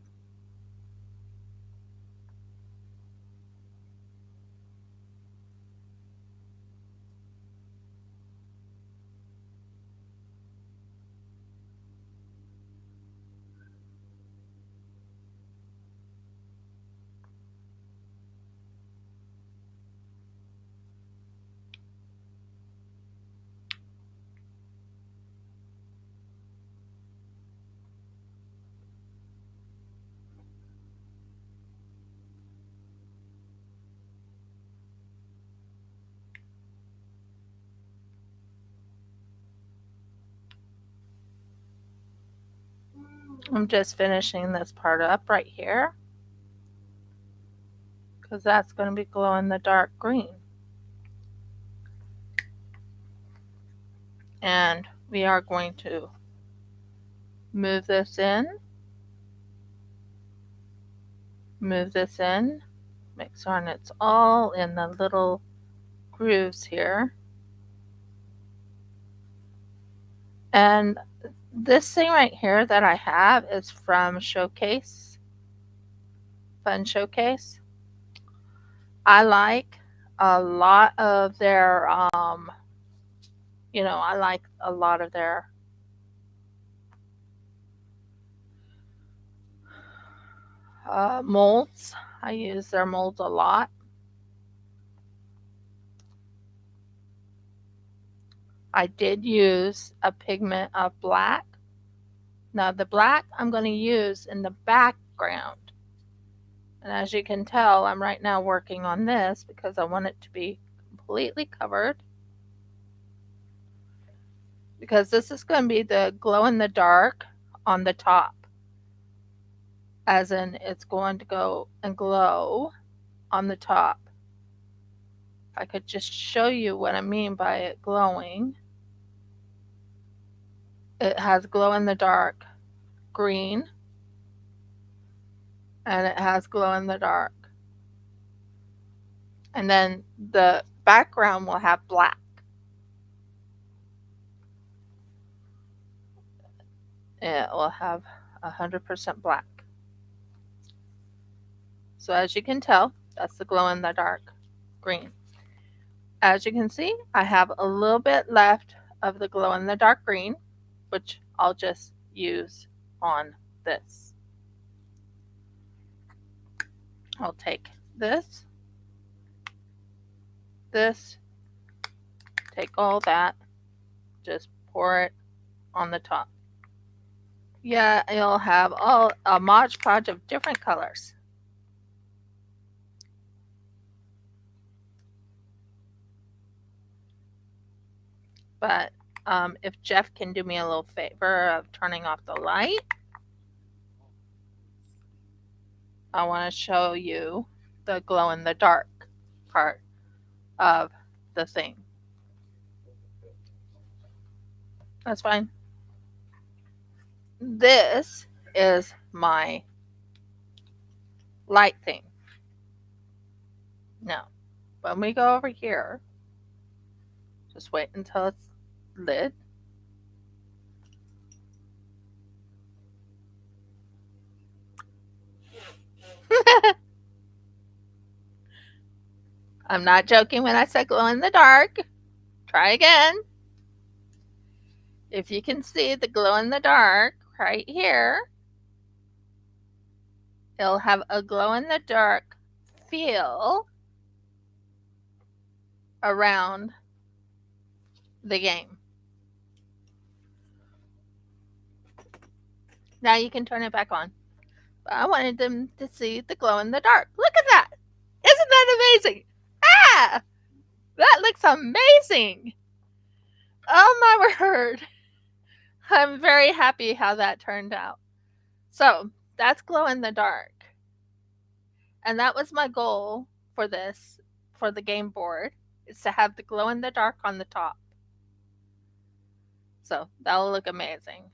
I'm just finishing this part up right here because that's going to be glow in the dark green. And we are going to move this in, make certain it's all in the little grooves here. And this thing right here that I have is from Showcase. fun showcase. I like a lot of their, I like a lot of their molds. I use their molds a lot. I did use a pigment of black. Now the black I'm going to use in the background. And as you can tell, I'm right now working on this because I want it to be completely covered. Because this is going to be the glow in the dark on the top. As in, it's going to go and glow on the top. If I could just show you what I mean by it glowing. It has glow in the dark green. And it has glow in the dark. And then the background will have black. It will have 100% black. So as you can tell, that's the glow in the dark green. As you can see, I have a little bit left of the glow in the dark green, which I'll just use on this. I'll take this, take all that, just pour it on the top. Yeah, you'll have a Mod Podge of different colors. But if Jeff can do me a little favor of turning off the light, I want to show you the glow in the dark part of the thing. That's fine. This is my light thing. Now, when we go over here, just wait until it's lit. I'm not joking when I said glow in the dark. Try again. If you can see the glow in the dark right here, it'll have a glow in the dark feel around the game. Now you can turn it back on. But I wanted them to see the glow in the dark. Look at that! Isn't that amazing? Ah! That looks amazing! Oh my word! I'm very happy how that turned out. So, that's glow in the dark. And that was my goal for this, for the game board, is to have the glow in the dark on the top. So, that'll look amazing.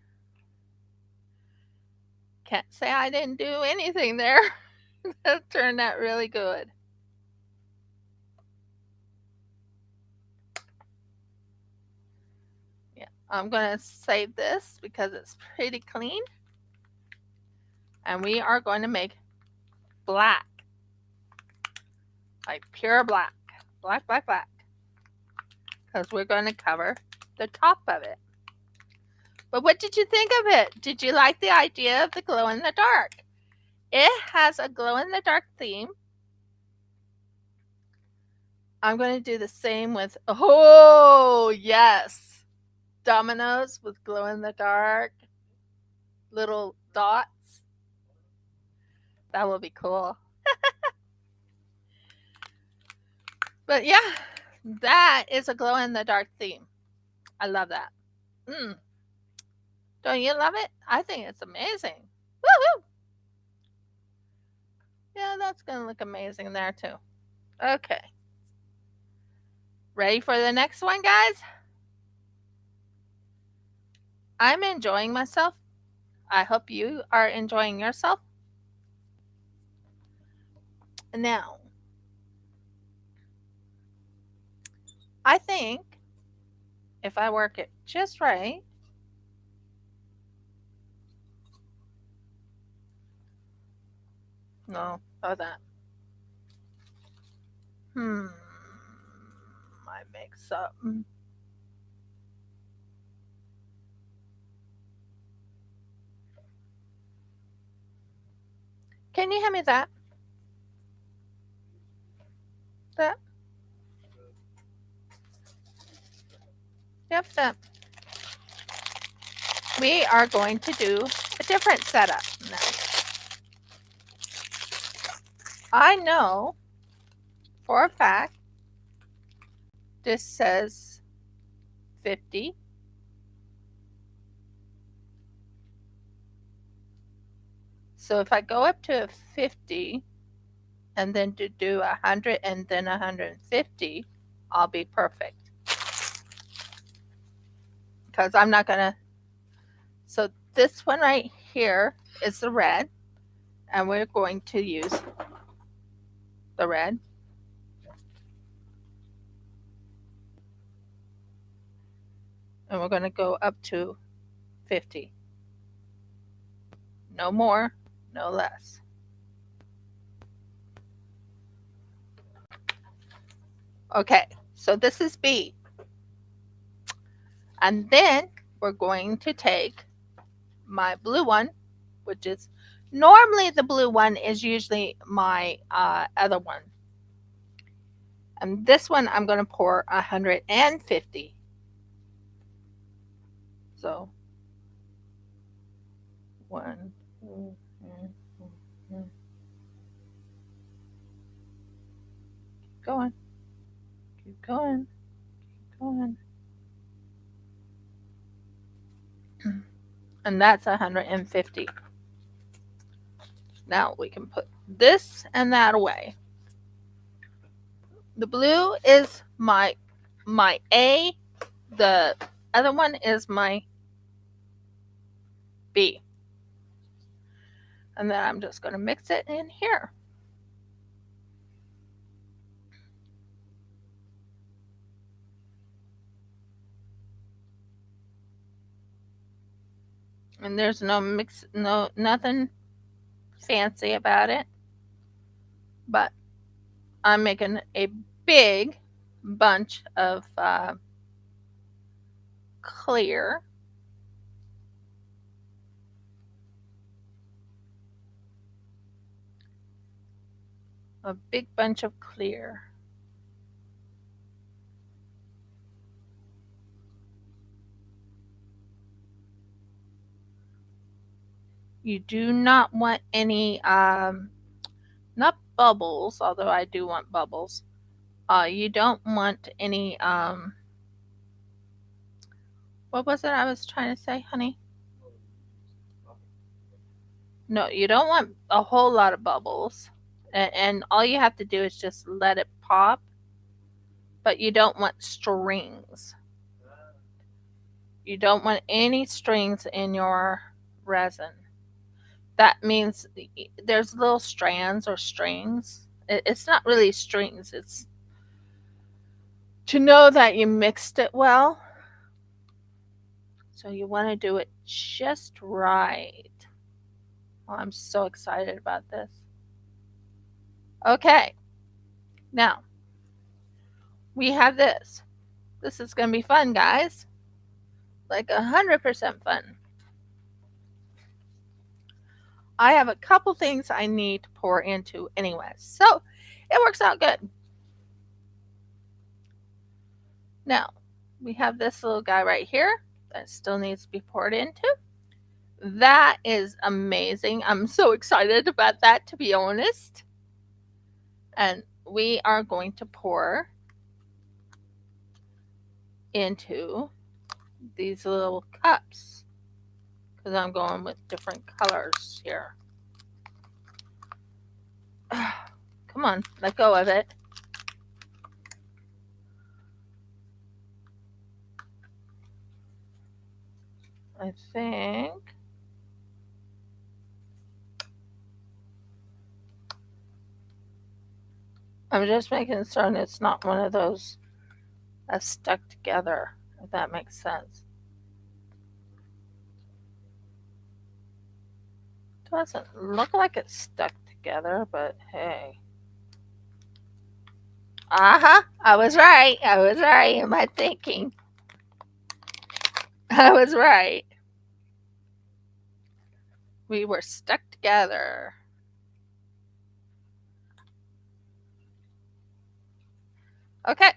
Can't say I didn't do anything there. That turned out really good. Yeah, I'm going to save this because it's pretty clean. And we are going to make black. Like pure black. Black, black, black. Because we're going to cover the top of it. But what did you think of it? Did you like the idea of the glow in the dark? It has a glow in the dark theme. I'm going to do the same with, oh, yes, dominoes with glow in the dark, little dots. That will be cool. But yeah, that is a glow in the dark theme. I love that. Don't you love it? I think it's amazing. Woohoo! Yeah, that's going to look amazing there too. Okay. Ready for the next one, guys? I'm enjoying myself. I hope you are enjoying yourself. Now, I think if I work it just right, No, how that? I mix up. Can you hand me that? That? Yep, that. We are going to do a different setup now. I know for a fact this says 50. So if I go up to 50 and then to do 100 and then 150, I'll be perfect. Because I'm not going to. So this one right here is the red, and we're going to use the red. And we're going to go up to 50. No more, no less. Okay, so this is B. And then we're going to take my blue one, which is normally the blue one is usually my other one. And this one I'm going to pour 150. So 1, 2, 3, 4. Keep going. Keep going. Keep going. And that's 150. Now we can put this and that away. The blue is my A. The other one is my B. And then I'm just going to mix it in here. And there's no mix, nothing fancy about it. But I'm making a big bunch of clear. A big bunch of clear. You do not want any, not bubbles, although I do want bubbles. You don't want any, what was it I was trying to say, honey? No, you don't want a whole lot of bubbles. And all you have to do is just let it pop. But you don't want strings. You don't want any strings in your resin. That means there's little strands or strings. It's not really strings. It's to know that you mixed it well. So you want to do it just right. Oh, I'm so excited about this. Okay. Now, we have this. This is going to be fun, guys. Like 100% fun. I have a couple things I need to pour into anyway. So it works out good. Now, we have this little guy right here that still needs to be poured into. That is amazing. I'm so excited about that, to be honest. And we are going to pour into these little cups because I'm going with different colors here. Come on, let go of it. I think I'm just making certain it's not one of those that's stuck together, if that makes sense. Doesn't look like it's stuck together, but hey. I was right. I was right in my thinking. I was right. We were stuck together. Okay.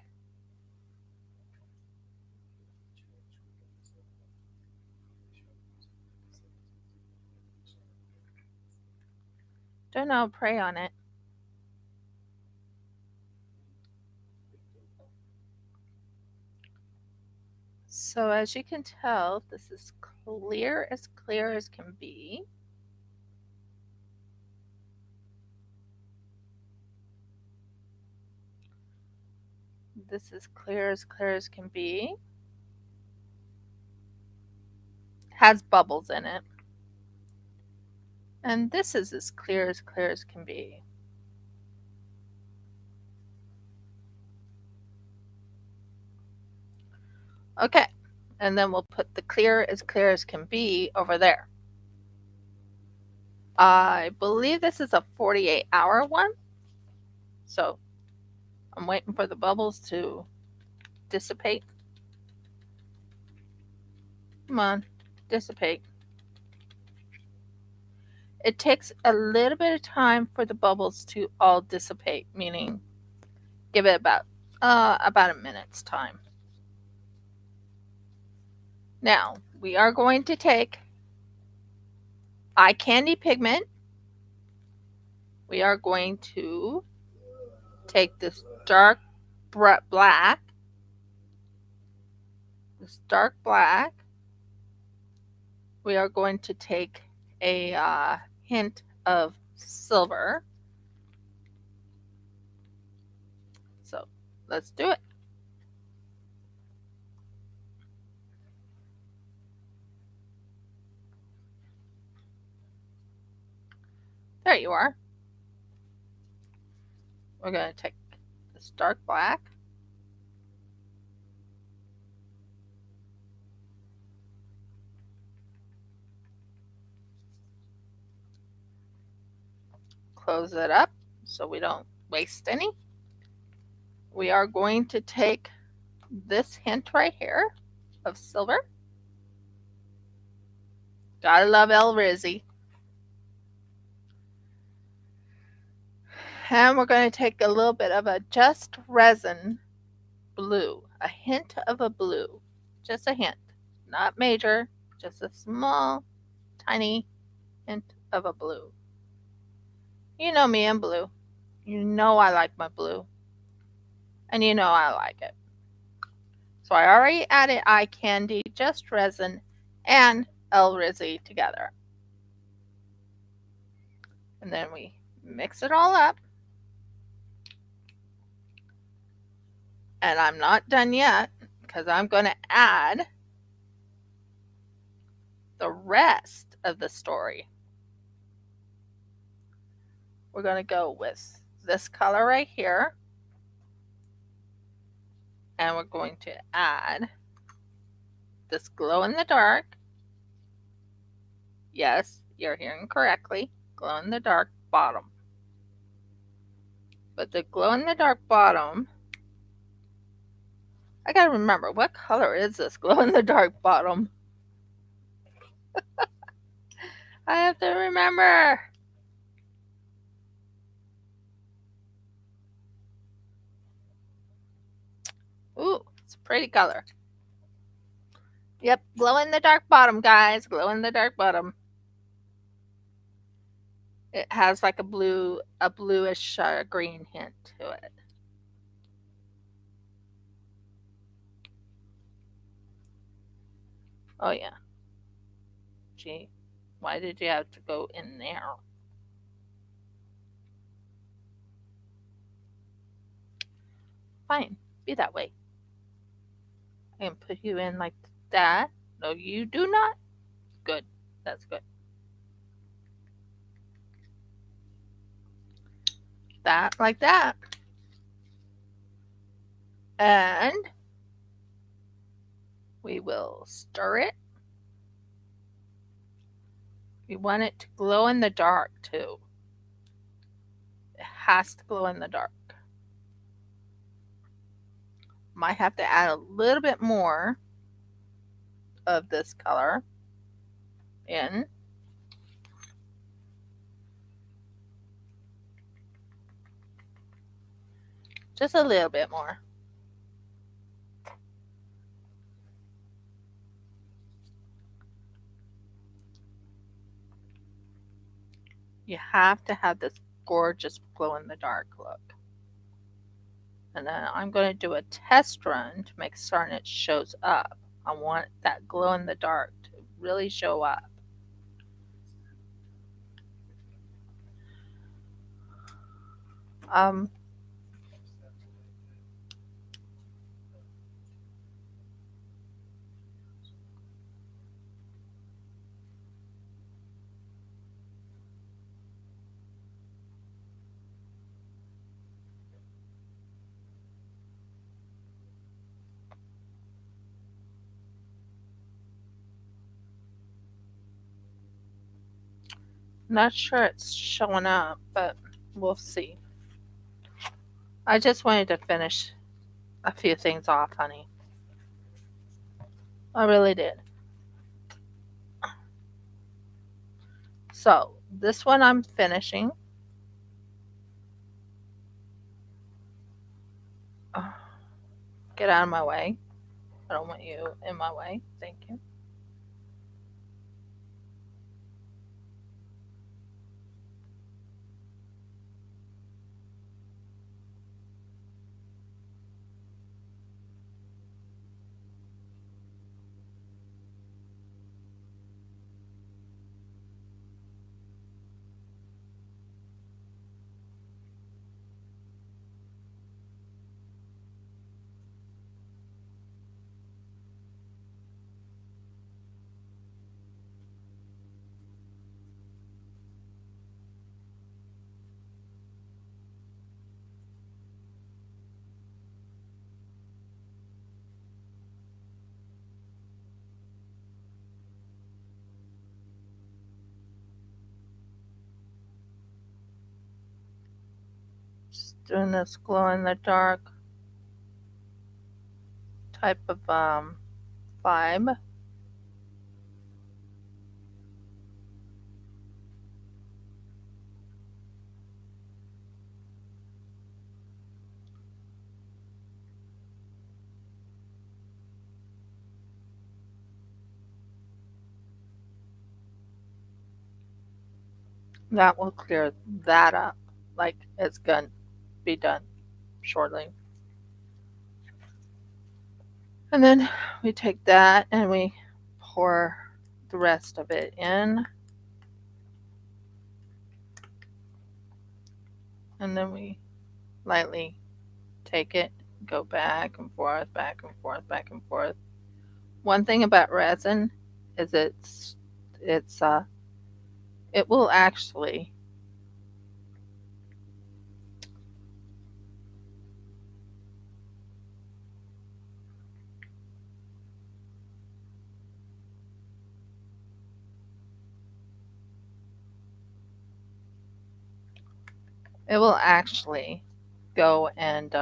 Don't know. Pray on it. So as you can tell, this is clear as can be. This is clear as can be. Has bubbles in it. And this is as clear as can be. Okay. And then we'll put the clear as can be over there. I believe this is a 48-hour one. So I'm waiting for the bubbles to dissipate. Come on, dissipate. It takes a little bit of time for the bubbles to all dissipate, meaning give it about a minute's time. Now, we are going to take eye candy pigment. We are going to take this dark black. We are going to take a hint of silver. So let's do it. There you are. We're going to take this dark black. Close it up so we don't waste any. We are going to take this hint right here of silver. Gotta love El Rizzy. And we're going to take a little bit of a just resin blue, a hint of a blue, just a hint, not major, just a small, tiny hint of a blue. You know me and blue. You know I like my blue. And you know I like it. So I already added eye candy, just resin, and El Rizzy together. And then we mix it all up. And I'm not done yet because I'm going to add the rest of the story. We're going to go with this color right here. And we're going to add this glow in the dark. Yes, you're hearing correctly. Glow in the dark bottom. But the glow in the dark bottom, I gotta remember, what color is this glow in the dark bottom? I have to remember. Ooh, it's a pretty color. Yep, glow in the dark bottom, guys. Glow in the dark bottom. It has like a bluish green hint to it. Oh yeah. Gee, why did you have to go in there? Fine, be that way. I can put you in like that. No, you do not. Good. That's good. That like that. And we will stir it. We want it to glow in the dark too. has to glow in the dark. Might have to add a little bit more of this color in. Just a little bit more. You have to have this gorgeous glow in the dark look. And then I'm going to do a test run to make certain it shows up. I want that glow in the dark to really show up. Not sure it's showing up, but we'll see. I just wanted to finish a few things off, honey. I really did. So, this one I'm finishing. Get out of my way. I don't want you in my way. Thank you. Just doing this glow in the dark type of vibe. That will clear that up. Like it's going to be done shortly. And then we take that and we pour the rest of it in. And then we lightly take it, go back and forth, back and forth, back and forth. One thing about resin is it will actually go and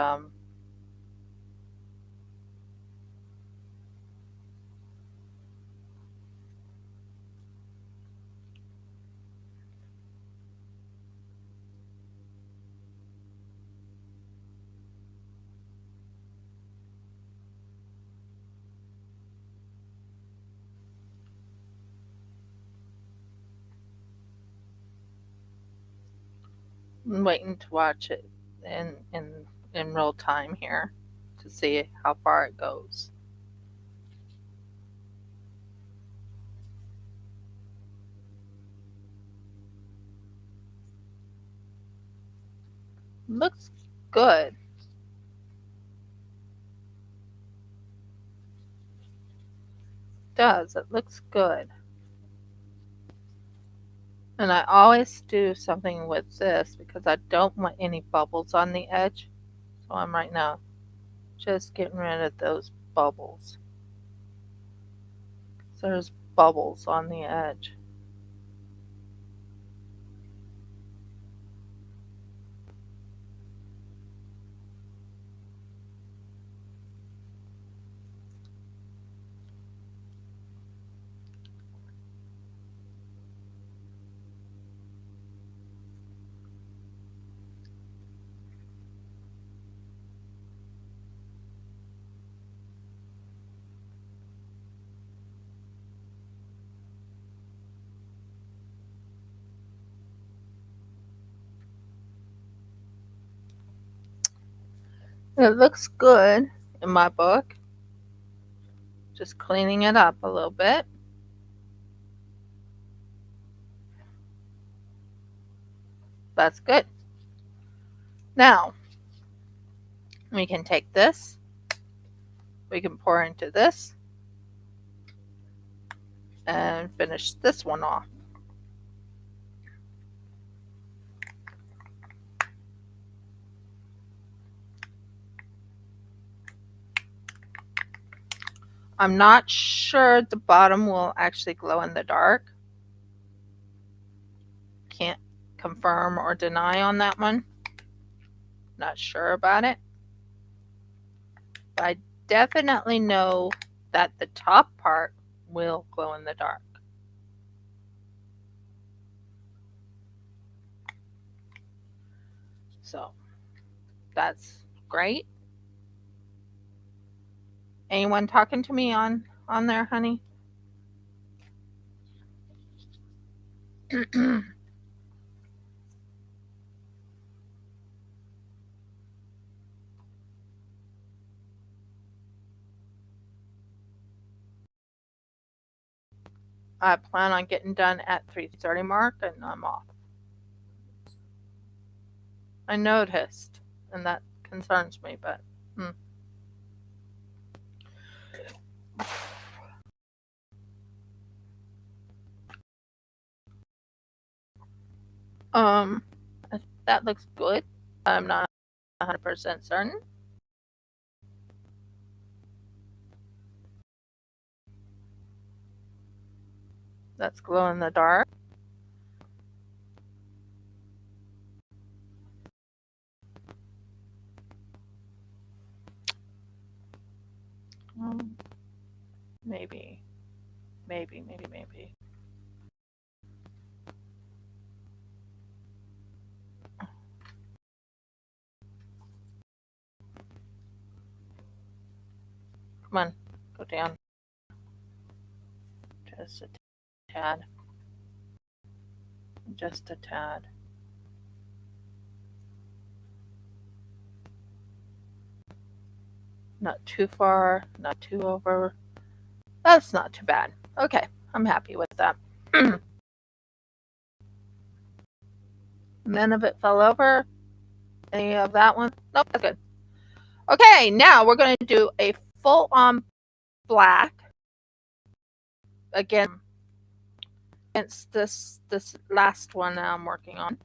I'm waiting to watch it in real time here to see how far it goes. Looks good. Does. It looks good. And I always do something with this because I don't want any bubbles on the edge. So I'm right now just getting rid of those bubbles. So there's bubbles on the edge. It looks good in my book. Just cleaning it up a little bit. That's good. Now, we can take this. We can pour into this. And finish this one off. I'm not sure the bottom will actually glow in the dark. Can't confirm or deny on that one. Not sure about it. But I definitely know that the top part will glow in the dark. So that's great. Anyone talking to me on there, honey? I plan on getting done at 3:30 mark, and I'm off. I noticed, and that concerns me, but that looks good. I'm not 100% certain. That's glow in the dark. Maybe. Come on, go down. Just a tad. Just a tad. Not too far, not too over. That's not too bad. Okay, I'm happy with that. None of it fell over. Any of that one? Nope, that's good. Okay, now we're going to do a full-on black. Again, against this last one that I'm working on.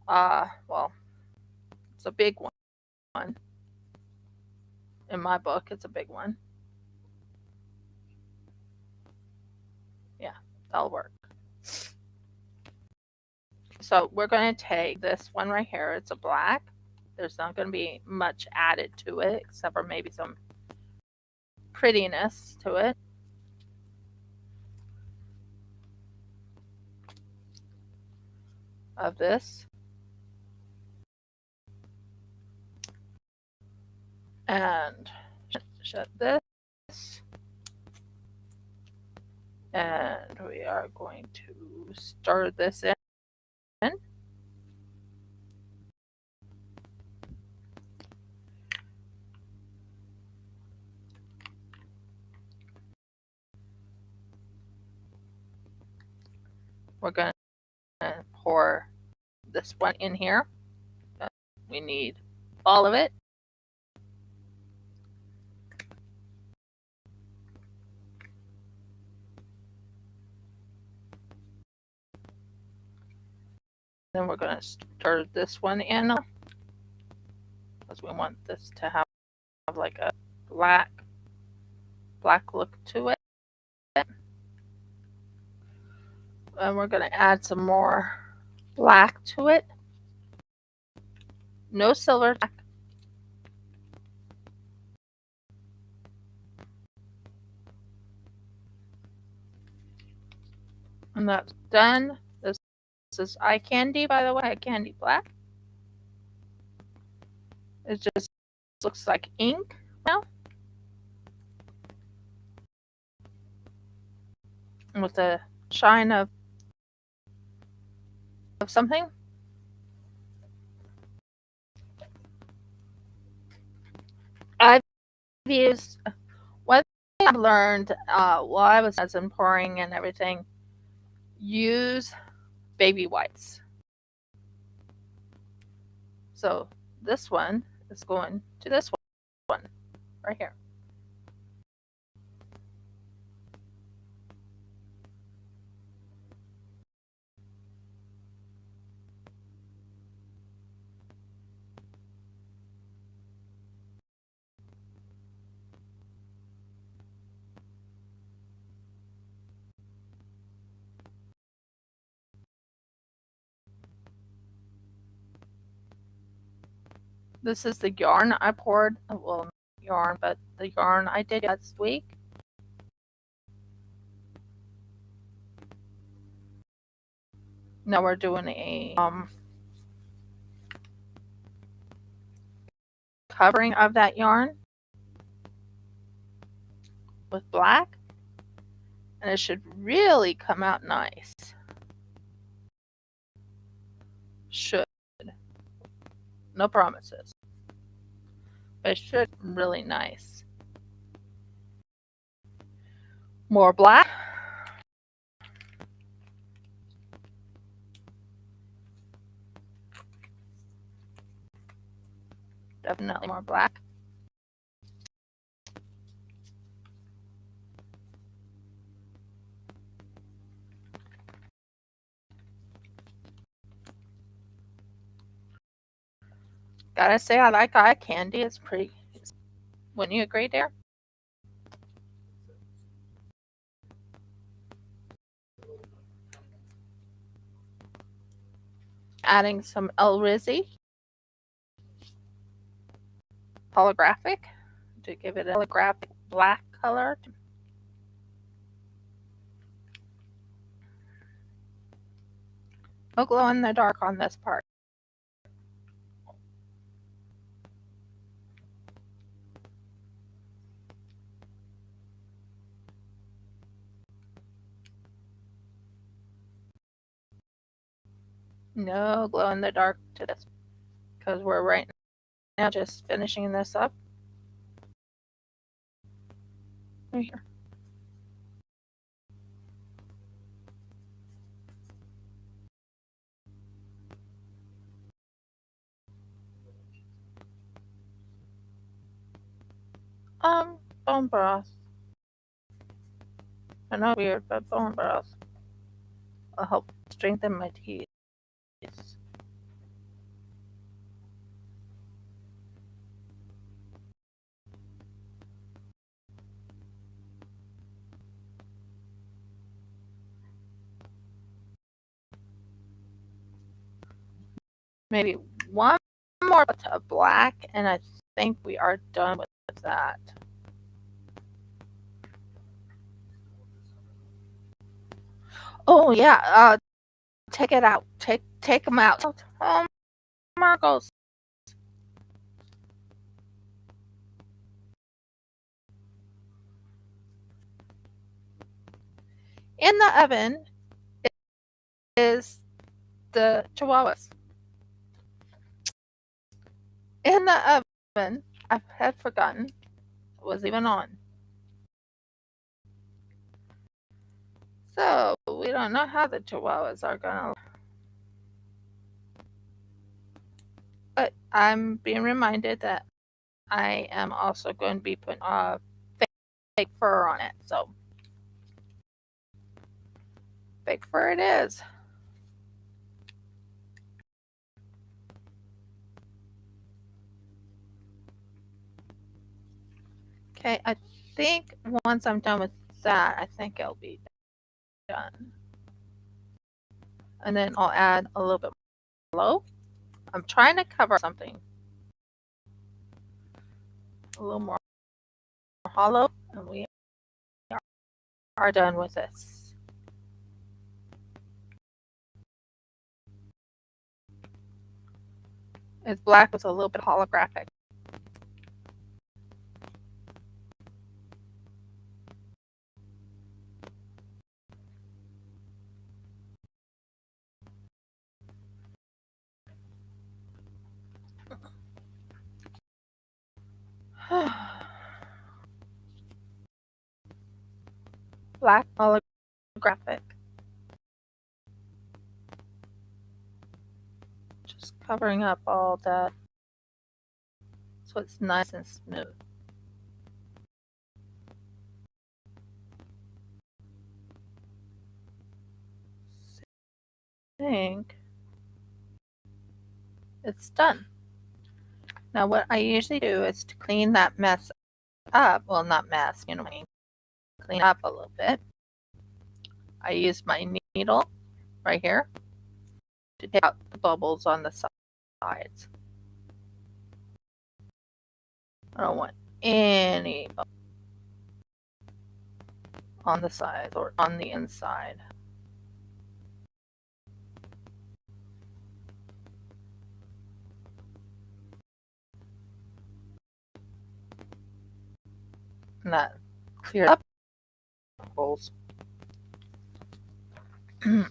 Well, it's a big one. In my book, it's a big one. Yeah, that'll work. So we're going to take this one right here. It's a black. There's not going to be much added to it, except for maybe some prettiness to it. Of this. And shut this. And we are going to stir this in. We're going to pour this one in here. We need all of it. Then we're going to stir this one in because we want this to have like a black look to it. And we're going to add some more black to it. No silver. And that's done. This is eye candy, by the way, eye candy black. It just looks like ink now. With a shine of something. used, one thing I've learned while I was resin pouring and everything, use baby wipes. So this one is going to this one right here. This is the yarn I poured. Well, not yarn, but the yarn I did last week. Now we're doing a covering of that yarn with black, and it should really come out nice. Should. No promises. But it should really nice. More black. Definitely more black. Gotta say, I like eye candy. It's pretty. Wouldn't you agree, Dare? Adding some Risi holographic to give it a holographic black color. No glow in the dark on this part. No glow in the dark to this because we're right now just finishing this up. Right here. Bone broth. I know, weird, but bone broth will help strengthen my teeth. Maybe one more of black, and I think we are done with that. Oh yeah, take it out. Take them out. Oh, Marcos. In the oven is the chihuahuas. In the oven, I had forgotten it was even on. So we don't know how the chihuahuas are gonna. But I'm being reminded that I am also going to be putting fake fur on it. So fake fur it is. Okay, I think once I'm done with that, I think it'll be done. And then I'll add a little bit more. I'm trying to cover something a little more hollow, and we are done with this. It's black with a little bit holographic. black holographic. Just covering up all that so it's nice and smooth. I think it's done. Now what I usually do is to clean that mess up, well, not mess, you know what I mean, clean up a little bit. I use my needle right here to take out the bubbles on the sides. I don't want any bubbles on the sides or on the inside. And that clears up bubbles. And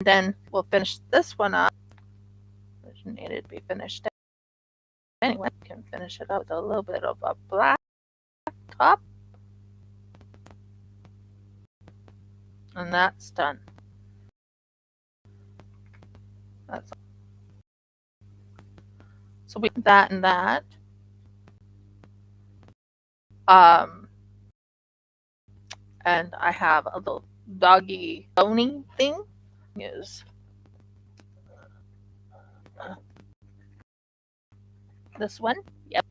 then we'll finish this one up. It needed to be finished anyway. We can finish it up with a little bit of a black top. And that's done. That's so we that and that. And I have a little doggy boning thing. Use this one. Yep.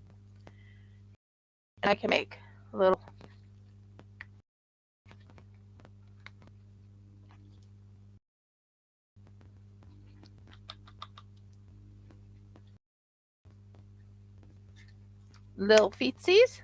And I can make little feetsies.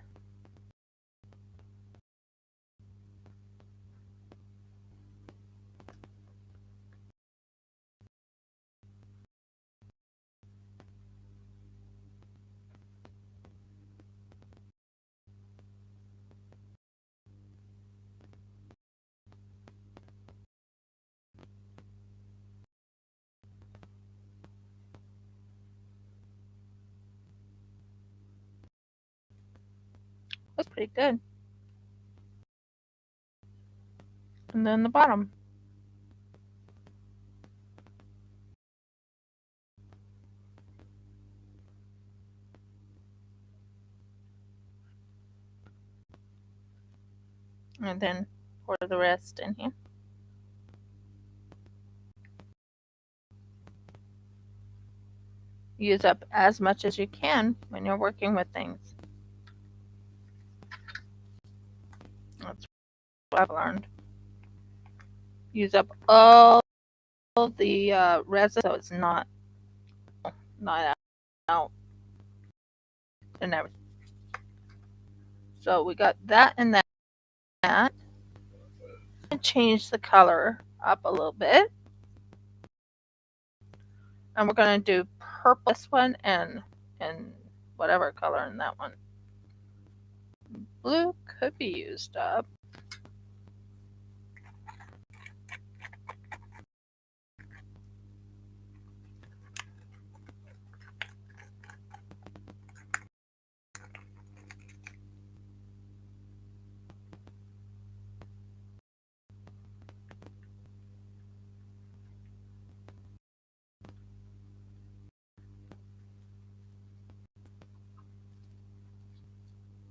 That's pretty good. And then the bottom. And then pour the rest in here. Use up as much as you can when you're working with things. That's what I've learned. Use up all the resin so it's not out and everything. So we got that and that. And change the color up a little bit. And we're going to do purple this one and whatever color in that one. Blue could be used up.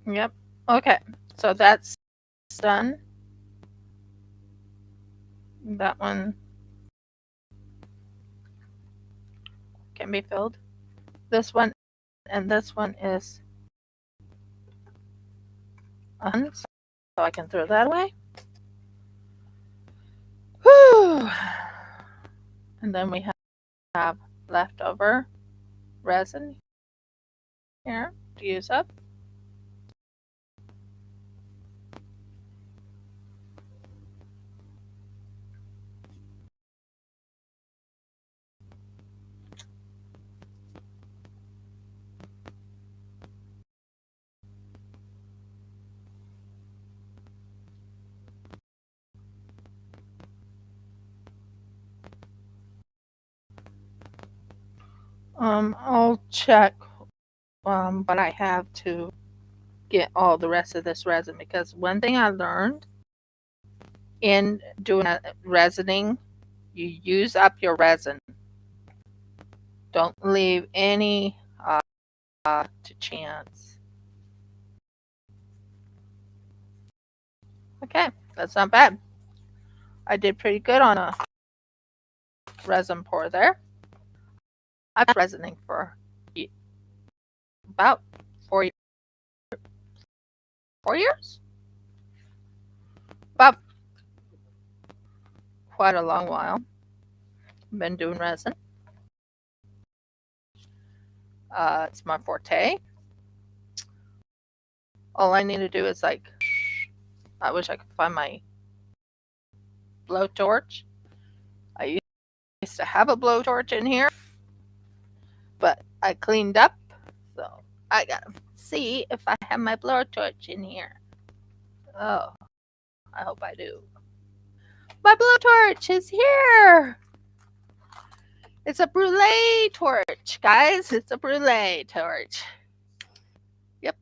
Yep. Okay. So that's done. That one can be filled. This one and this one is on, so I can throw that away. Whew. And then we have leftover resin here to use up. I'll check what I have to get all the rest of this resin, because one thing I learned in doing resining, you use up your resin. Don't leave any to chance. Okay, that's not bad. I did pretty good on a resin pour there. I've been resining for about 4 years? About quite a long while. Been doing resin. It's my forte. All I need to do is I wish I could find my blowtorch. I used to have a blowtorch in here, but I cleaned up, so I gotta see if I have my blowtorch in here. Oh, I hope I do. My blowtorch is here! It's a brulee torch, guys. It's a brulee torch. Yep.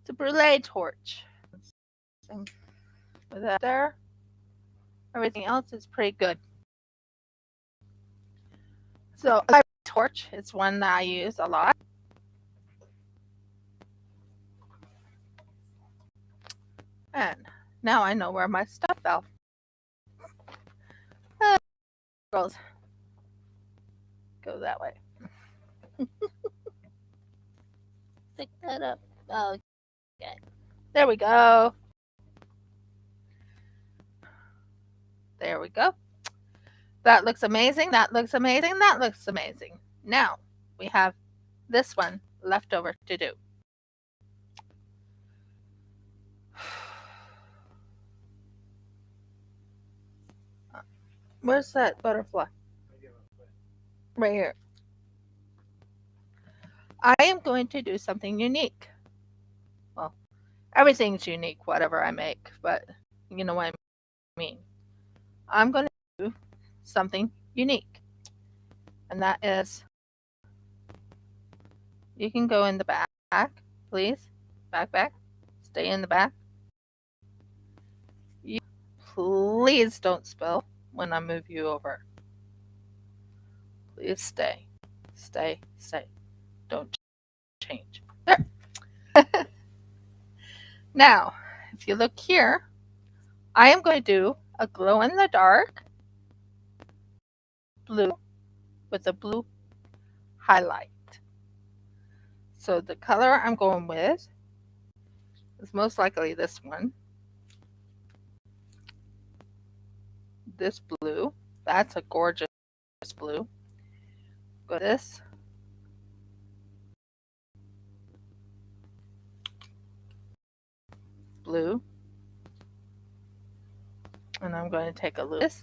It's a brulee torch. With that there. Everything else is pretty good. So a torch is one that I use a lot. And now I know where my stuff fell. Girls, go that way. Pick that up. Okay. There we go. There we go. That looks amazing. That looks amazing. That looks amazing. Now we have this one left over to do. Where's that butterfly? Right here. I am going to do something unique. Well, everything's unique, whatever I make, but you know what I mean. I'm going to do something unique. And that is, you can go in the back, please. Back. Stay in the back. You please don't spill when I move you over. Please stay. Stay. Don't change. There. Now, if you look here, I am going to do a glow-in-the-dark blue with a blue highlight. So the color I'm going with is most likely this one. This blue. That's a gorgeous blue. Go this. Blue. And I'm going to take a look at this.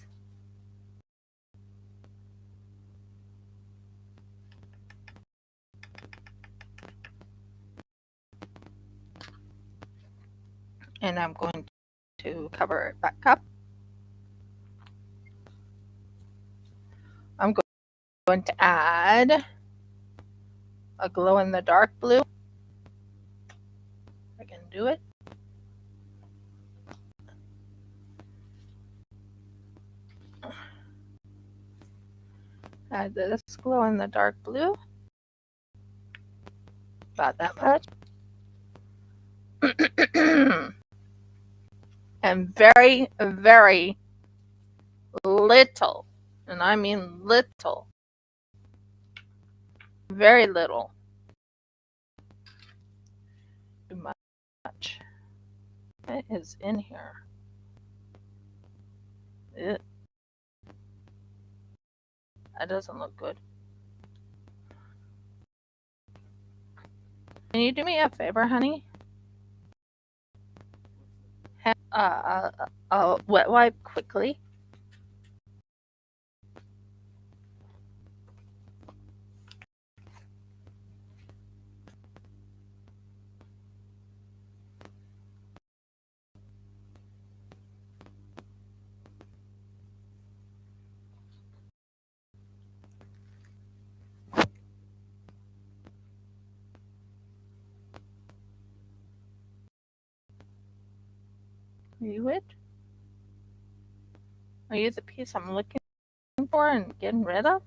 And I'm going to cover it back up. I'm going to add a glow-in-the-dark blue. I can do it. Add this glow-in-the-dark blue. About that much. And very, very little, and I mean little, very little, too much. It is in here. That doesn't look good. Can you do me a favor, honey? Wet wipe quickly. Are you it? Are you the piece I'm looking for and getting rid of?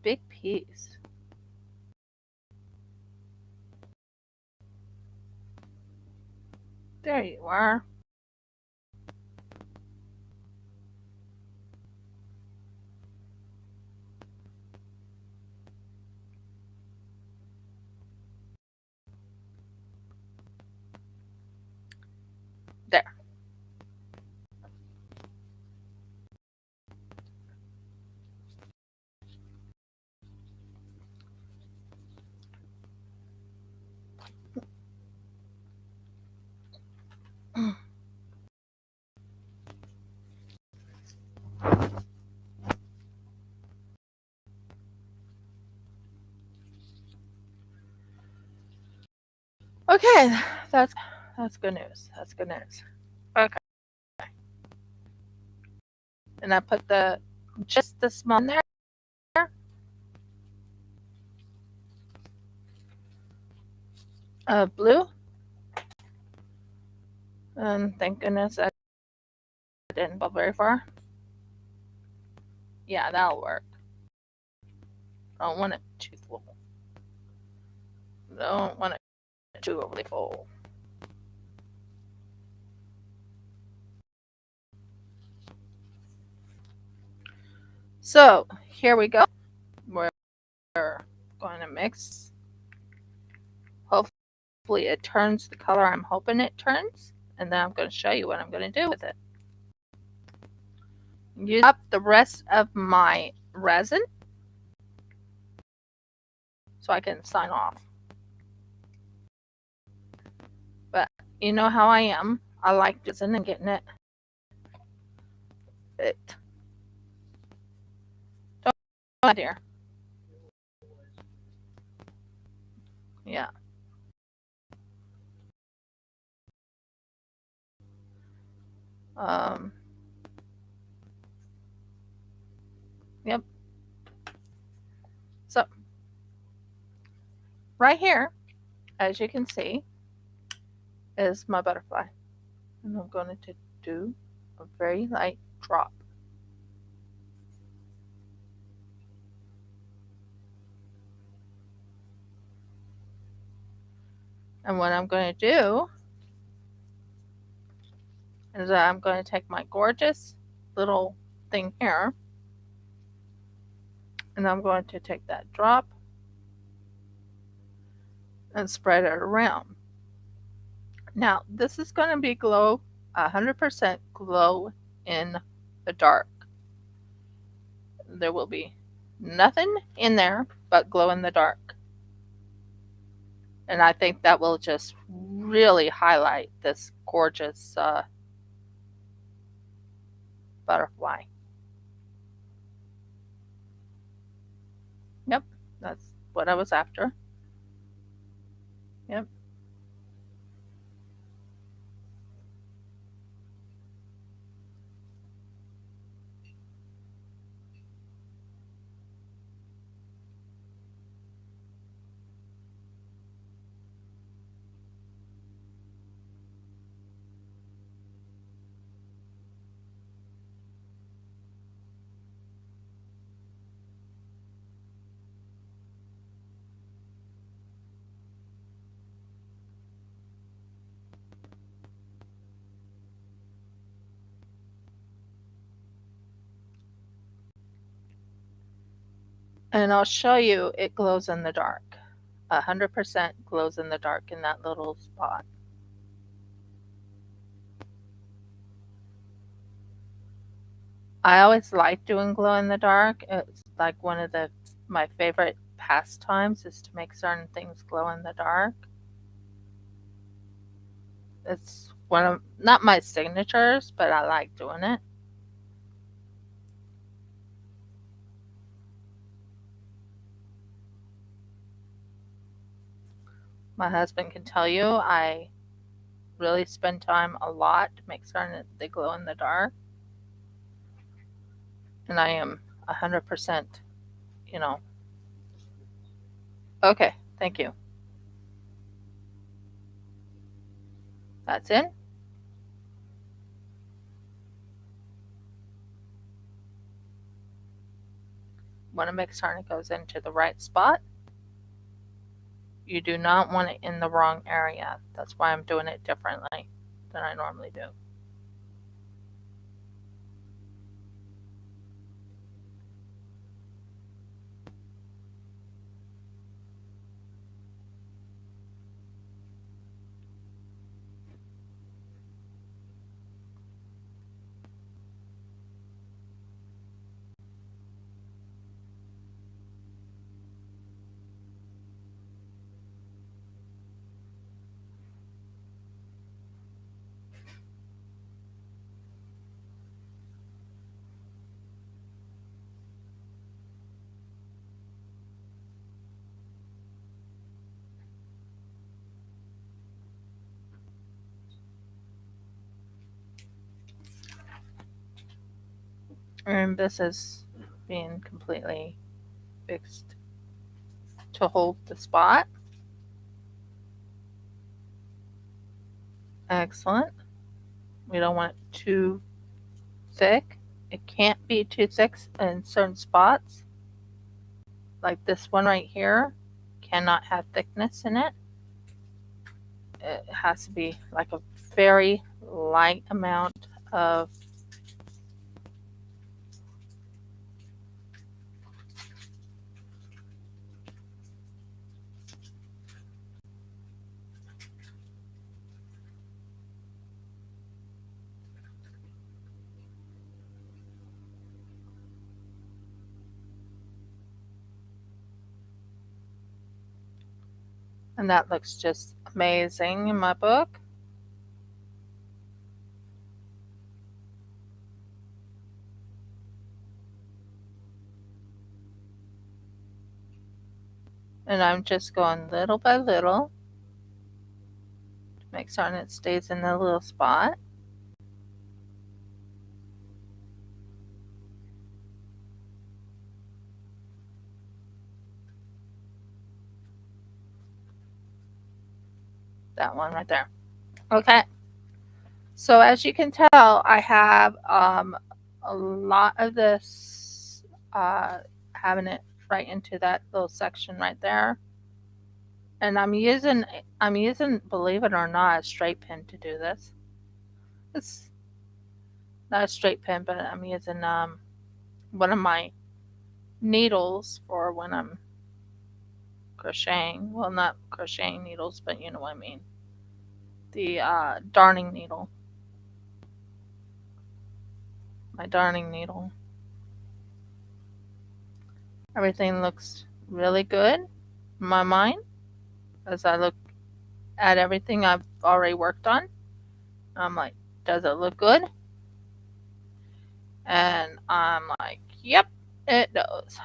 Big piece. There you are. There. Okay, that's good news. That's good news. Okay. And I put just the small in there. Blue. And thank goodness I didn't go very far. Yeah, that'll work. I don't want it too full. Don't want it too overly full. So here we go. We're going to mix. Hopefully it turns the color I'm hoping it turns. And then I'm going to show you what I'm going to do with it. Use up the rest of my resin so I can sign off. But you know how I am. I like resin and getting it. Don't, dear. Yeah. Yep. So right here, as you can see, is my butterfly. And I'm going to do a very light drop. And what I'm going to do is I'm going to take my gorgeous little thing here, and I'm going to take that drop and spread it around. Now, this is going to be 100% glow in the dark. There will be nothing in there but glow in the dark. And I think that will just really highlight this gorgeous butterfly. Yep, that's what I was after. Yep. And I'll show you it glows in the dark. 100% glows in the dark in that little spot. I always like doing glow in the dark. It's like one of my favorite pastimes is to make certain things glow in the dark. It's one of not my signatures, but I like doing it. My husband can tell you I really spend time a lot to make certain that they glow in the dark. And I am 100% Okay, thank you. That's in. Want to make certain it goes into the right spot. You do not want it in the wrong area. That's why I'm doing it differently than I normally do. And this is being completely fixed to hold the spot. Excellent. We don't want it too thick. It can't be too thick in certain spots. Like this one right here cannot have thickness in it. It has to be like a very light amount of and that looks just amazing in my book. And I'm just going little by little to make certain it stays in the little spot. That one right there. Okay. So as you can tell, I have a lot of this, having it right into that little section right there. And I'm using, believe it or not, a straight pin to do this. It's not a straight pin, but I'm using one of my needles for when I'm crocheting. Well, not crocheting needles, but you know what I mean. The darning needle. My darning needle. Everything looks really good in my mind as I look at everything I've already worked on. I'm like, does it look good? And I'm like, yep, it does.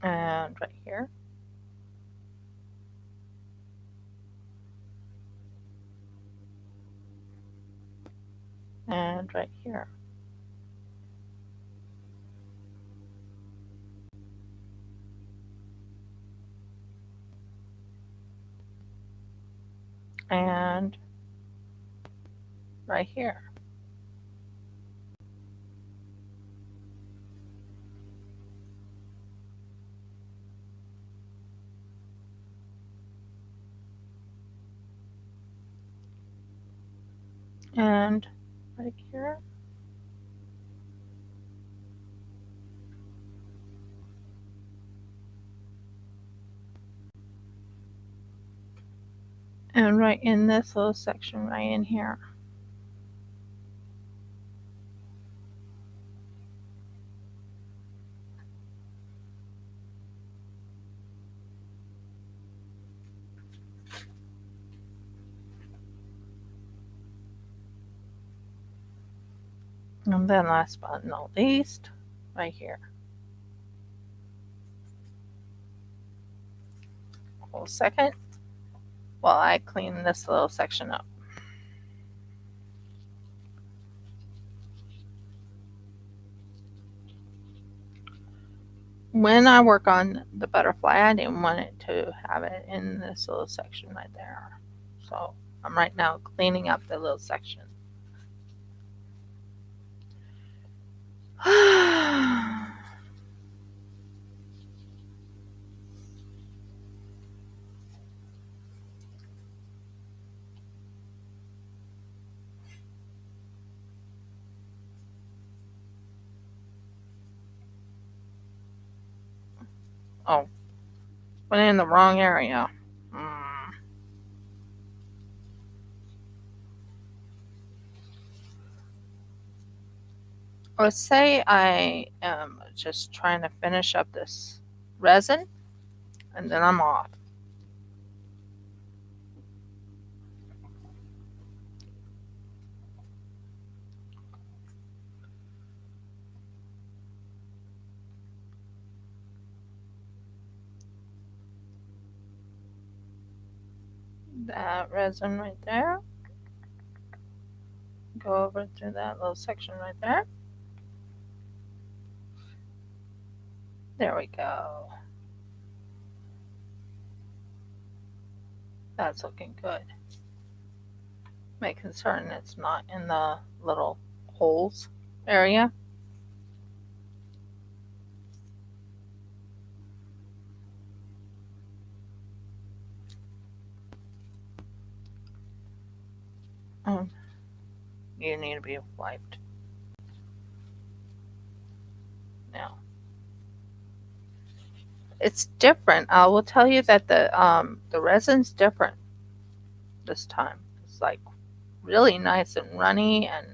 And right here. And right here. And right here. And right here. And right in this little section right in here. And then last but not least, right here. Hold a second while I clean this little section up. When I work on the butterfly, I didn't want it to have it in this little section right there. So I'm right now cleaning up the little section. Oh, went in the wrong area. Let's say I am just trying to finish up this resin, and then I'm off. That resin right there. Go over to that little section right there. There we go. That's looking good. Making certain it's not in the little holes area. You need to be wiped. Now, it's different. I will tell you that the resin's different this time. It's like really nice and runny, and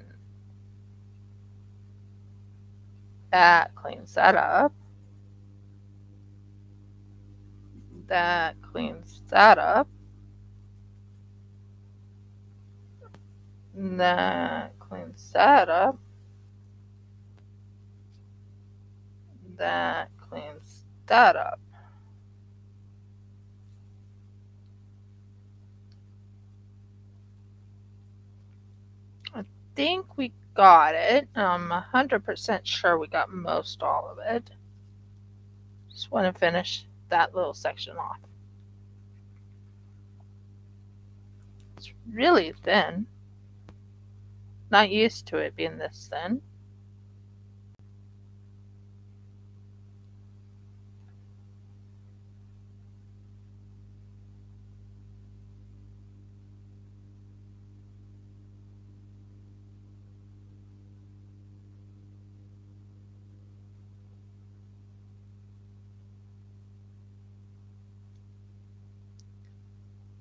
that cleans that up. That cleans that up. That cleans that up. That cleans that up. I think we got it. I'm 100% sure we got most all of it. Just want to finish that little section off. It's really thin. Not used to it being this thin.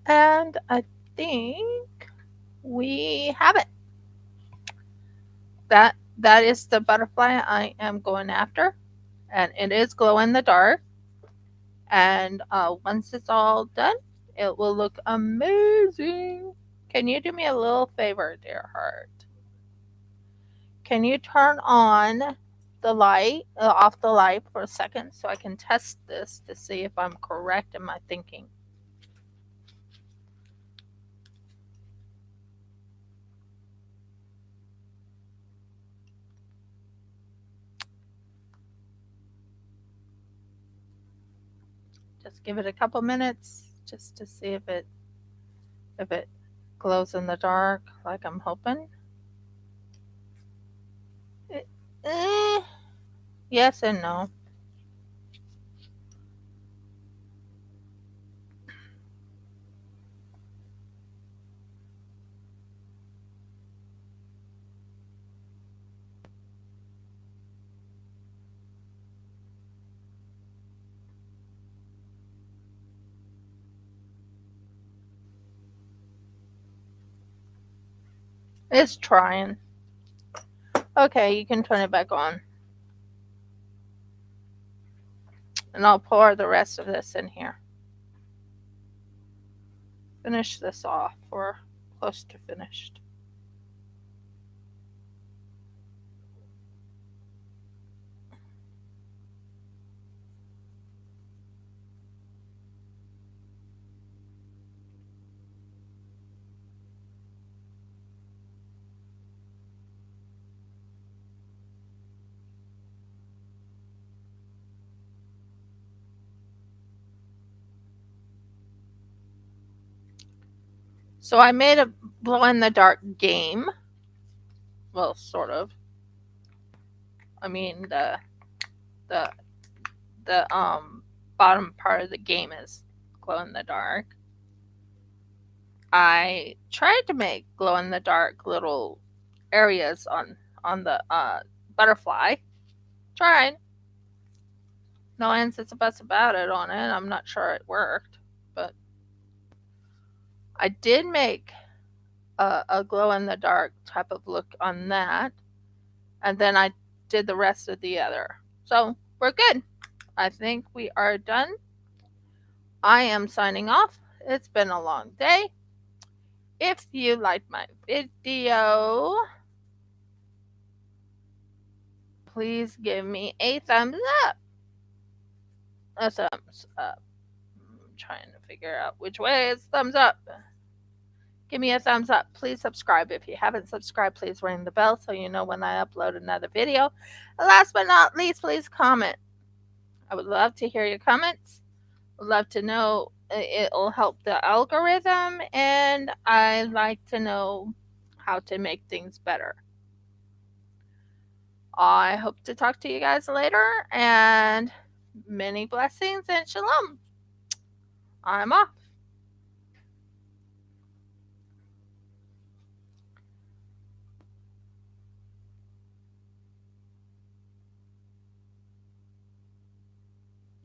And I think we have it. That is the butterfly I am going after, and it is glow in the dark. And once it's all done, it will look amazing. Can you do me a little favor, dear heart? Can you turn on the light, off the light for a second, so I can test this to see if I'm correct in my thinking? Just give it a couple minutes just to see if it glows in the dark like I'm hoping. Yes and no. It's trying. Okay, you can turn it back on. And I'll pour the rest of this in here. Finish this off. We're close to finished. So I made a glow-in-the-dark game. Well, sort of. I mean, the bottom part of the game is glow-in-the-dark. I tried to make glow-in-the-dark little areas on the butterfly. Tried. No ands, it's a bus about it on it. I'm not sure it worked, but I did make a glow-in-the-dark type of look on that, and then I did the rest of the other. So we're good. I think we are done. I am signing off. It's been a long day. If you liked my video, please give me a thumbs up. A thumbs up. I'm trying to figure out which way is thumbs up. Give me a thumbs up. Please subscribe. If you haven't subscribed, please ring the bell so you know when I upload another video. And last but not least, please comment. I would love to hear your comments. I'd love to know. It'll help the algorithm, and I like to know how to make things better. I hope to talk to you guys later, and many blessings and shalom. I'm off.